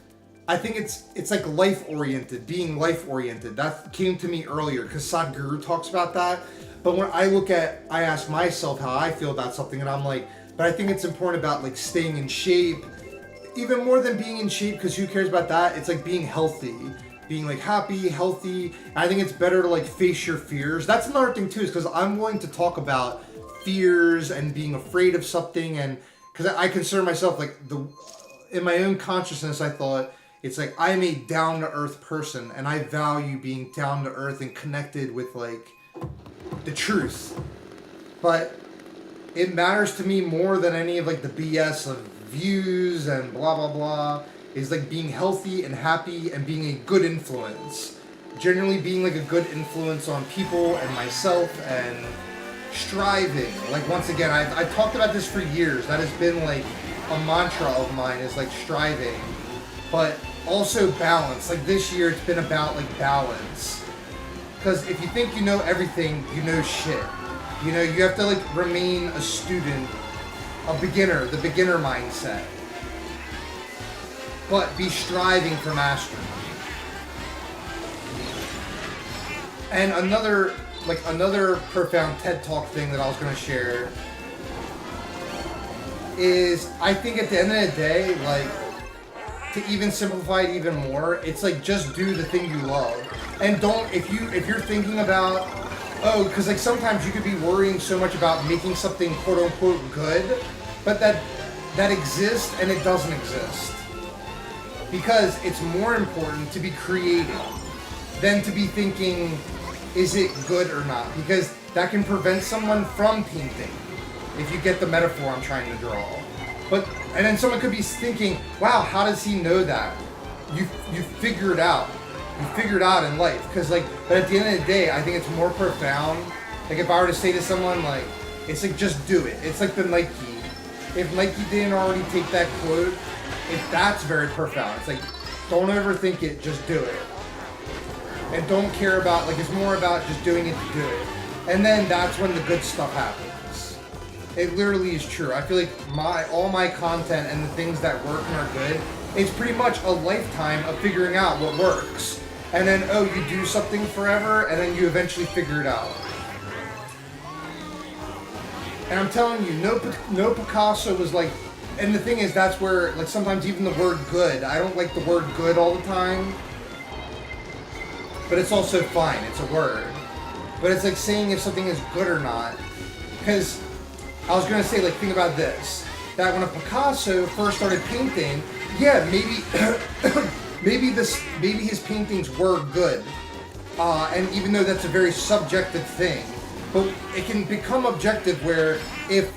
I think it's like life-oriented, being life-oriented. That came to me earlier because Sadhguru talks about that. But when I ask myself how I feel about something, and I'm like, but I think it's important about like staying in shape, even more than being in shape, because who cares about that? It's like being healthy, being like happy, healthy. I think it's better to like face your fears. That's another thing too, is because I'm willing to talk about fears and being afraid of something, and because I consider myself like in my own consciousness, I thought it's like I'm a down to earth person, and I value being down to earth and connected with like the truth. But it matters to me more than any of like the BS of views and blah blah blah, is like being healthy and happy and being a good influence. Generally being like a good influence on people and myself, and striving. Like once again, I've talked about this for years. That has been like a mantra of mine, is like striving. But also balance. Like this year it's been about like balance. Because if you think you know everything, you know shit. You know, you have to like remain a student, a beginner, the beginner mindset. But be striving for mastery. And another profound TED Talk thing that I was going to share is, I think at the end of the day, like, to even simplify it even more, it's like just do the thing you love. And don't, if you're thinking about, oh, because like sometimes you could be worrying so much about making something quote unquote good, but that exists and it doesn't exist. Because it's more important to be creative than to be thinking, is it good or not? Because that can prevent someone from painting, if you get the metaphor I'm trying to draw. And then someone could be thinking, wow, how does he know that? You figure it out. You figure it out in life. Because like, but at the end of the day, I think it's more profound. Like if I were to say to someone, like, it's like, just do it. It's like the Nike. If Nike didn't already take that quote, that's very profound. It's like, don't overthink it, just do it. And don't care about, like, it's more about just doing it to do it. And then that's when the good stuff happens. It literally is true. I feel like all my content and the things that work and are good, it's pretty much a lifetime of figuring out what works. And then, oh, you do something forever, and then you eventually figure it out. And I'm telling you, no Picasso was like, and the thing is, that's where, like, sometimes even the word good, I don't like the word good all the time, but it's also fine, it's a word. But it's like saying if something is good or not. Because I was going to say, like, think about this, that when a Picasso first started painting, yeah, maybe his paintings were good. And even though that's a very subjective thing, but it can become objective where if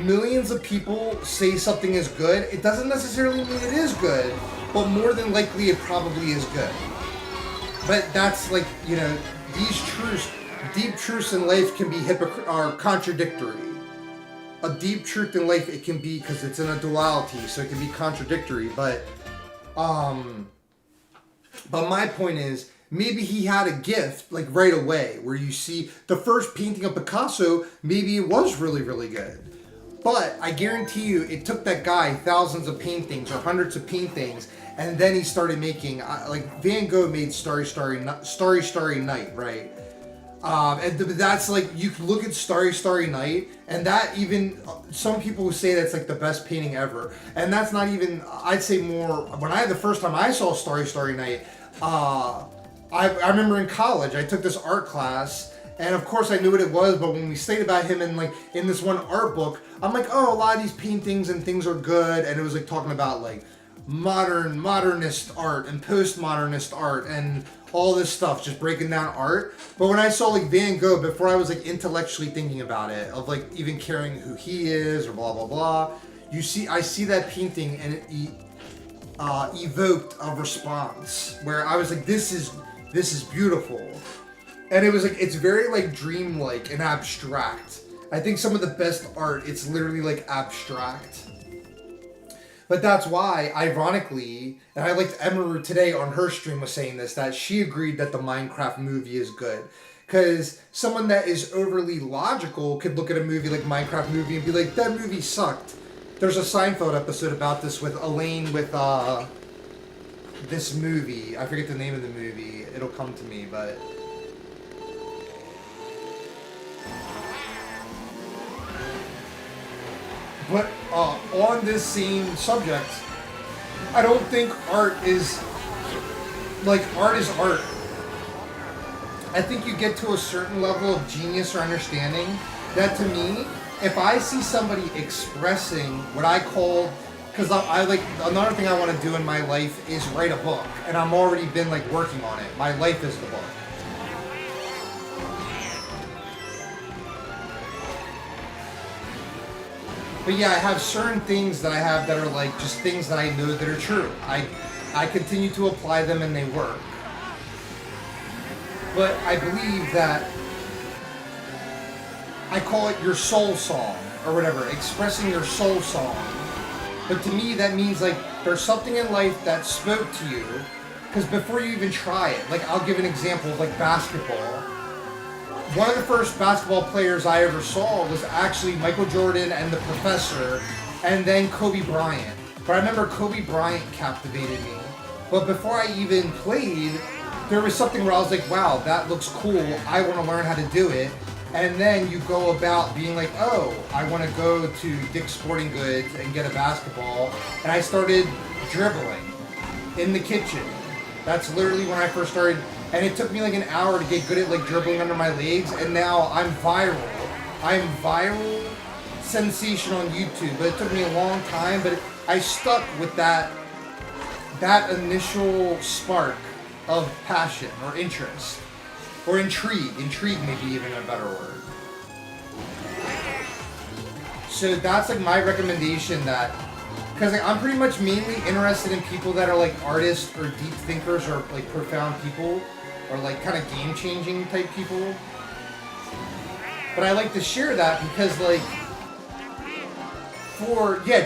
millions of people say something is good, it doesn't necessarily mean it is good, but more than likely it probably is good. But that's like, you know, these truths, deep truths in life can be contradictory. A deep truth in life, it can be, because it's in a duality, so it can be contradictory, but my point is, maybe he had a gift, like, right away, where you see the first painting of Picasso, maybe it was really, really good. But I guarantee you, it took that guy thousands of paintings or hundreds of paintings, and then he started making, like, Van Gogh made Starry, Starry Night, right? And that's like, you can look at Starry, Starry Night, and that even, some people say that's like the best painting ever. And that's not even, I'd say more, the first time I saw Starry, Starry Night, I remember in college, I took this art class, and of course I knew what it was, but when we studied about him in this one art book, I'm like, oh, a lot of these paintings and things are good, and it was like talking about like modernist art and postmodernist art and all this stuff, just breaking down art. But when I saw like Van Gogh, before I was like intellectually thinking about it, of like even caring who he is or blah blah blah, I see that painting and it evoked a response where I was like, this is beautiful. And it was like, it's very like dreamlike and abstract. I think some of the best art, it's literally like abstract. But that's why, ironically, and I liked Emeru today on her stream was saying this, that she agreed that the Minecraft movie is good. Because someone that is overly logical could look at a movie like Minecraft movie and be like, that movie sucked. There's a Seinfeld episode about this with Elaine with this movie. I forget the name of the movie. It'll come to me, but... But on this same subject, I don't think art is art. I think you get to a certain level of genius or understanding that, to me, if I see somebody expressing what I call, because I like, another thing I want to do in my life is write a book, and I'm already been like working on it. My life is the book. But yeah, I have certain things that I have that are like just things that I know that are true. I continue to apply them and they work. But I believe that I call it your soul song or whatever, expressing your soul song. But to me, that means like there's something in life that spoke to you, because before you even try it, like I'll give an example of like basketball. One of the first basketball players I ever saw was actually Michael Jordan and the Professor, and then Kobe Bryant. But I remember Kobe Bryant captivated me. But before I even played, there was something where I was like, wow, that looks cool. I want to learn how to do it. And then you go about being like, oh, I want to go to Dick's Sporting Goods and get a basketball. And I started dribbling in the kitchen. That's literally when I first started. And it took me like an hour to get good at like dribbling under my legs. And now I'm viral. I'm viral sensation on YouTube. But it took me a long time. But I stuck with that initial spark of passion or interest. Or intrigue. Intrigue may be even a better word. So that's like my recommendation, that because like I'm pretty much mainly interested in people that are like artists or deep thinkers or like profound people or like kind of game changing type people. But I like to share that because like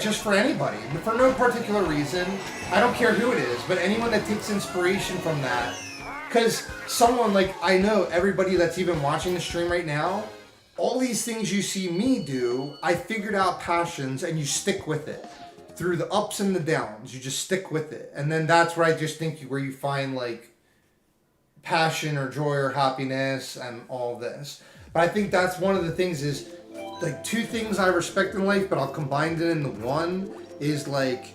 just for anybody, for no particular reason. I don't care who it is, but anyone that takes inspiration from that. Because someone like, I know everybody that's even watching the stream right now, all these things you see me do, I figured out passions and you stick with it. Through the ups and the downs, you just stick with it. And then that's where I just think where you find like passion or joy or happiness and all this. But I think that's one of the things is like two things I respect in life, but I'll combine it into one, is like,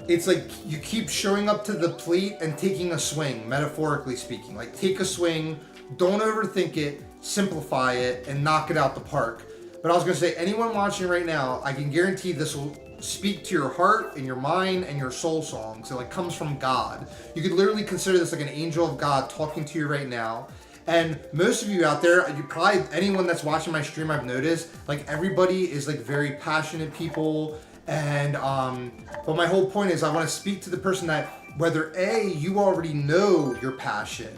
it's like you keep showing up to the plate and taking a swing, metaphorically speaking. Like take a swing, don't overthink it, simplify it, and knock it out the park. But I was going to say, anyone watching right now, I can guarantee this will speak to your heart and your mind and your soul song. So it like comes from God. You could literally consider this like an angel of God talking to you right now. And most of you out there, you probably, anyone that's watching my stream, I've noticed, like everybody is like very passionate people. And, but my whole point is I want to speak to the person that, whether A, you already know your passion,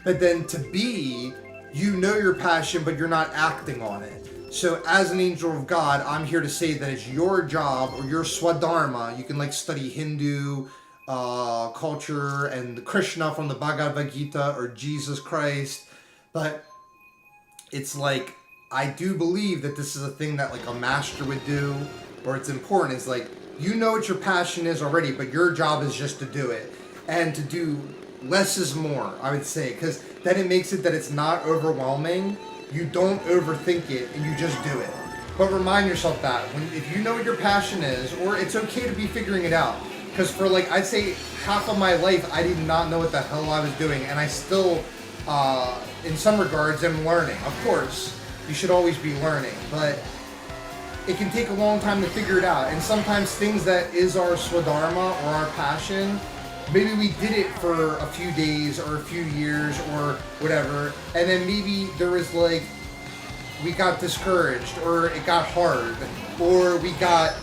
but then to B, you know your passion, but you're not acting on it. So as an angel of God, I'm here to say that it's your job or your swadharma. You can like study Hindu culture and Krishna from the Bhagavad Gita or Jesus Christ. But it's like, I do believe that this is a thing that like a master would do, or it's important. It's like, you know what your passion is already, but your job is just to do it. And to do less is more, I would say, because then it makes it that it's not overwhelming. You don't overthink it, and you just do it. But remind yourself that if you know what your passion is, or it's okay to be figuring it out. Because for like, I'd say half of my life, I did not know what the hell I was doing, and I still, in some regards, am learning. Of course, you should always be learning, but it can take a long time to figure it out. And sometimes things that is our swadharma or our passion, maybe we did it for a few days or a few years or whatever, and then maybe there was like, we got discouraged, or it got hard, or we got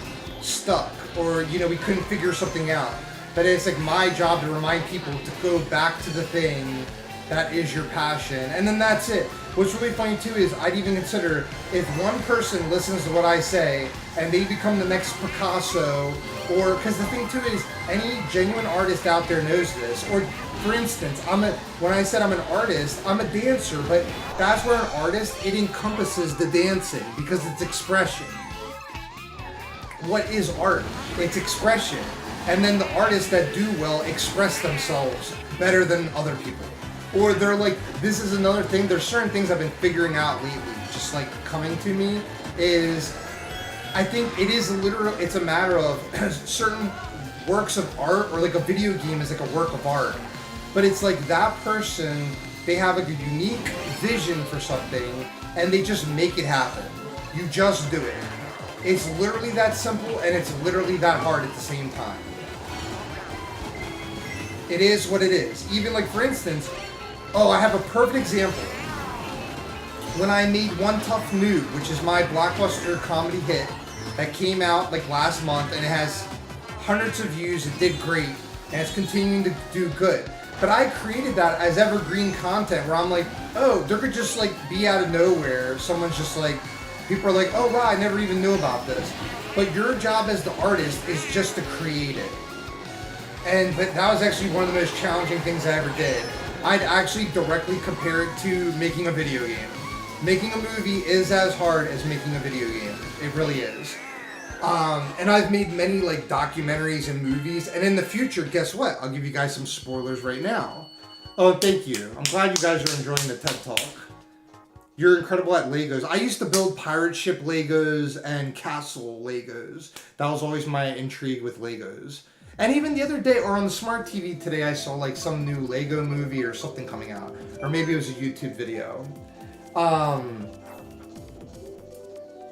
stuck, or we couldn't figure something out. But it's like my job to remind people to go back to the thing that is your passion, and then that's it. What's really funny too is I'd even consider if one person listens to what I say and they become the next Picasso, or because the thing too is any genuine artist out there knows this. Or for instance, when I said I'm an artist, I'm a dancer, but that's where an artist, it encompasses the dancing because it's expression. What is art? It's expression. And then the artists that do well express themselves better than other people. Or they're like, this is another thing, there's certain things I've been figuring out lately, just like coming to me, is I think it is it's a matter of certain works of art, or like a video game is like a work of art. But it's like that person, they have like a unique vision for something, and they just make it happen. You just do it. It's literally that simple, and it's literally that hard at the same time. It is what it is. Even like, for instance, I have a perfect example. When I made One Tough Nude, which is my blockbuster comedy hit that came out like last month, and it has hundreds of views, it did great, and it's continuing to do good. But I created that as evergreen content where I'm like, there could just like be out of nowhere, someone's just like, people are like, oh wow, I never even knew about this. But your job as the artist is just to create it. But that was actually one of the most challenging things I ever did. I'd actually directly compare it to making a video game. Making a movie is as hard as making a video game. It really is. And I've made many like documentaries and movies, and in the future, guess what? I'll give you guys some spoilers right now. Oh, thank you. I'm glad you guys are enjoying the TED Talk. You're incredible at Legos. I used to build pirate ship Legos and castle Legos. That was always my intrigue with Legos. And even the other day, or on the smart TV today, I saw like some new Lego movie or something coming out. Or maybe it was a YouTube video.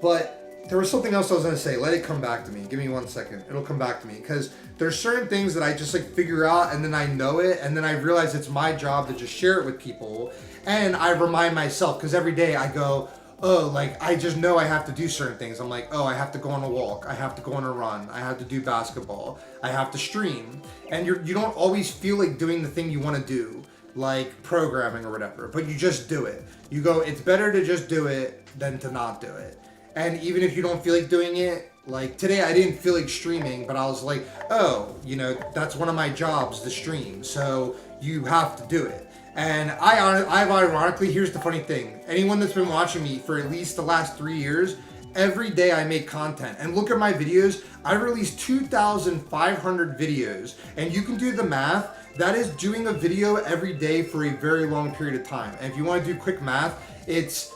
But there was something else I was gonna say. Let it come back to me. Give me 1 second. It'll come back to me. Because there's certain things that I just like figure out, and then I know it, and then I realize it's my job to just share it with people. And I remind myself, because every day I go, like I just know I have to do certain things. I'm like, I have to go on a walk, I have to go on a run, I have to do basketball, I have to stream. And you don't always feel like doing the thing you want to do, like programming or whatever, but you just do it. You go, it's better to just do it than to not do it. And even if you don't feel like doing it, like today I didn't feel like streaming, but I was like, that's one of my jobs, to stream, so you have to do it. And I've ironically, here's the funny thing. Anyone that's been watching me for at least the last 3 years, every day I make content. And look at my videos. I released 2,500 videos. And you can do the math. That is doing a video every day for a very long period of time. And if you want to do quick math, it's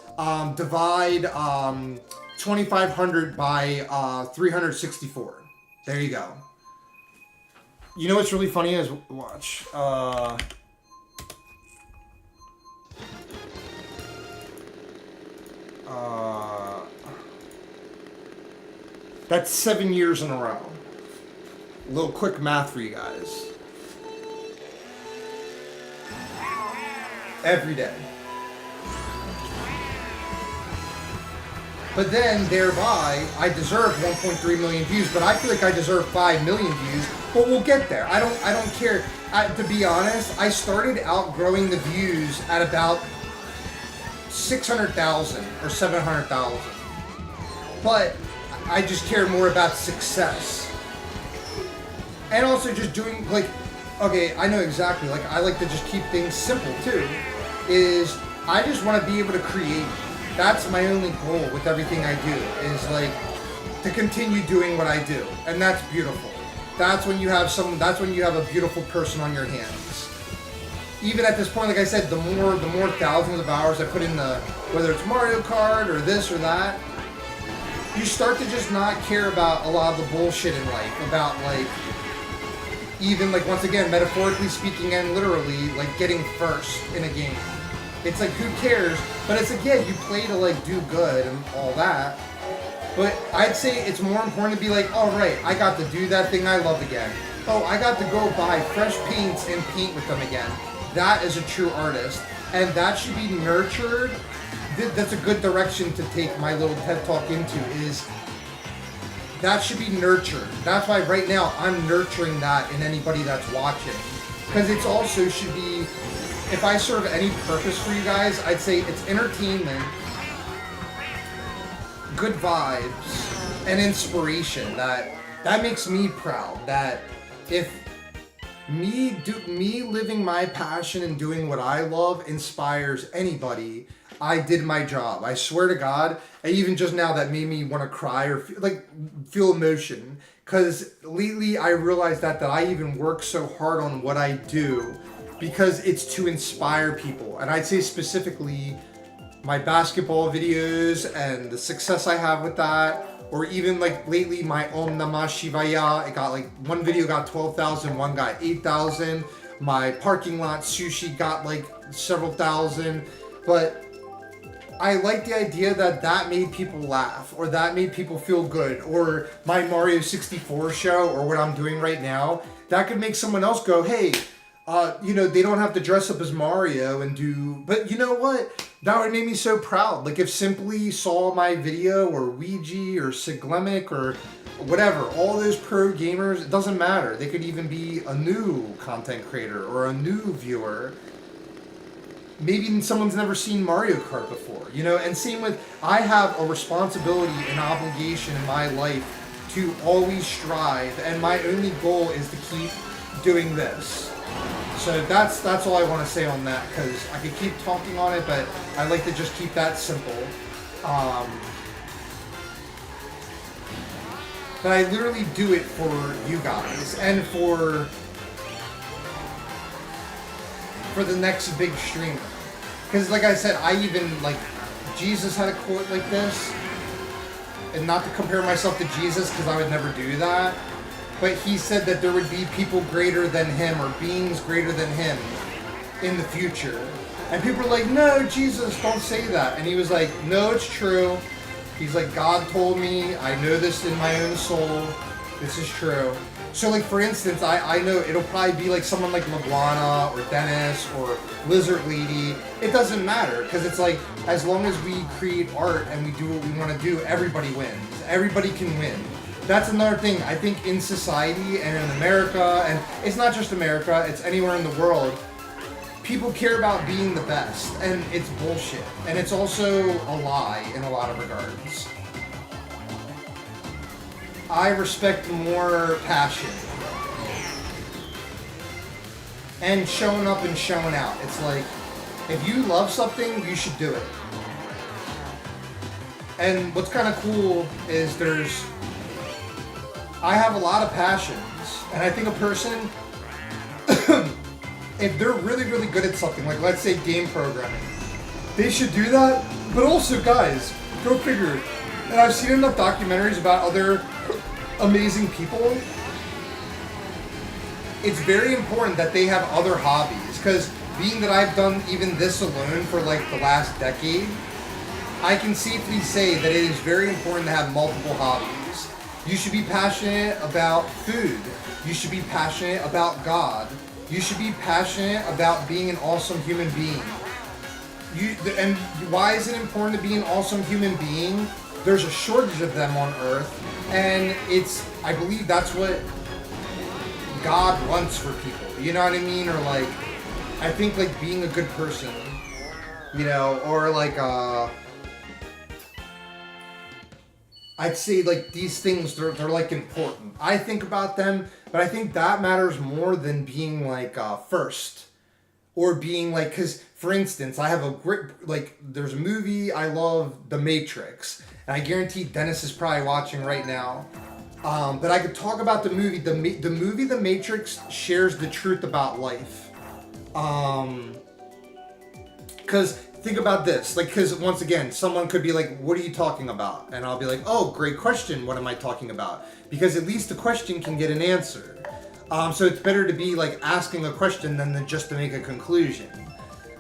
divide 2,500 by 364. There you go. You know what's really funny is, watch. That's 7 years in a row. A little quick math for you guys. Every day. But then, thereby, I deserve 1.3 million views, but I feel like I deserve 5 million views, but we'll get there. I don't care. To be honest, I started outgrowing the views at about 600,000 or 700,000. But I just care more about success. And also just doing, like, okay, I know exactly, like, I like to just keep things simple, too. Is, I just want to be able to create. That's my only goal with everything I do, is, like, to continue doing what I do. And that's beautiful. That's when you have a beautiful person on your hands. Even at this point, like I said, the more thousands of hours I put in whether it's Mario Kart or this or that, you start to just not care about a lot of the bullshit in life, about like, even like, once again, metaphorically speaking and literally, like getting first in a game. It's like, who cares? But it's like, yeah, you play to like do good and all that. But I'd say it's more important to be like, all right, I got to do that thing I love again. Oh, I got to go buy fresh paints and paint with them again. That is a true artist, and that should be nurtured. That's a good direction to take my little TED Talk into, is that should be nurtured. That's why right now I'm nurturing that in anybody that's watching, because it's also should be if I serve any purpose for you guys, I'd say it's entertainment, good vibes, and inspiration. That makes me proud. That if me living my passion and doing what I love inspires anybody, I did my job. I swear to God. And even just now, that made me want to cry or feel emotion. Because lately, I realized that I even work so hard on what I do because it's to inspire people. And I'd say specifically my basketball videos and the success I have with that. Or even like lately, my Om Namah Shivaya. It got like one video got 12,000, one got 8,000. My parking lot sushi got like several thousand. But I like the idea that made people laugh, or that made people feel good, or my Mario 64 show, or what I'm doing right now, that could make someone else go, hey, they don't have to dress up as Mario and do, but you know what? That would make me so proud. Like if Simply saw my video, or Ouija, or Siglemic, or whatever, all those pro gamers, it doesn't matter. They could even be a new content creator or a new viewer. Maybe someone's never seen Mario Kart before, and same with, I have a responsibility and obligation in my life to always strive, and my only goal is to keep doing this. So that's all I want to say on that, because I could keep talking on it, but I like to just keep that simple. But I literally do it for you guys, and for the next big streamer. Because like I said, Jesus had a quote like this, and not to compare myself to Jesus because I would never do that, but he said that there would be people greater than him, or beings greater than him in the future. And people were like, no, Jesus, don't say that. And he was like, no, it's true. He's like, God told me, I know this in my own soul, this is true. So like for instance, I know it'll probably be like someone like Laguana or Dennis or Lizard Lady. It doesn't matter, because it's like, as long as we create art and we do what we want to do, everybody wins. Everybody can win. That's another thing I think in society and in America, and it's not just America, it's anywhere in the world, people care about being the best, and it's bullshit. And it's also a lie in a lot of regards. I respect more passion and showing up and showing out. It's like, if you love something, you should do it. And what's kind of cool is I have a lot of passions, and I think a person, if they're really, really good at something, like let's say game programming, they should do that. But also, guys, go figure. And I've seen enough documentaries about other amazing people. It's very important that they have other hobbies, because being that I've done even this alone for like the last decade, I can safely say that it is very important to have multiple hobbies. You should be passionate about food. You should be passionate about God. You should be passionate about being an awesome human being. And why is it important to be an awesome human being? There's a shortage of them on Earth, and I believe that's what God wants for people. You know what I mean? Or like, I think like being a good person, or like, I'd say like these things, they're like important. I think about them, but I think that matters more than being like first, or being like, because for instance, I have a great, like, there's a movie I love, The Matrix, and I guarantee Dennis is probably watching right now. But I could talk about the movie. The movie The Matrix shares the truth about life. Because think about this, like, because once again, someone could be like, what are you talking about? And I'll be like, oh, great question, what am I talking about? Because at least the question can get an answer. So it's better to be like asking a question than just to make a conclusion.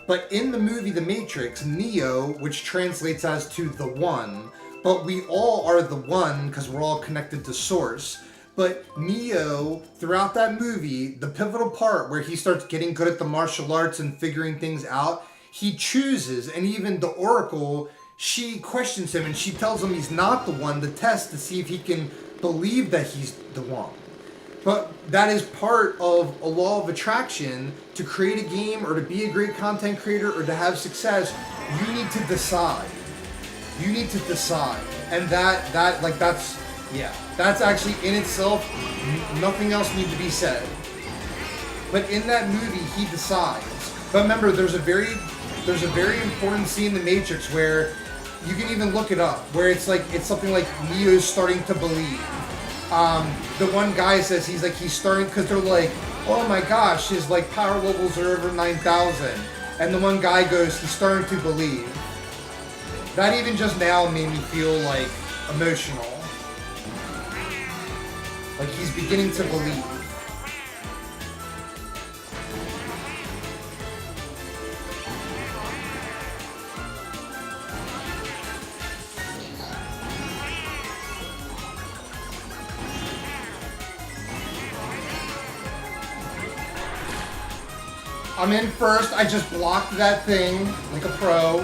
But in the movie The Matrix, Neo, which translates as to the one, but we all are the one because we're all connected to Source. But Neo, throughout that movie, the pivotal part where he starts getting good at the martial arts and figuring things out, he chooses, and even the Oracle, she questions him and she tells him he's not the one to test to see if he can believe that he's the one. But that is part of a law of attraction. To create a game or to be a great content creator or to have success, you need to decide. You need to decide. And that's actually in itself, nothing else needs to be said. But in that movie, he decides. But remember, there's a very important scene in The Matrix where you can even look it up, where it's something like Neo's starting to believe. The one guy says he's starting, because they're like, oh my gosh, his like power levels are over 9,000, and the one guy goes, he's starting to believe. That even just now made me feel like emotional. Like he's beginning to believe. I'm in first. I just blocked that thing like a pro.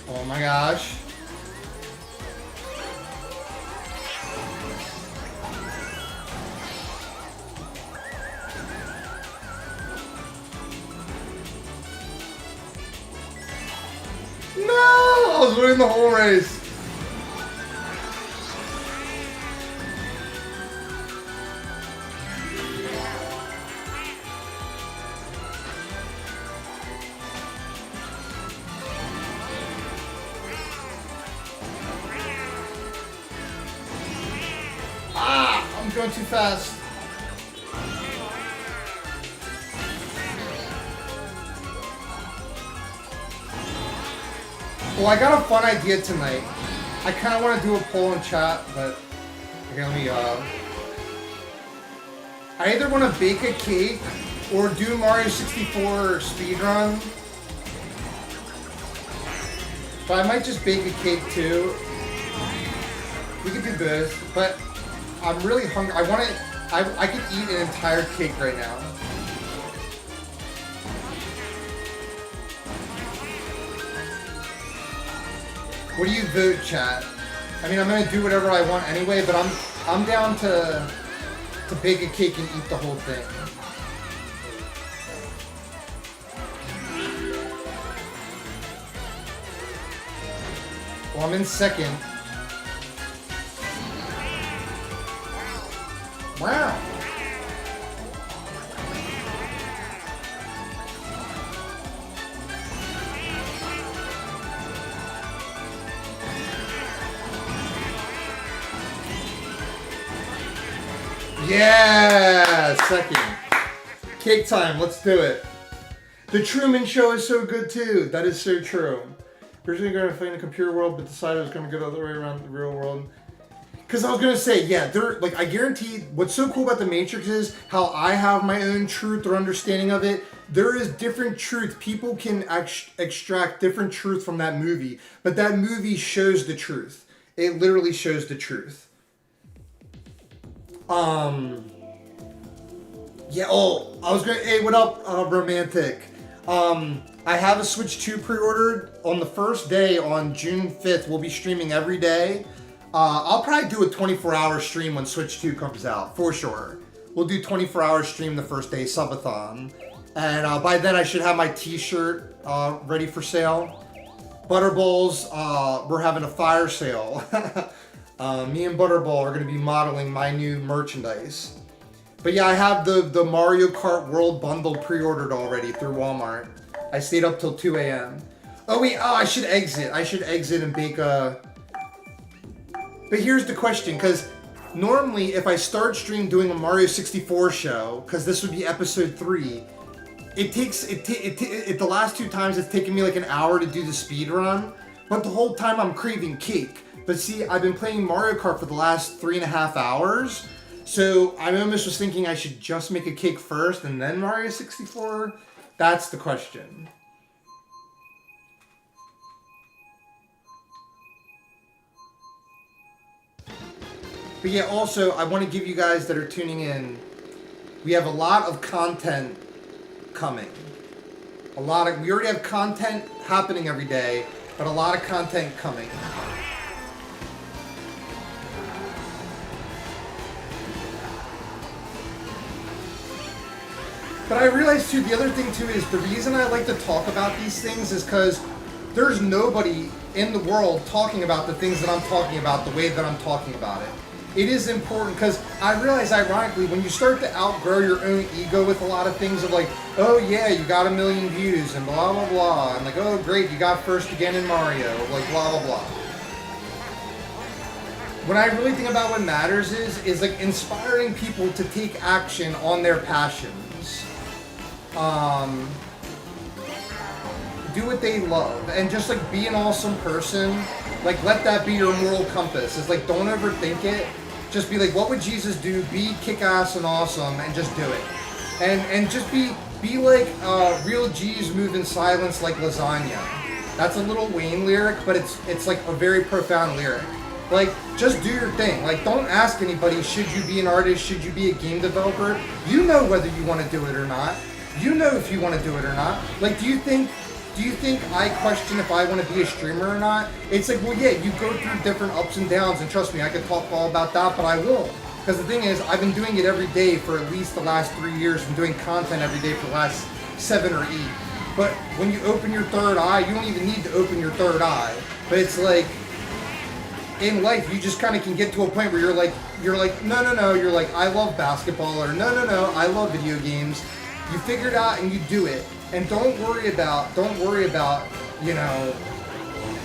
Oh my gosh. No! I was winning the whole race. I'm going too fast. Well, I got a fun idea tonight. I kind of want to do a poll in chat, but okay, let me. I either want to bake a cake or do Mario 64 speedrun. But I might just bake a cake too. We could do both, but I'm really hungry. I could eat an entire cake right now. What do you vote, chat? I mean, I'm gonna do whatever I want anyway, but I'm down to bake a cake and eat the whole thing. Well, I'm in second. Wow. Yeah, second. Cake time, let's do it. The Truman Show is so good too. That is so true. Originally going to play in the computer world, but decided I was going to go the other way around the real world. Because I was going to say, yeah, I guarantee what's so cool about The Matrix is how I have my own truth or understanding of it. There is different truth. People can extract different truth from that movie. But that movie shows the truth. It literally shows the truth. Yeah, I was going to, hey, what up, romantic? I have a Switch 2 pre-ordered. On the first day, on June 5th, we'll be streaming every day. I'll probably do a 24-hour stream when Switch 2 comes out, for sure. We'll do 24-hour stream the first day, subathon. And by then, I should have my t-shirt ready for sale. Butterballs, we're having a fire sale. Me and Butterball are going to be modeling my new merchandise. But yeah, I have the Mario Kart World Bundle pre-ordered already through Walmart. I stayed up till 2 a.m. Oh wait, I should exit. I should exit and bake a... But here's the question, because normally if I start stream doing a Mario 64 show, because this would be episode 3, the last 2 times it's taken me like an hour to do the speed run, but the whole time I'm craving cake. But see, I've been playing Mario Kart for the last 3.5 hours, so I almost was thinking I should just make a cake first and then Mario 64. That's the question. But yeah, also, I want to give you guys that are tuning in, we have a lot of content coming. We already have content happening every day, but a lot of content coming. But I realized too, the other thing too is the reason I like to talk about these things is because there's nobody in the world talking about the things that I'm talking about the way that I'm talking about it. It is important because I realize, ironically, when you start to outgrow your own ego with a lot of things of like, oh yeah, you got 1 million views and blah blah blah, and like, oh great, you got first again in Mario, like blah blah blah. When I really think about what matters is like inspiring people to take action on their passions. Do what they love and just like be an awesome person. Like let that be your moral compass. It's like don't overthink it. Just be like, what would Jesus do? Be kick-ass and awesome and just do it. And just be like real G's move in silence like lasagna. That's a Lil Wayne lyric, but it's like a very profound lyric. Like, just do your thing. Like, don't ask anybody, should you be an artist, should you be a game developer? You know whether you want to do it or not. You know if you want to do it or not. Like, do you think I question if I want to be a streamer or not? It's like, well, yeah, you go through different ups and downs, and trust me, I could talk all about that, but I won't. Because the thing is, I've been doing it every day for at least the last 3 years, and doing content every day for the last 7 or 8. But when you open your third eye, you don't even need to open your third eye. But it's like, in life, you just kind of can get to a point where you're like, no, you're like, I love basketball, or no, I love video games. You figure it out and you do it. And don't worry about, you know,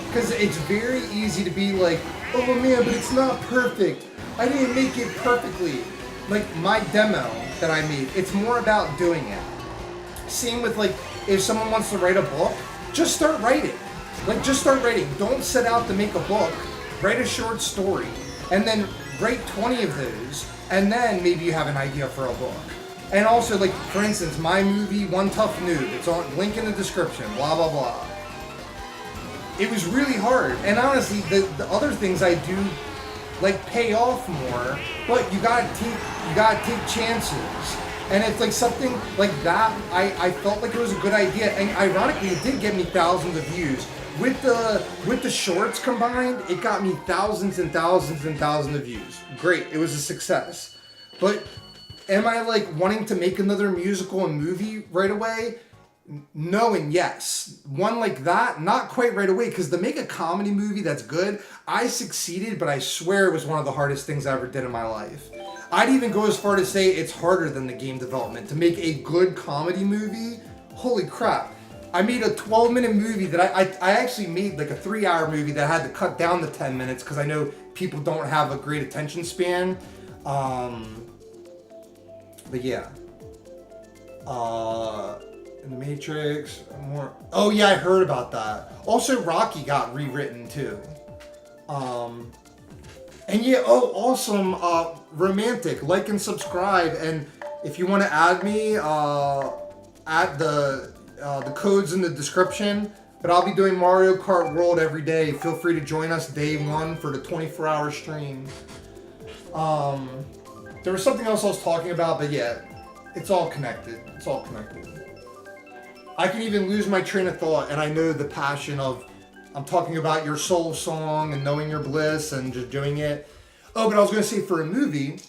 because it's very easy to be like, oh man, but it's not perfect. I didn't make it perfectly. Like my demo that I made, it's more about doing it. Same with like, if someone wants to write a book, just start writing. Like just start writing. Don't set out to make a book. Write a short story, and then write 20 of those, and then maybe you have an idea for a book. And also, like, for instance, my movie, One Tough Noob, it's on, link in the description, blah, blah, blah. It was really hard, and honestly, the other things I do, like, pay off more, but you gotta take chances. And it's like something like that, I felt like it was a good idea, and ironically, it did get me thousands of views. With the shorts combined, it got me thousands and thousands and thousands of views. Great, it was a success. But am I like wanting to make another musical and movie right away? No and yes. One like that, not quite right away, because to make a comedy movie that's good, I succeeded, but I swear it was one of the hardest things I ever did in my life. I'd even go as far to say it's harder than the game development. To make a good comedy movie, holy crap. I made a 12-minute movie that I actually made like a 3-hour movie that I had to cut down to 10 minutes because I know people don't have a great attention span. But yeah. In the Matrix, more. Oh yeah, I heard about that. Also, Rocky got rewritten too. And yeah, oh awesome. Romantic. Like and subscribe, and if you want to add me, add the code's in the description, but I'll be doing Mario Kart World every day. Feel free to join us day 1 for the 24-hour stream. There was something else I was talking about, but yeah, it's all connected. It's all connected. I can even lose my train of thought, and I know the passion of, I'm talking about your soul song and knowing your bliss and just doing it. Oh, but I was going to say for a movie,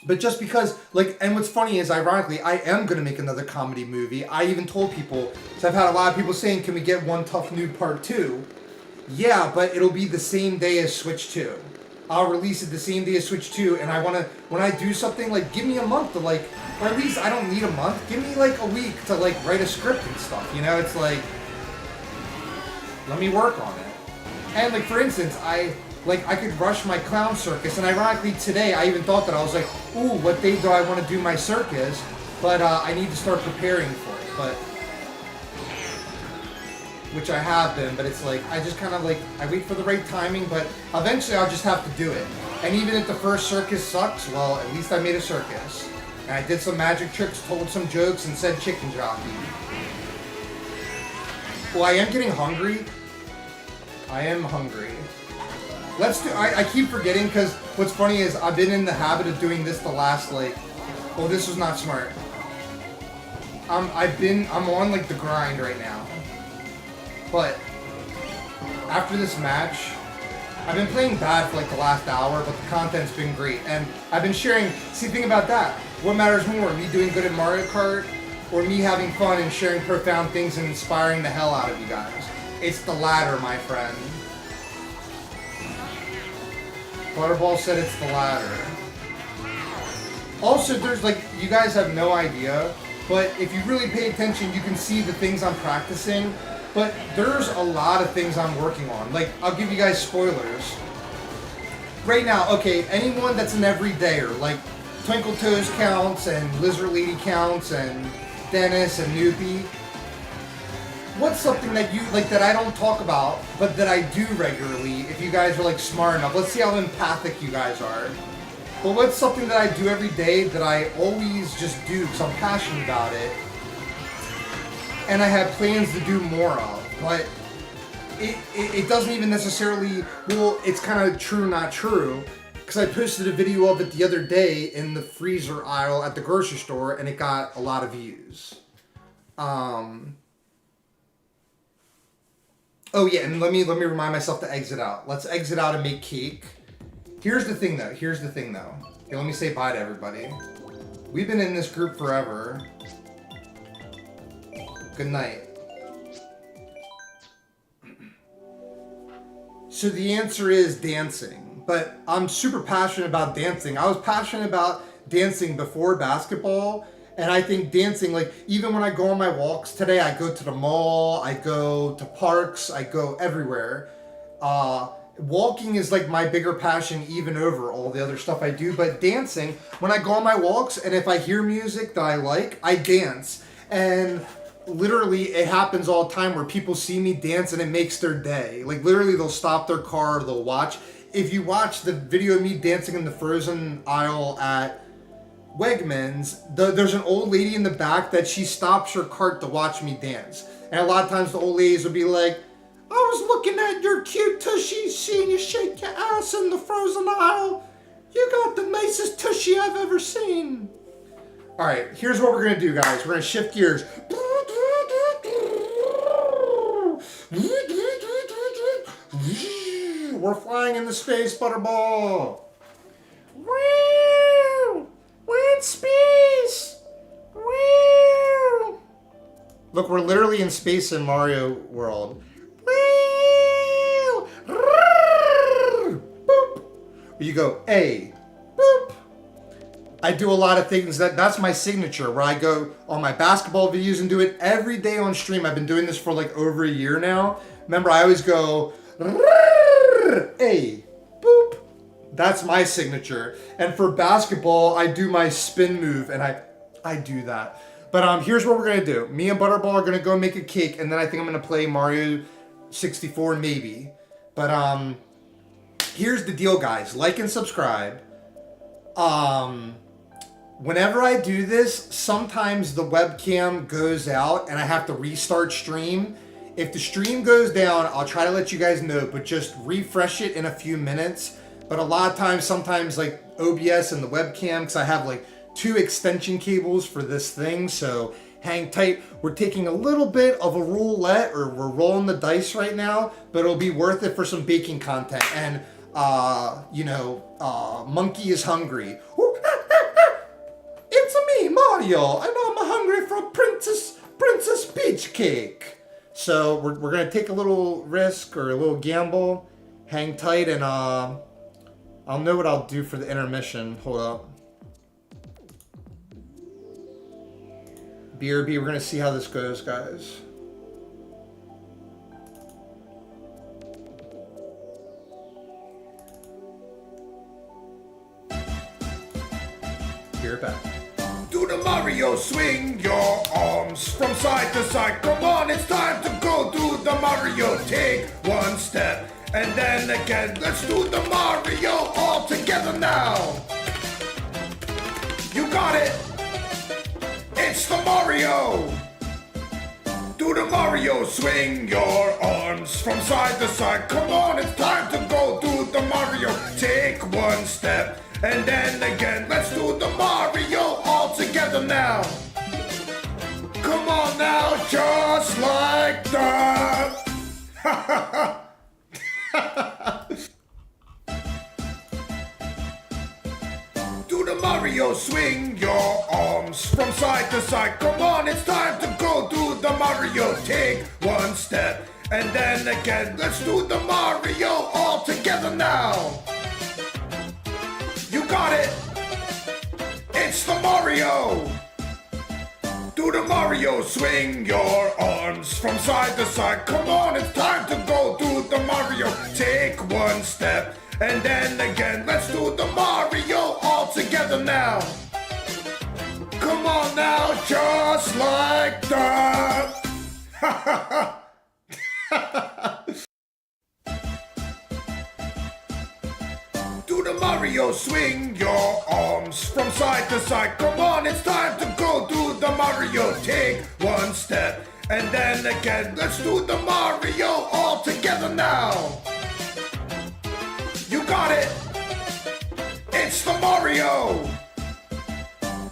but just because, like, and what's funny is, ironically, I am going to make another comedy movie. I even told people, so I've had a lot of people saying, can we get One Tough Noob Part 2? Yeah, but it'll be the same day as Switch 2. I'll release it the same day as Switch 2, and I want to, when I do something, like, give me a month to, like, or at least I don't need a month, give me, like, a week to, like, write a script and stuff, you know? It's like, let me work on it. And, like, for instance, I could rush my clown circus, and ironically today I even thought that I was like, ooh, what day do I want to do my circus? But I need to start preparing for it, but which I have been, but it's like, I just kind of like, I wait for the right timing, but eventually I'll just have to do it. And even if the first circus sucks, well, at least I made a circus. And I did some magic tricks, told some jokes, and said chicken jockey. Well, I am getting hungry. I am hungry. Let's do. I keep forgetting because what's funny is I've been in the habit of doing this the last like. Oh, this was not smart. I'm on like the grind right now. But after this match, I've been playing bad for like the last hour, but the content's been great, and I've been sharing. See, think about that. What matters more, me doing good at Mario Kart, or me having fun and sharing profound things and inspiring the hell out of you guys? It's the latter, my friend. Butterball said it's the latter. Also, there's like, you guys have no idea, but if you really pay attention, you can see the things I'm practicing, but there's a lot of things I'm working on. Like, I'll give you guys spoilers. Right now, okay, anyone that's an everydayer, like Twinkle Toes counts, and Lizard Lady counts, and Dennis, and Noopy, what's something that you, like, that I don't talk about, but that I do regularly, if you guys are, like, smart enough? Let's see how empathic you guys are. But what's something that I do every day that I always just do because I'm passionate about it, and I have plans to do more of, but it doesn't even necessarily, well, it's kind of true, not true, because I posted a video of it the other day in the freezer aisle at the grocery store, and it got a lot of views. Oh yeah, and let me remind myself to exit out. Let's exit out and make cake. Here's the thing though. Okay, let me say bye to everybody. We've been in this group forever. Good night. So the answer is dancing, but I'm super passionate about dancing. I was passionate about dancing before basketball. And I think dancing, like, even when I go on my walks today, I go to the mall, I go to parks, I go everywhere. Walking is like my bigger passion even over all the other stuff I do. But dancing, when I go on my walks and if I hear music that I like, I dance. And literally it happens all the time where people see me dance and it makes their day. Like literally they'll stop their car, they'll watch. If you watch the video of me dancing in the Frozen aisle at Wegmans, there's an old lady in the back that she stops her cart to watch me dance. And a lot of times the old ladies will be like, I was looking at your cute tushy, seeing you shake your ass in the Frozen aisle. You got the nicest tushy I've ever seen. Alright, here's what we're going to do, guys. We're going to shift gears. We're flying into space, Butterball. We're in space! Woo! Look, we're literally in space in Mario World. Woo! Boop! You go, A, boop! I do a lot of things, that's my signature, where I go on my basketball videos and do it every day on stream. I've been doing this for like over a year now. Remember, I always go, A, boop! That's my signature. And for basketball, I do my spin move, and I do that. But here's what we're going to do. Me and Butterball are going to go make a cake, and then I think I'm going to play Mario 64 maybe. But here's the deal, guys. Like and subscribe. Whenever I do this, sometimes the webcam goes out, and I have to restart stream. If the stream goes down, I'll try to let you guys know, but just refresh it in a few minutes. But a lot of times, sometimes like OBS and the webcam, because I have like 2 extension cables for this thing, so hang tight. We're taking a little bit of a roulette, or we're rolling the dice right now, but it'll be worth it for some baking content. And, Monkey is hungry. It's me, Mario, and I'm hungry for Princess Peach Cake. So we're going to take a little risk or a little gamble. Hang tight, and I'll know what I'll do for the intermission. Hold up. BRB, we're going to see how this goes, guys. Be right back. Do the Mario, swing your arms from side to side. Come on, it's time to go do the Mario. Take one step. And then again, let's do the Mario all together now. You got it. It's the Mario. Do the Mario, swing your arms from side to side. Come on, it's time to go do the Mario. Take one step and then again. Let's do the Mario all together now. Come on now, just like that. Do the Mario, swing your arms from side to side. Come on, it's time to go do the Mario. Take one step and then again. Let's do the Mario all together now. You got it. It's the Mario. Do the Mario, swing your arms from side to side. Come on, it's time to go do the Mario. Take one step and then again. Let's do the Mario all together now. Come on now, just like that. Do the Mario, swing your arms from side to side. Come on, it's time to go do the Mario. Take one step and then again. Let's do the Mario all together now. You got it. It's the Mario.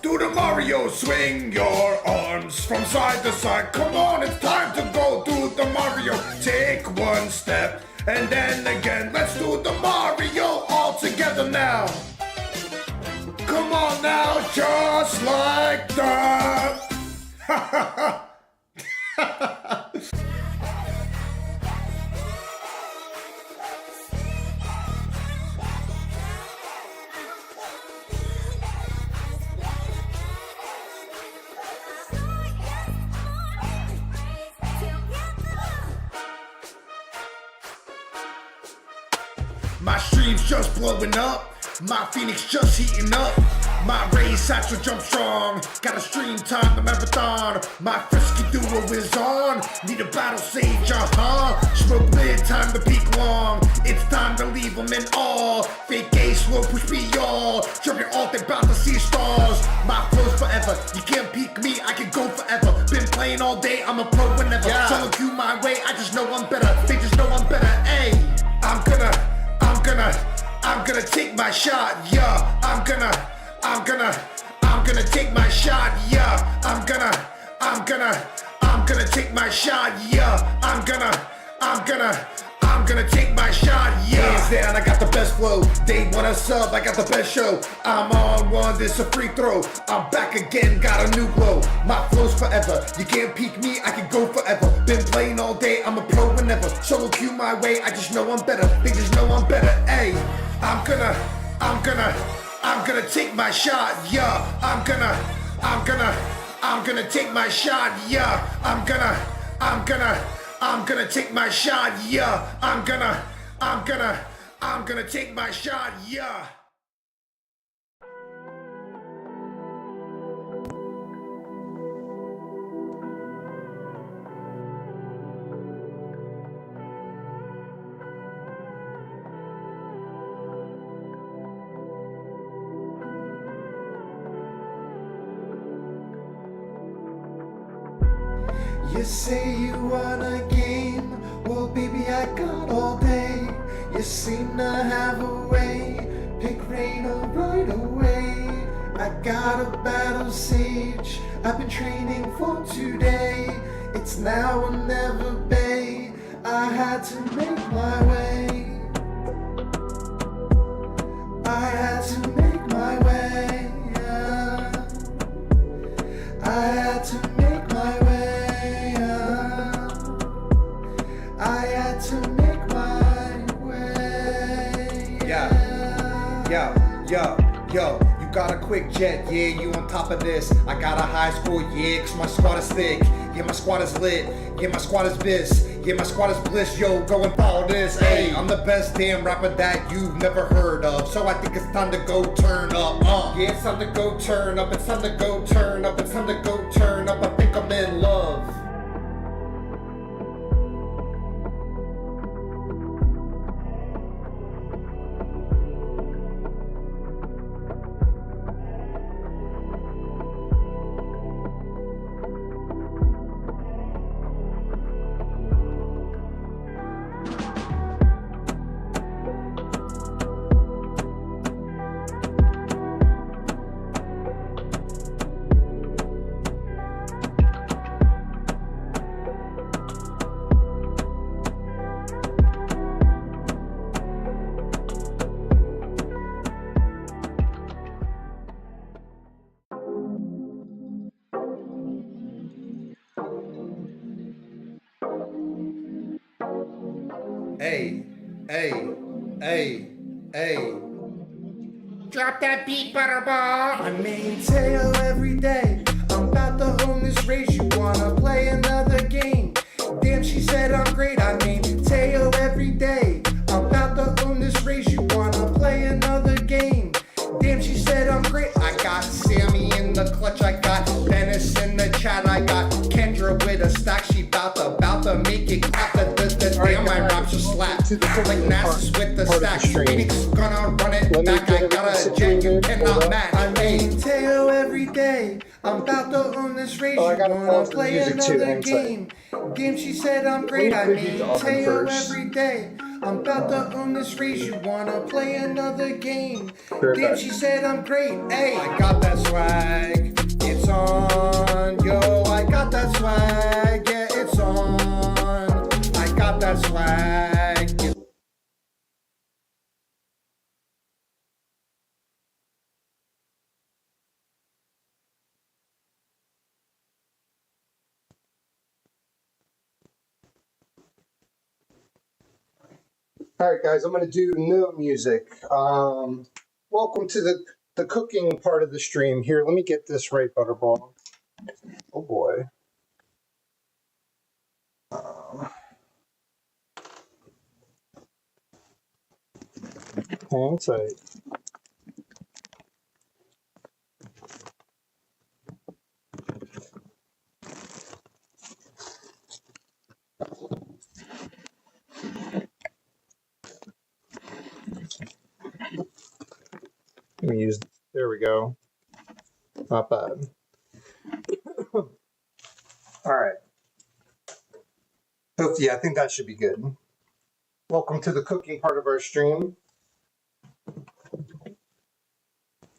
Do the Mario, swing your arms from side to side. Come on, it's time to go do the Mario. Take one step and then again. Let's do the Mario all together now. Come on now, just like that. My stream's just blowing up. My Phoenix just heating up. My race satchel jump strong. Got a stream time, the marathon. My frisky duo is on. Need a battle sage, Smoke mid, time to peak long. It's time to leave them in awe. Fake A, slow push me all. Jump your alt, they bound to see stars. My flow's forever. You can't peak me, I can go forever. Been playing all day, I'm a pro whenever. Someone cue my way, I just know I'm better. They just know I'm better, ayy. I'm gonna take my shot, yeah. I'm gonna take my shot, yeah. I'm gonna take my shot, yeah. I'm gonna take my shot, yeah. Hands down, I got the best flow. They wanna sub, I got the best show. I'm on one, this a free throw. I'm back again, got a new glow. My flow's forever, you can't peek me, I can go forever. Been playing all day, I'm a pro whenever. Solo cue my way, I just know I'm better. They just know I'm better, ayy. I'm gonna take my shot, yeah. I'm gonna take my shot, yeah. I'm gonna take my shot, yeah. I'm gonna take my shot, yeah. You say you want a game, well baby I got all day. You seem to have a way, pick rain or right away. I got a battle sage, I've been training for today. It's now or never, babe, I had to make my way. I had to make my way, yeah. I had to make my way. I had to make my way. Yo, you got a quick jet, yeah, you on top of this. I got a high score, yeah, cause my squad is thick. Yeah, my squad is lit, yeah, my squad is biz. Yeah, my squad is bliss, yo, go and follow this. Hey, I'm the best damn rapper that you've never heard of. So I think it's time to go turn up, Yeah, it's time to go turn up, it's time to go turn up, it's time to go turn up. I think I'm in love. Hey, hey, hey, hey. Drop that beat, Butterball. I maintain every day. I'm about to own this race. You wanna play another game? Damn, she said I'm great. I maintain every day. I'm about to own this race. You wanna play another game? Damn, she said I'm great. I got Sammy in the clutch, I got Dennis in the chat, I got Kendra with a stack, she bout to make it clap. The damn, my raps are slap. Like Nasus with the stack, Phoenix gonna run it back. I got a jet, you cannot match. I maintain every day. I'm about to own this race. Oh, I You gotta wanna pause the play music too, another hang tight. game? Damn, she said I'm great. I Let me preview the oven maintain first. every day. I'm about to own this race. You wanna play another game? Very Damn, bad. she said I'm great. Hey, I got that swag, it's on, yo. I got that swag, yeah, it's on. I got that swag. All right, guys, I'm going to do no music. Welcome to the cooking part of the stream. Here, let me get this right, Butterball. Oh, boy. Hang tight. Let me use, there we go. Not bad. All right. Yeah, I think that should be good. Welcome to the cooking part of our stream.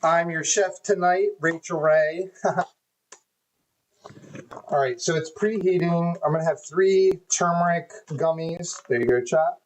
I'm your chef tonight, Rachel Ray. All right, so it's preheating. I'm going to have 3 turmeric gummies. There you go, chat.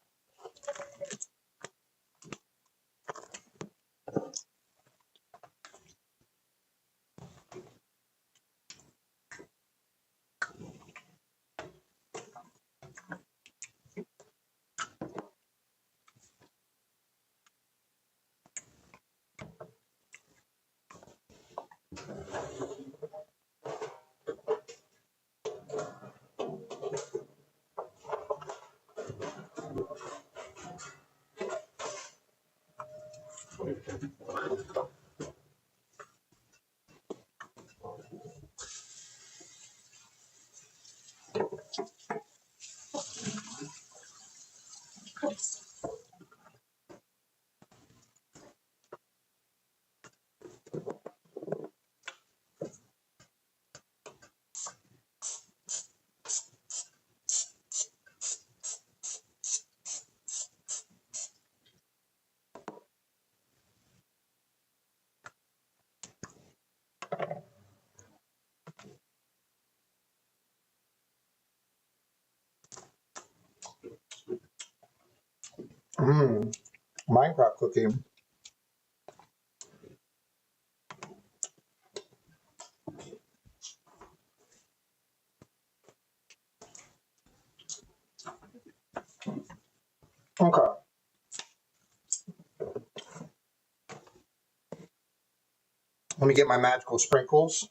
Minecraft cooking. Okay. Let me get my magical sprinkles.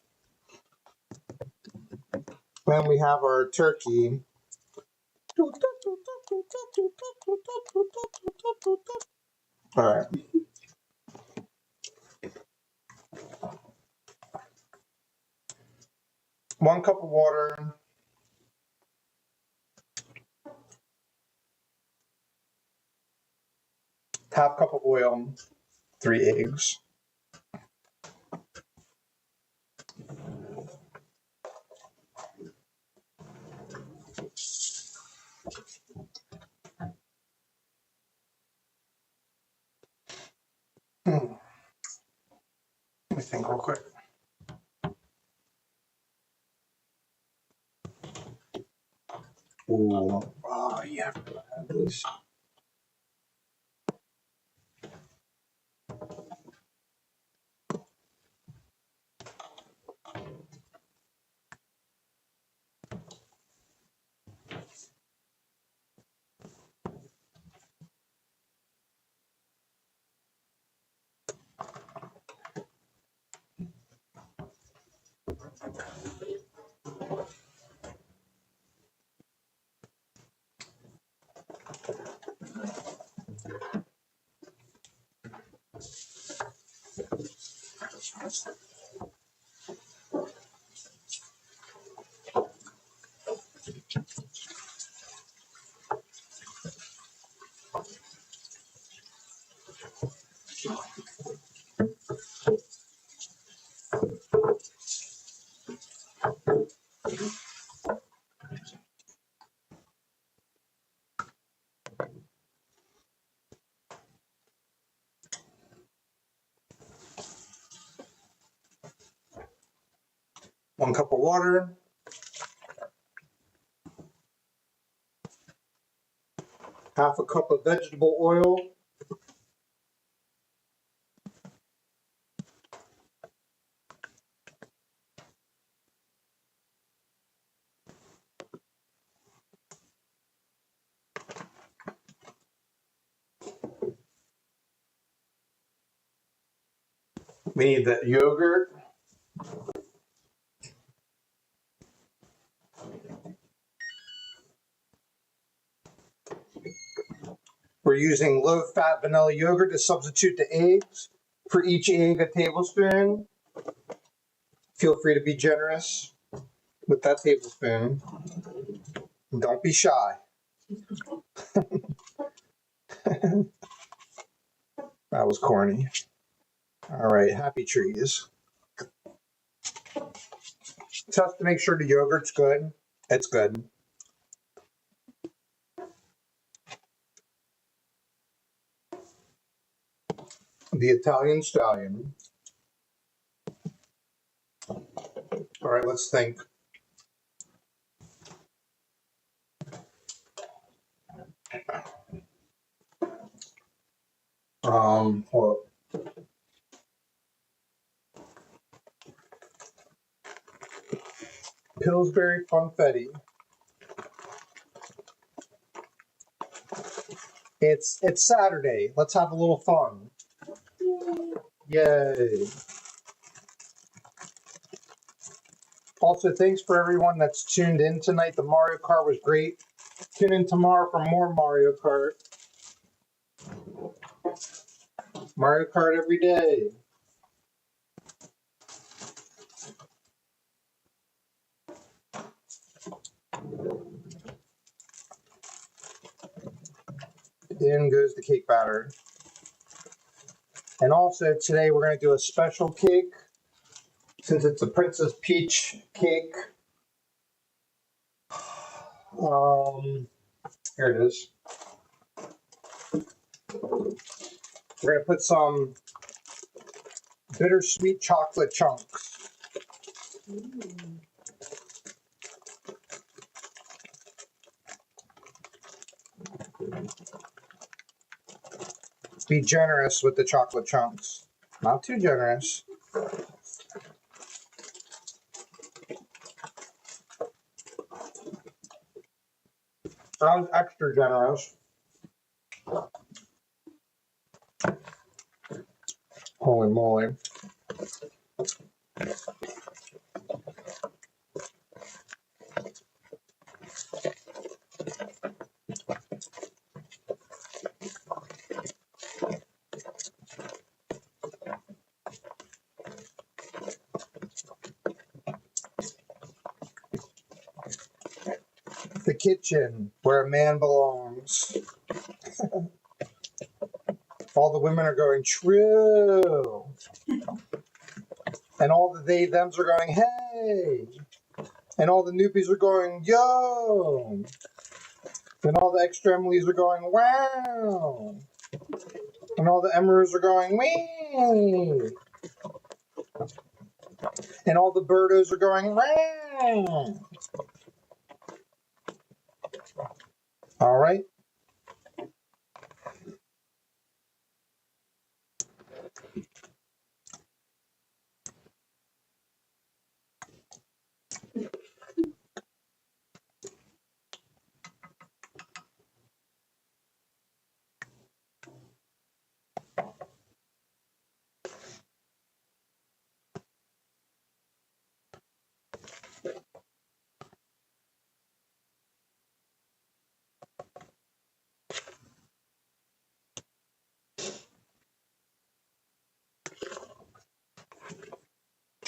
Then we have our turkey. All right. One cup of water. Half cup of oil. 3 eggs. Let me think real quick. Ooh. Oh, yeah. I have this. 1 cup of water, half a cup of vegetable oil, we need that yogurt, we're using low-fat vanilla yogurt to substitute the eggs. For each egg, a tablespoon. Feel free to be generous with that tablespoon. Don't be shy. That was corny. All right, happy trees. Test to make sure the yogurt's good. It's good. The Italian Stallion. All right, let's think. Hold up. Pillsbury Funfetti. It's Saturday. Let's have a little fun. Yay. Also, thanks for everyone that's tuned in tonight. The Mario Kart was great. Tune in tomorrow for more Mario Kart. Mario Kart every day. In goes the cake batter. And also today we're going to do a special cake. Since it's a Princess Peach cake. Here it is. We're going to put some bittersweet chocolate chunks. Be generous with the chocolate chunks. Not too generous. I was extra generous. Holy moly. The kitchen where a man belongs. All the women are going, true. And all the they thems are going, hey. And all the newbies are going, yo. And all the extra Emilys are going, wow. And all the Emerers are going, wee. And all the Birdos are going, wow. All right.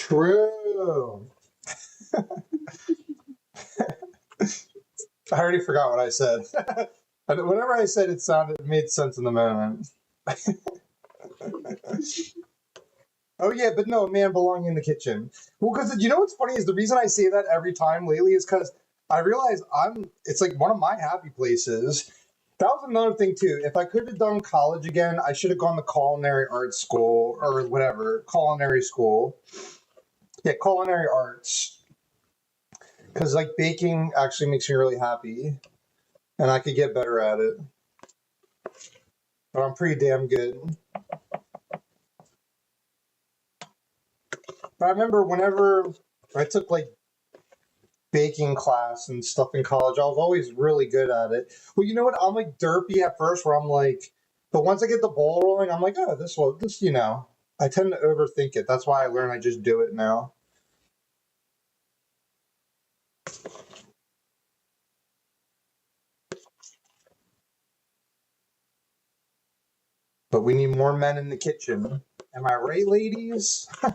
True. I already forgot what I said. Whenever I said it made sense in the moment. Oh yeah, but no, a man belonging in the kitchen. Well, because you know what's funny is the reason I say that every time lately is because I realize it's like one of my happy places. That was another thing too. If I could have done college again, I should have gone to culinary arts school or whatever, culinary school. Yeah, culinary arts. Because like baking actually makes me really happy, and I could get better at it. But I'm pretty damn good. But I remember whenever I took like baking class and stuff in college, I was always really good at it. Well, you know what? I'm like derpy at first, where I'm like, but once I get the ball rolling, I'm like, oh, this, you know. I tend to overthink it. That's why I learn. I just do it now. But we need more men in the kitchen. Am I right, ladies? Yeah.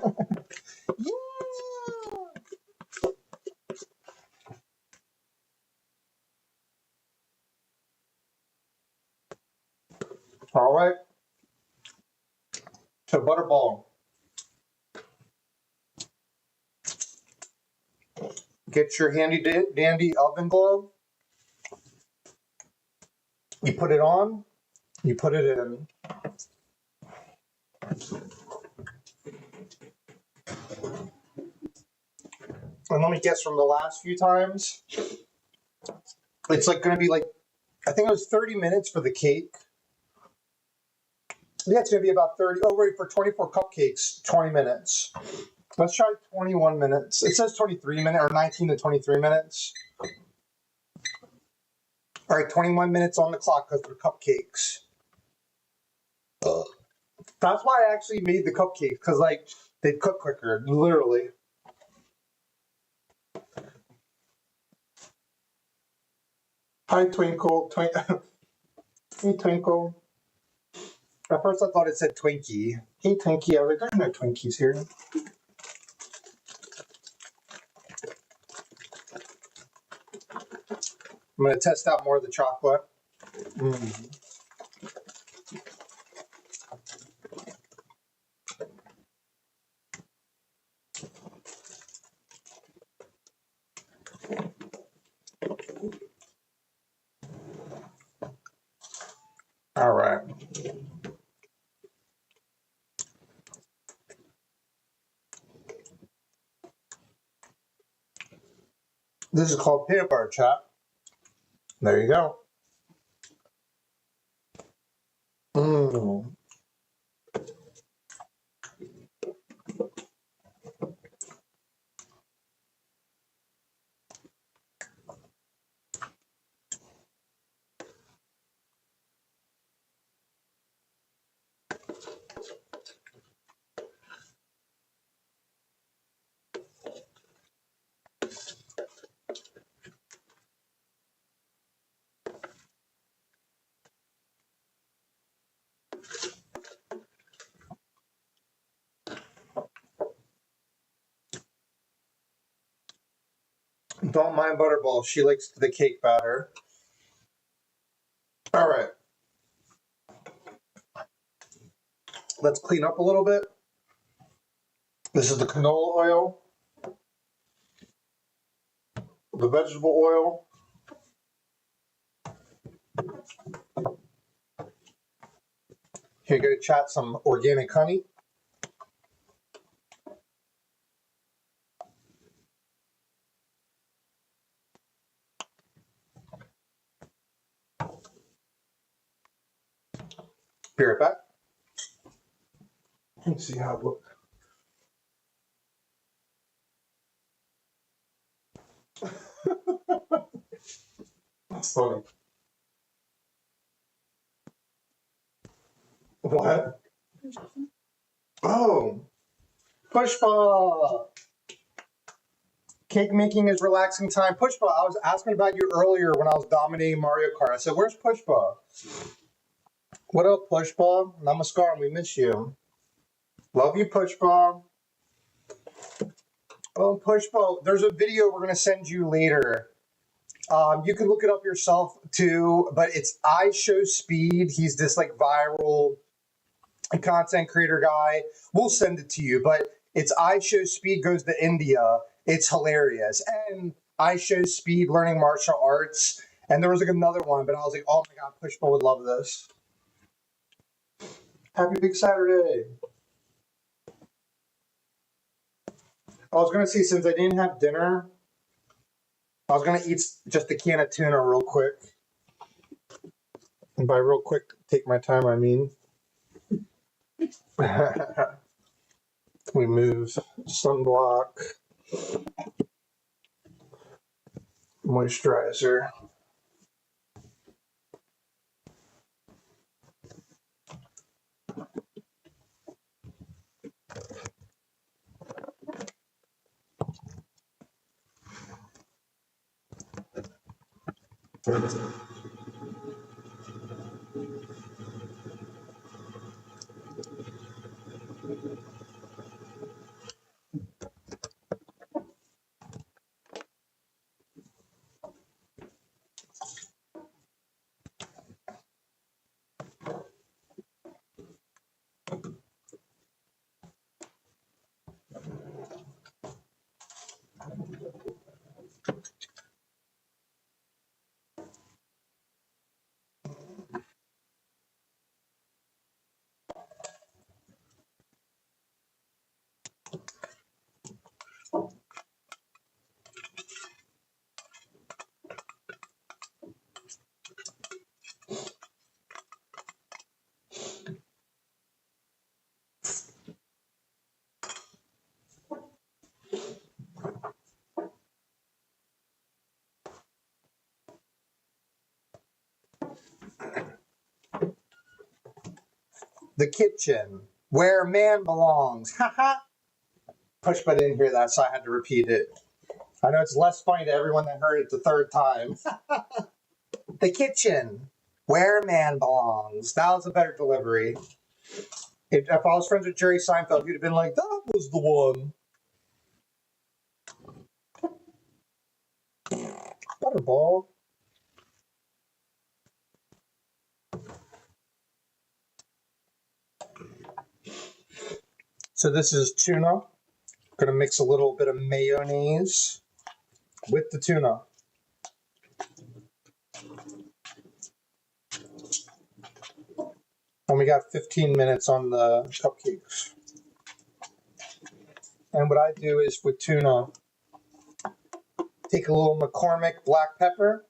All right. So Butterball, get your handy dandy oven glove. You put it on. You put it in. And let me guess from the last few times, it's like going to be like, I think it was 30 minutes for the cake. Yeah, it's going to be about 30. Oh, wait, for 24 cupcakes, 20 minutes. Let's try 21 minutes. It says 23 minutes or 19 to 23 minutes. All right, 21 minutes on the clock because they're cupcakes. That's why I actually made the cupcakes because, like, they cook quicker, literally. Hi, Twinkle. Hey, Twinkle. At first, I thought it said Twinkie. Hey, Twinkie. I was like, there's no Twinkies here. I'm going to test out more of the chocolate. All right. This is called peanut butter chat. There you go. Don't mind Butterball. She likes the cake batter. All right. Let's clean up a little bit. This is the canola oil, the vegetable oil, here you go, chat, some organic honey. Be right back. Let's see how it looks. That's funny. What? Oh, Pushpa. Cake making is relaxing time. Pushpa, I was asking about you earlier when I was dominating Mario Kart. I said, where's Pushpa? What up, Pushpa? Namaskar, we miss you. Love you, Pushpa. Oh, Pushpo, there's a video we're gonna send you later. You can look it up yourself too, but it's I Show Speed. He's this like viral content creator guy. We'll send it to you, but it's I Show Speed goes to India. It's hilarious. And I Show Speed learning martial arts. And there was like another one, but I was like, oh my god, Pushpa would love this. Happy Big Saturday. I was gonna say, since I didn't have dinner, I was gonna eat just a can of tuna real quick. And by real quick, take my time, I mean. We move sunblock, moisturizer. The kitchen, where a man belongs. Haha. Pushpa didn't hear that, so I had to repeat it. I know it's less funny to everyone that heard it the third time. The kitchen, where a man belongs. That was a better delivery. If I was friends with Jerry Seinfeld, he'd have been like, that was the one. Butterball. So this is tuna. Gonna mix a little bit of mayonnaise with the tuna. And we got 15 minutes on the cupcakes. And what I do is with tuna, take a little McCormick black pepper,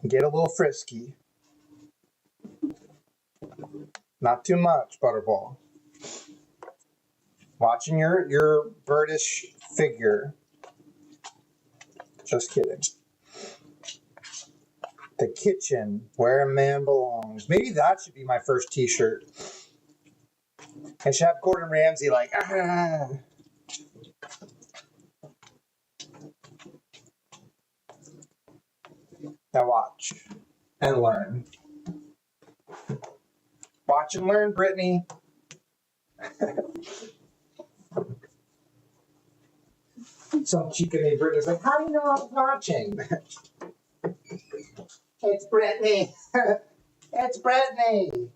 get a little frisky. Not too much, Butterball. Watching your birdish figure. Just kidding. The kitchen, where a man belongs. Maybe that should be my first t-shirt. I should have Gordon Ramsay like, ah. Now watch and learn. Watch and learn, Brittany. Some chica named Brittany's like, how do you know I'm watching? It's Brittany. It's Brittany.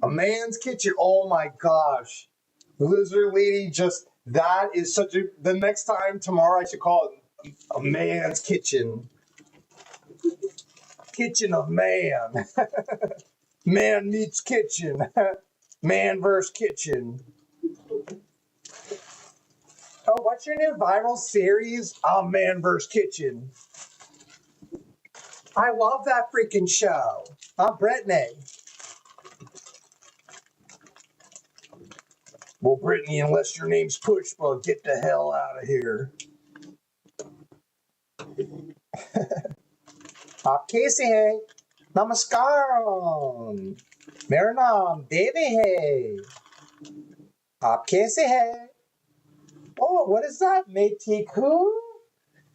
A man's kitchen. Oh my gosh. Lizard lady just, that is such a, the next time tomorrow I should call it a man's kitchen. Kitchen of man. Man meets kitchen. Man versus kitchen. Oh, what's your new viral series? Oh, Man vs. Kitchen. I love that freaking show. I'm Brittany. Well, Brittany, unless your name's Pushpa, get the hell out of here. आप कैसे हैं? नमस्कार. मेरा नाम देवी है. आप कैसे हैं? Oh, what is that? Meitiku?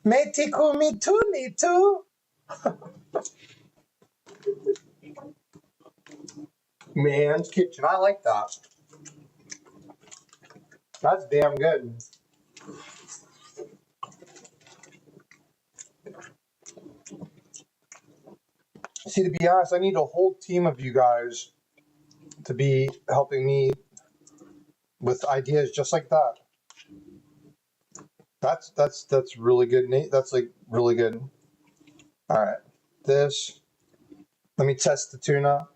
Meitiku, me too, me too. Man's kitchen. I like that. That's damn good. See, to be honest, I need a whole team of you guys to be helping me with ideas just like that. That's really good, Nate. That's like really good. All right, this. Let me test the tuna.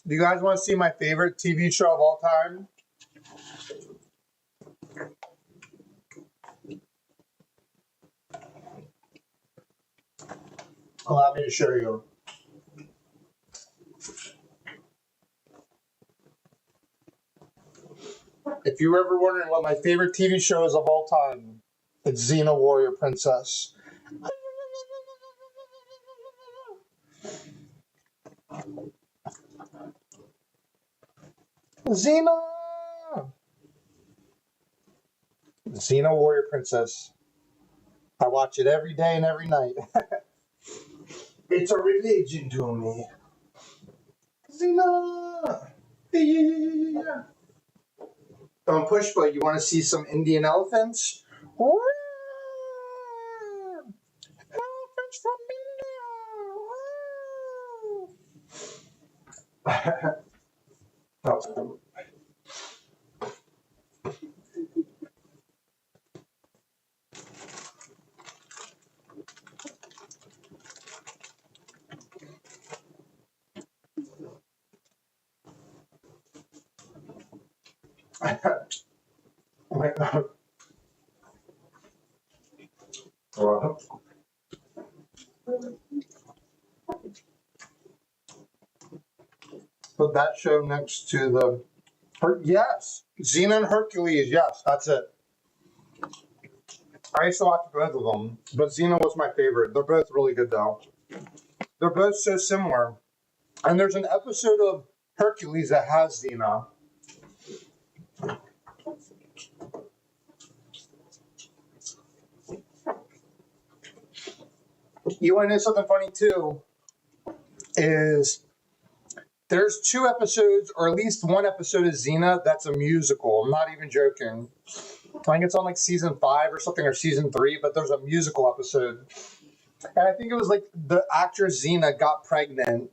Do you guys want to see my favorite TV show of all time? Allow me to show you. If you're ever wondering what my favorite TV show is of all time, it's Xena Warrior Princess. Xena! Xena Warrior Princess. I watch it every day and every night. It's a religion to me. Xena! Yeah. Don't push, but you want to see some Indian elephants? Elephants from India! That was cool. Oh my God. Wow. Put that show next to the. Yes, Xena and Hercules. Yes, that's it. I used to watch both of them, but Xena was my favorite. They're both really good, though. They're both so similar. And there's an episode of Hercules that has Xena. You want to know something funny, too? Is there's 2 episodes, or at least one episode of Xena that's a musical. I'm not even joking. I think it's on like season 5 or something, or season 3, but there's a musical episode. And I think it was like the actress Xena got pregnant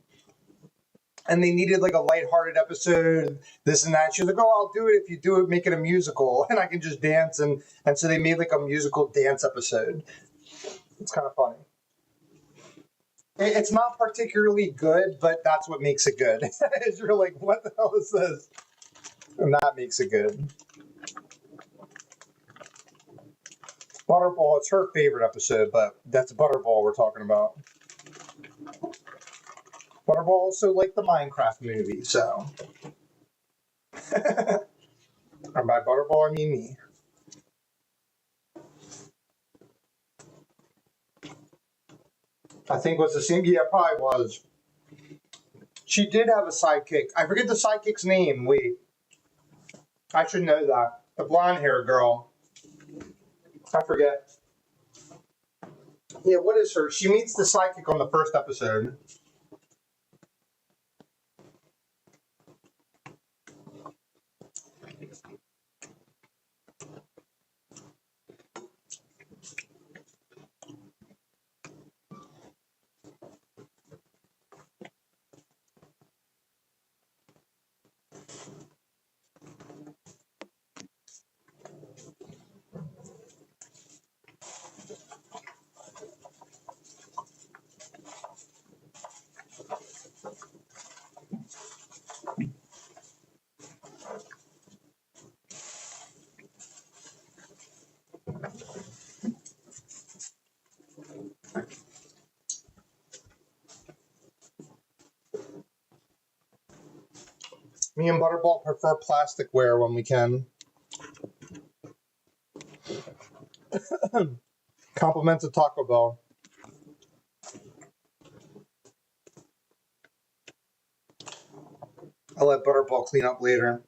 and they needed like a lighthearted episode, this and that. She was like, "Oh, I'll do it if you do it, make it a musical, and I can just dance." And so they made like a musical dance episode. It's kind of funny. It's not particularly good, but that's what makes it good. Is you're like, what the hell is this? And that makes it good. Butterball, it's her favorite episode, but that's Butterball we're talking about. Butterball also like the Minecraft movie, so. And by Butterball, I mean me. I think it was the same. Yeah, probably was. She did have a sidekick. I forget the sidekick's name. Wait. I should know that. The blonde hair girl. I forget. Yeah, what is her? She meets the sidekick on the first episode. Me and Butterball prefer plasticware when we can. Compliments of Taco Bell. I'll let Butterball clean up later.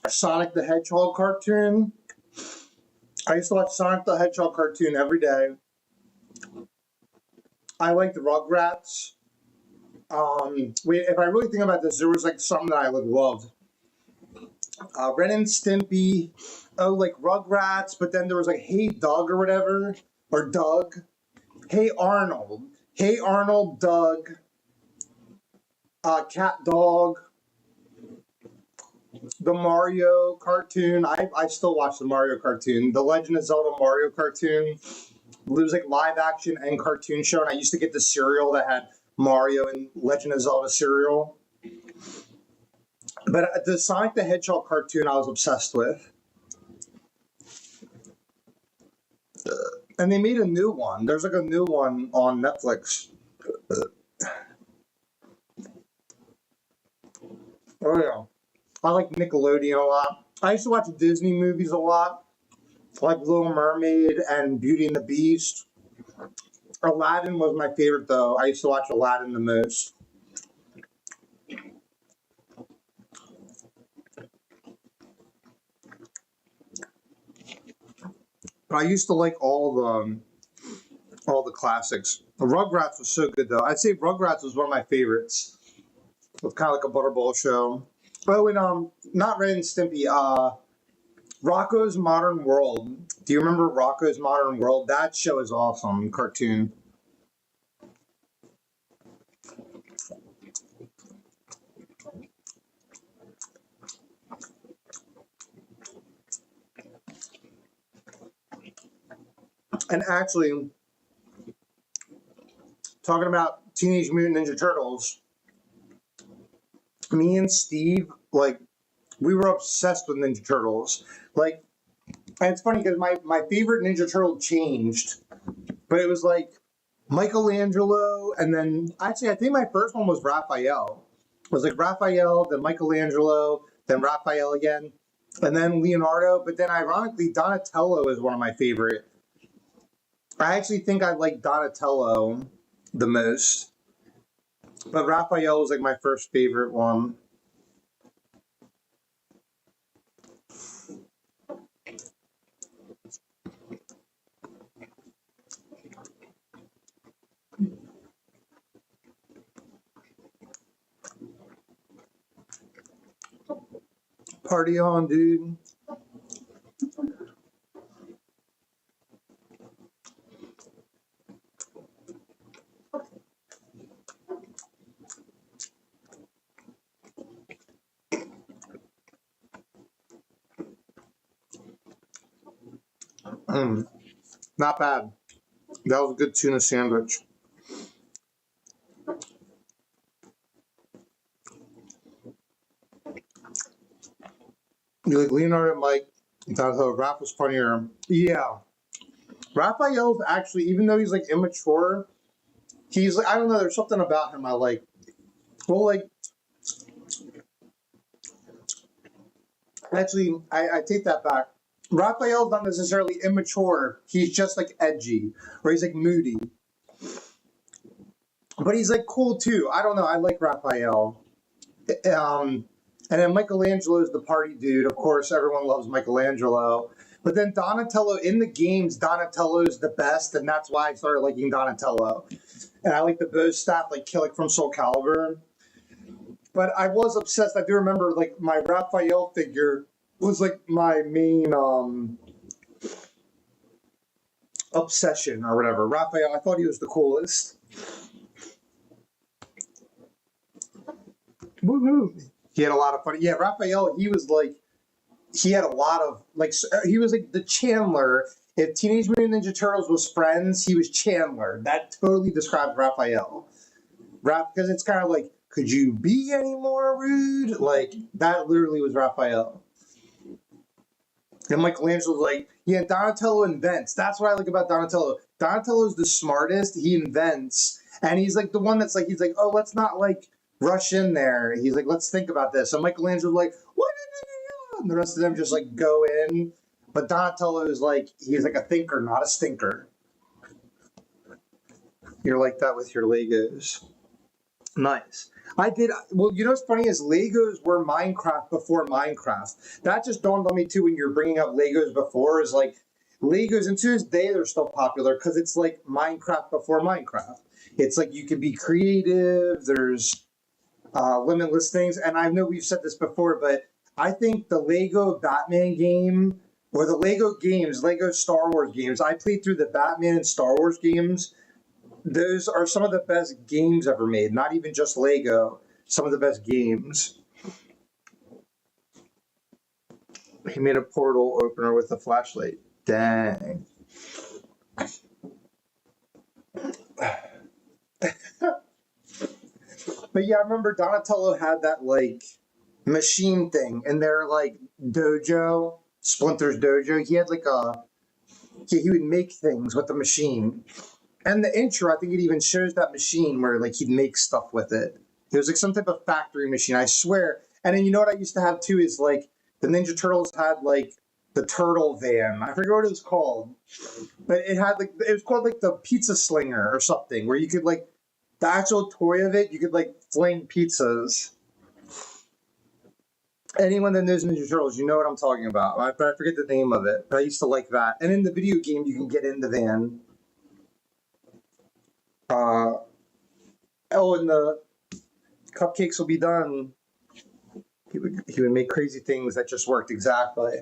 Sonic the Hedgehog cartoon. I used to watch Sonic the Hedgehog cartoon every day. I liked the Rugrats. If I really think about this, there was like something that I like loved. Ren and Stimpy. Oh, like Rugrats, but then there was like Hey Doug or whatever, or Doug. Hey Arnold. Hey Arnold, Doug. Cat Dog. The Mario cartoon. I still watch the Mario cartoon. The Legend of Zelda Mario cartoon. It was like live action and cartoon show, and I used to get the cereal that had Mario and Legend of Zelda cereal. But the Sonic the Hedgehog cartoon I was obsessed with. And they made a new one. There's like a new one on Netflix. Oh yeah. I like Nickelodeon a lot. I used to watch Disney movies a lot. Like Little Mermaid and Beauty and the Beast. Aladdin was my favorite though. I used to watch Aladdin the most. But I used to like all the classics. Rugrats was so good though. I'd say Rugrats was one of my favorites. It was kind of like a Butterball show. Oh, and not Ren and Stimpy. Rocco's Modern World. Do you remember Rocco's Modern World? That show is awesome. Cartoon. And actually, talking about Teenage Mutant Ninja Turtles, me and Steve, like, we were obsessed with Ninja Turtles. Like, and it's funny because my favorite Ninja Turtle changed, but it was like Michelangelo, and then actually I think my first one was Raphael. It was like Raphael, then Michelangelo, then Raphael again, and then Leonardo. But then ironically, Donatello is one of my favorite. I actually think I like Donatello the most, but Raphael was like my first favorite one. Party on, dude. Not bad. That was a good tuna sandwich. You like Leonardo and Mike. Raph was funnier. Yeah. Raphael's actually, even though he's like immature, he's like, I don't know, there's something about him I like. Well, like, actually, I take that back. Raphael's not necessarily immature. He's just like edgy, or he's like moody. But he's like cool too. I don't know. I like Raphael. And then Michelangelo is the party dude. Of course, everyone loves Michelangelo. But then Donatello, in the games, Donatello is the best, and that's why I started liking Donatello. And I like the bow staff, like Killick from Soul Calibur. But I was obsessed. I do remember, like, my Raphael figure. was like my main obsession or whatever. Raphael, I thought he was the coolest. Woohoo! He had a lot of fun. Yeah, Raphael, he was like, he had a lot of, like, he was like the Chandler. If Teenage Mutant Ninja Turtles was Friends, he was Chandler. That totally describes Raphael. Because it's kind of like, could you be any more rude? Like, that literally was Raphael. And Michelangelo's like, yeah, Donatello invents. That's what I like about Donatello. Donatello's the smartest. He invents. And he's like the one that's like, he's like, oh, let's not like rush in there. He's like, let's think about this. So Michelangelo's like, what? And the rest of them just like go in. But Donatello is like, he's like a thinker, not a stinker. You're like that with your Legos. Nice. I did. Well, you know what's funny is Legos were Minecraft before Minecraft. That just dawned on me too when you're bringing up Legos before. Is like Legos, and to this day they're still popular because it's like Minecraft before Minecraft. It's like you can be creative. There's limitless things, and I know we've said this before, but I think the Lego Batman game or the Lego games, Lego Star Wars games. I played through the Batman and Star Wars games. Those are some of the best games ever made. Not even just Lego. Some of the best games. He made a portal opener with a flashlight. Dang. But yeah, I remember Donatello had that like machine thing in their like dojo, Splinter's dojo. He had like he would make things with the machine. And the intro, I think it even shows that machine where like he'd make stuff with it. It was like some type of factory machine, I swear. And then you know what I used to have too is like the Ninja Turtles had like the turtle van. I forget what it was called, but it had like it was called like the pizza slinger or something, where you could like the actual toy of it, you could like fling pizzas. Anyone that knows Ninja Turtles, you know what I'm talking about. But I forget the name of it. But I used to like that. And in the video game, you can get in the van. And the cupcakes will be done. He would make crazy things that just worked exactly.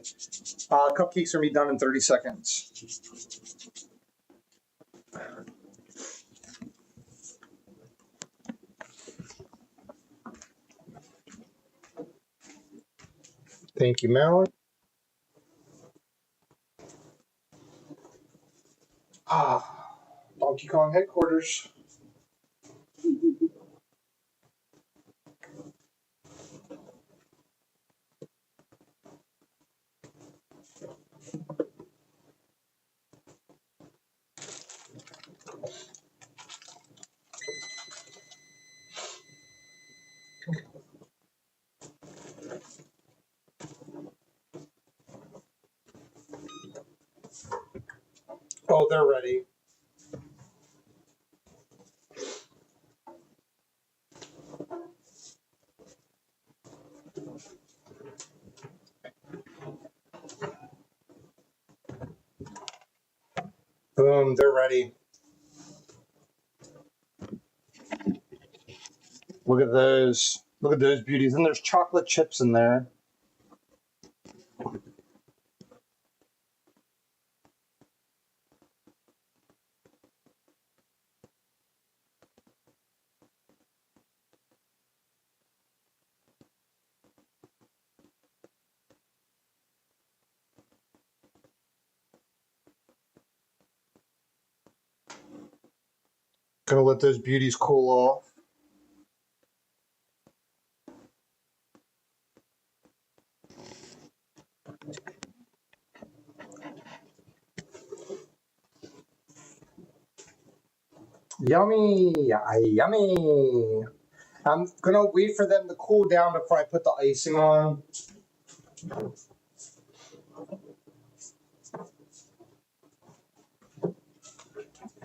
Cupcakes are be done in 30 seconds. Thank you, Mallory. Donkey Kong headquarters. Oh, they're ready. Boom, they're ready. Look at those. Look at those beauties. And there's chocolate chips in there. Gonna let those beauties cool off. Yummy, yummy. I'm gonna wait for them to cool down before I put the icing on.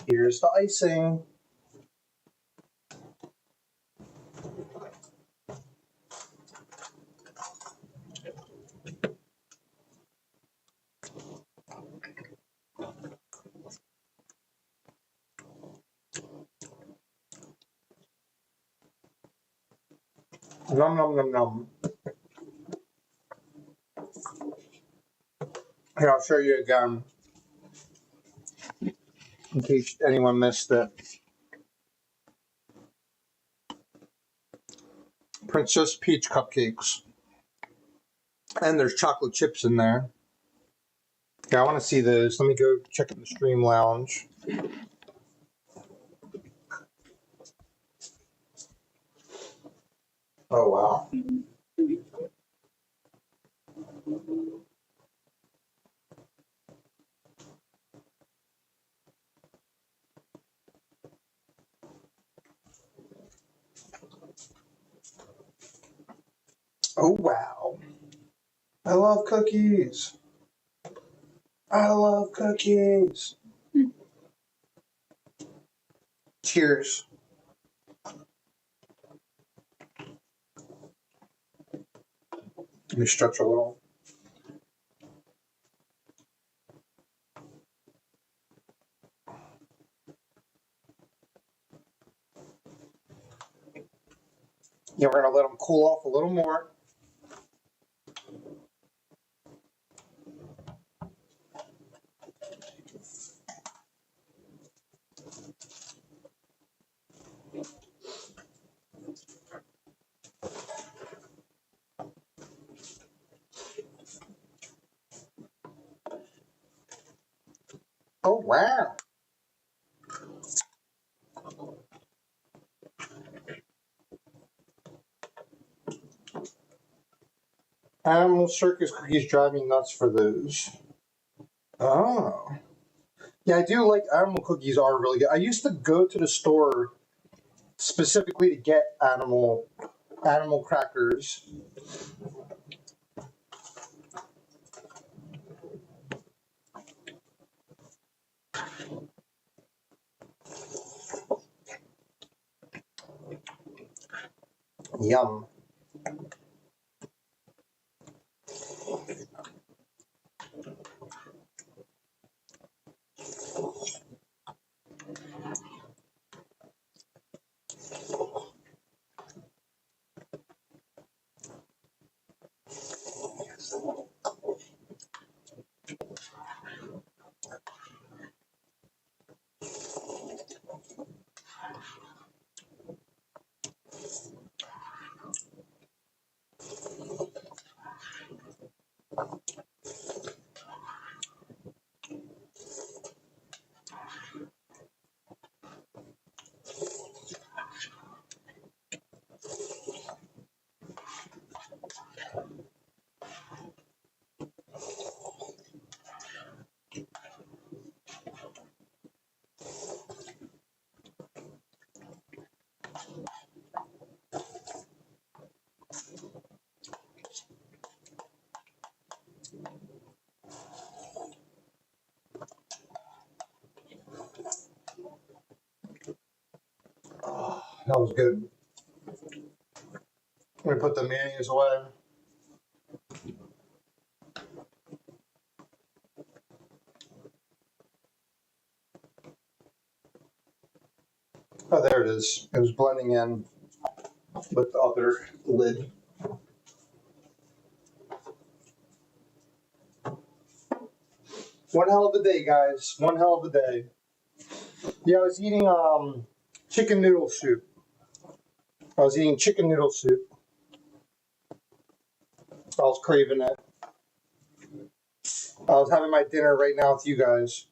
Here's the icing. Nom nom nom nom. Here, I'll show you again in case anyone missed it. Princess Peach cupcakes. And there's chocolate chips in there. Yeah, I want to see those. Let me go check in the stream lounge. Oh, wow. Oh, wow. I love cookies. I love cookies. Cheers. Let me stretch a little. Yeah, we're going to let them cool off a little more. Oh, wow. Animal Circus cookies drive me nuts for those. Oh. Yeah, I do like animal cookies are really good. I used to go to the store specifically to get animal crackers. Yum. Oh, that was good. Let me put the mayonnaise away. Oh, there it is. It was blending in with the other lid. One hell of a day, guys. One hell of a day. Yeah, I was eating chicken noodle soup. I was eating chicken noodle soup. I was craving it. I was having my dinner right now with you guys.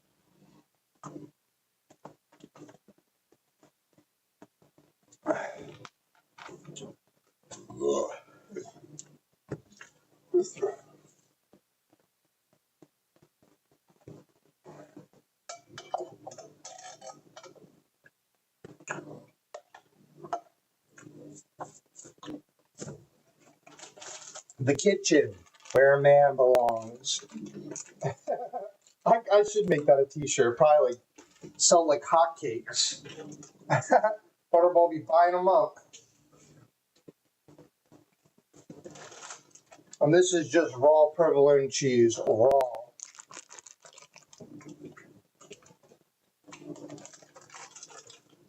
The kitchen, where a man belongs. I should make that a t-shirt. Probably like sell like hotcakes. Butterball be buying them up. And this is just raw provolone cheese. Raw.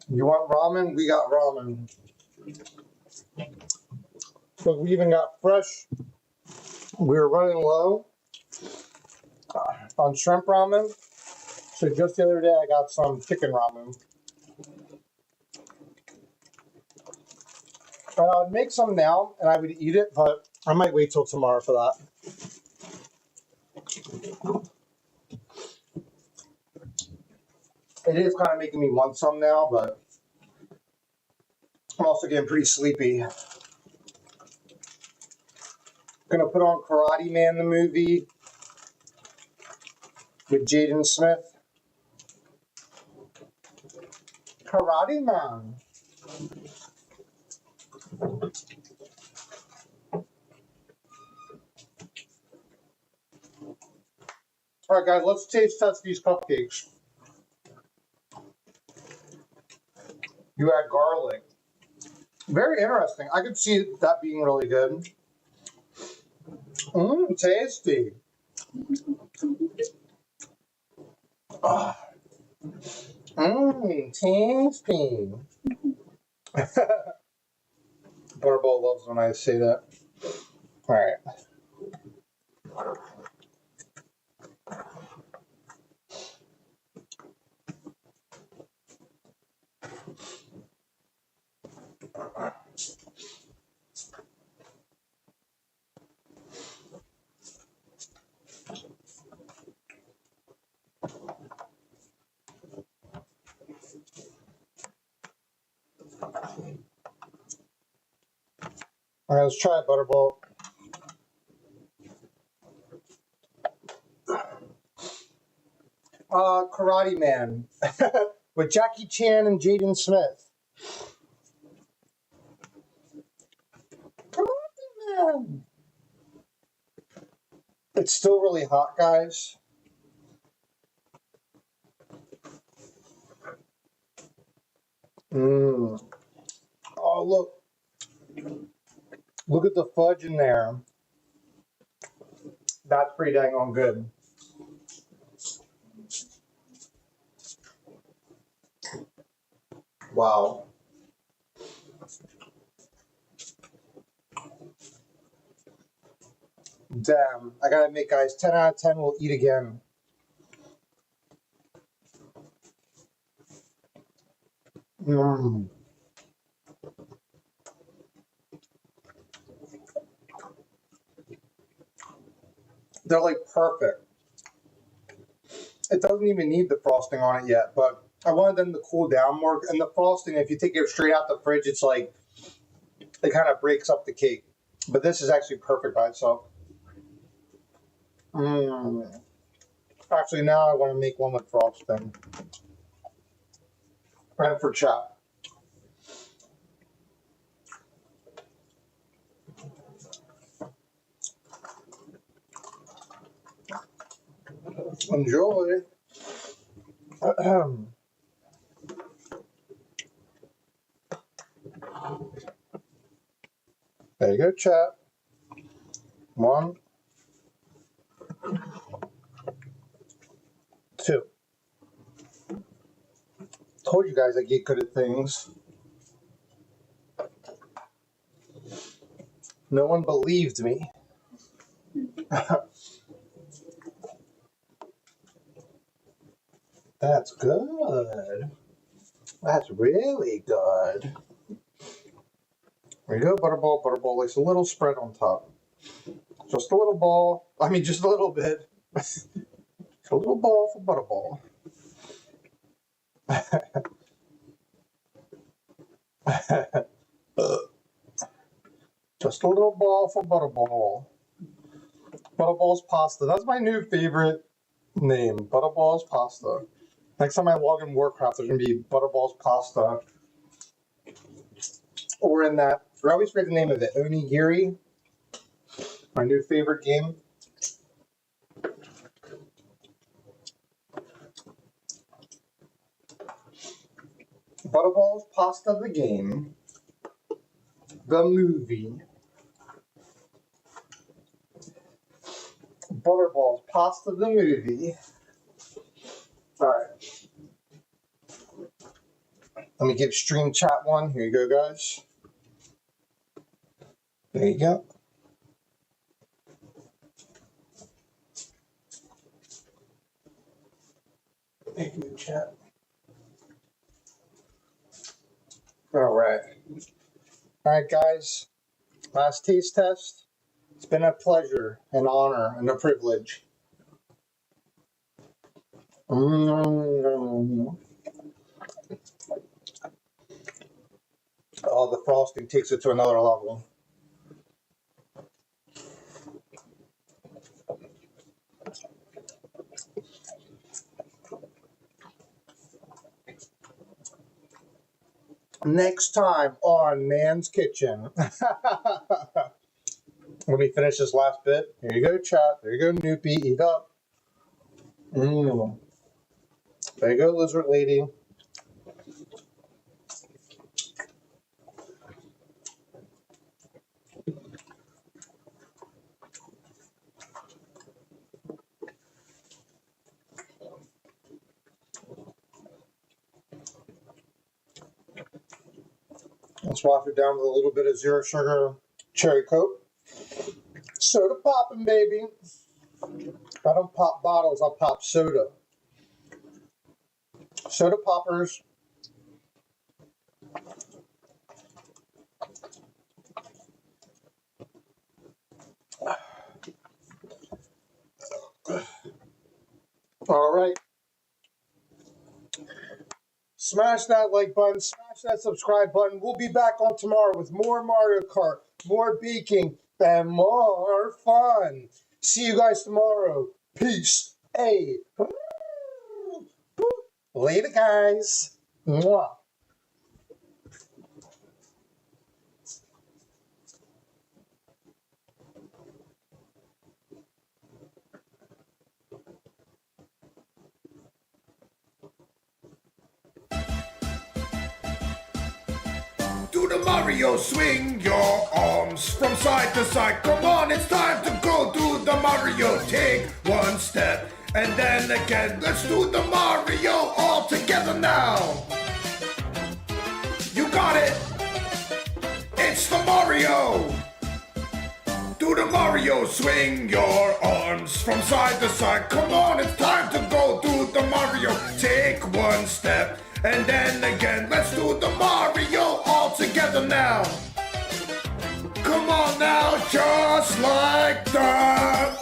You want ramen? We got ramen. So we even got fresh. We were running low. on shrimp ramen. So just the other day, I got some chicken ramen. And I would make some now, and I would eat it, but I might wait till tomorrow for that. It is kind of making me want some now, but I'm also getting pretty sleepy. Gonna put on Karate Man the movie with Jaden Smith. Karate Man. All right, guys, let's test these cupcakes. You add garlic. Very interesting. I could see that being really good. Tasty. Tasty. Butterball loves when I say that. All right. All right, let's try it, Butterball. Karate Man with Jackie Chan and Jaden Smith. Karate Man. It's still really hot, guys. Oh, look. Look at the fudge in there. That's pretty dang on good. Wow. Damn. I gotta admit, guys, 10 out of 10 will eat again. They're like perfect. It doesn't even need the frosting on it yet, but I wanted them to cool down more. And the frosting, if you take it straight out the fridge, it's like, it kind of breaks up the cake. But this is actually perfect by itself. Actually, now I want to make one with frosting. And for chat. Enjoy. There you go, chat. 1, 2. Told you guys I get good at things. No one believed me. That's good. That's really good. There you go, Butterball. Butterball likes a little spread on top. Just a little ball. I mean, just a little bit. A little ball for Butterball. Just a little ball for Butterball. Butterball's Pasta. That's my new favorite name. Butterball's Pasta. Next time I log in Warcraft, there's going to be Butterball's Pasta. Or in that, I always forget the name of it, Onigiri. My new favorite game. Butterball's Pasta the game. The movie. Butterball's Pasta the movie. Alright. Let me give stream chat one. Here you go, guys. There you go. Thank you, chat. All right. All right, guys. Last taste test. It's been a pleasure, an honor, and a privilege. Mm. Oh, the frosting takes it to another level. Next time on Man's Kitchen. Let me finish this last bit. Here you go, chat. There you go, Noopy. Eat up. Mm. There you go, lizard lady. Let's wash it down with a little bit of zero sugar cherry coke. Soda popping, baby. I don't pop bottles, I pop soda. Soda poppers. All right. Smash that like button, smash that subscribe button. We'll be back on tomorrow with more Mario Kart, more baking, and more fun. See you guys tomorrow. Peace. Hey. Later, guys. Mwah. Do the Mario, swing your arms from side to side. Come on, it's time to go do the Mario. Take one step and then again. Let's do the Mario all together now. You got it. It's the Mario. Do the Mario, swing your arms from side to side. Come on, it's time to go do the Mario. Take one step and then again. Let's do the Mario all together now. Come on now, just like that.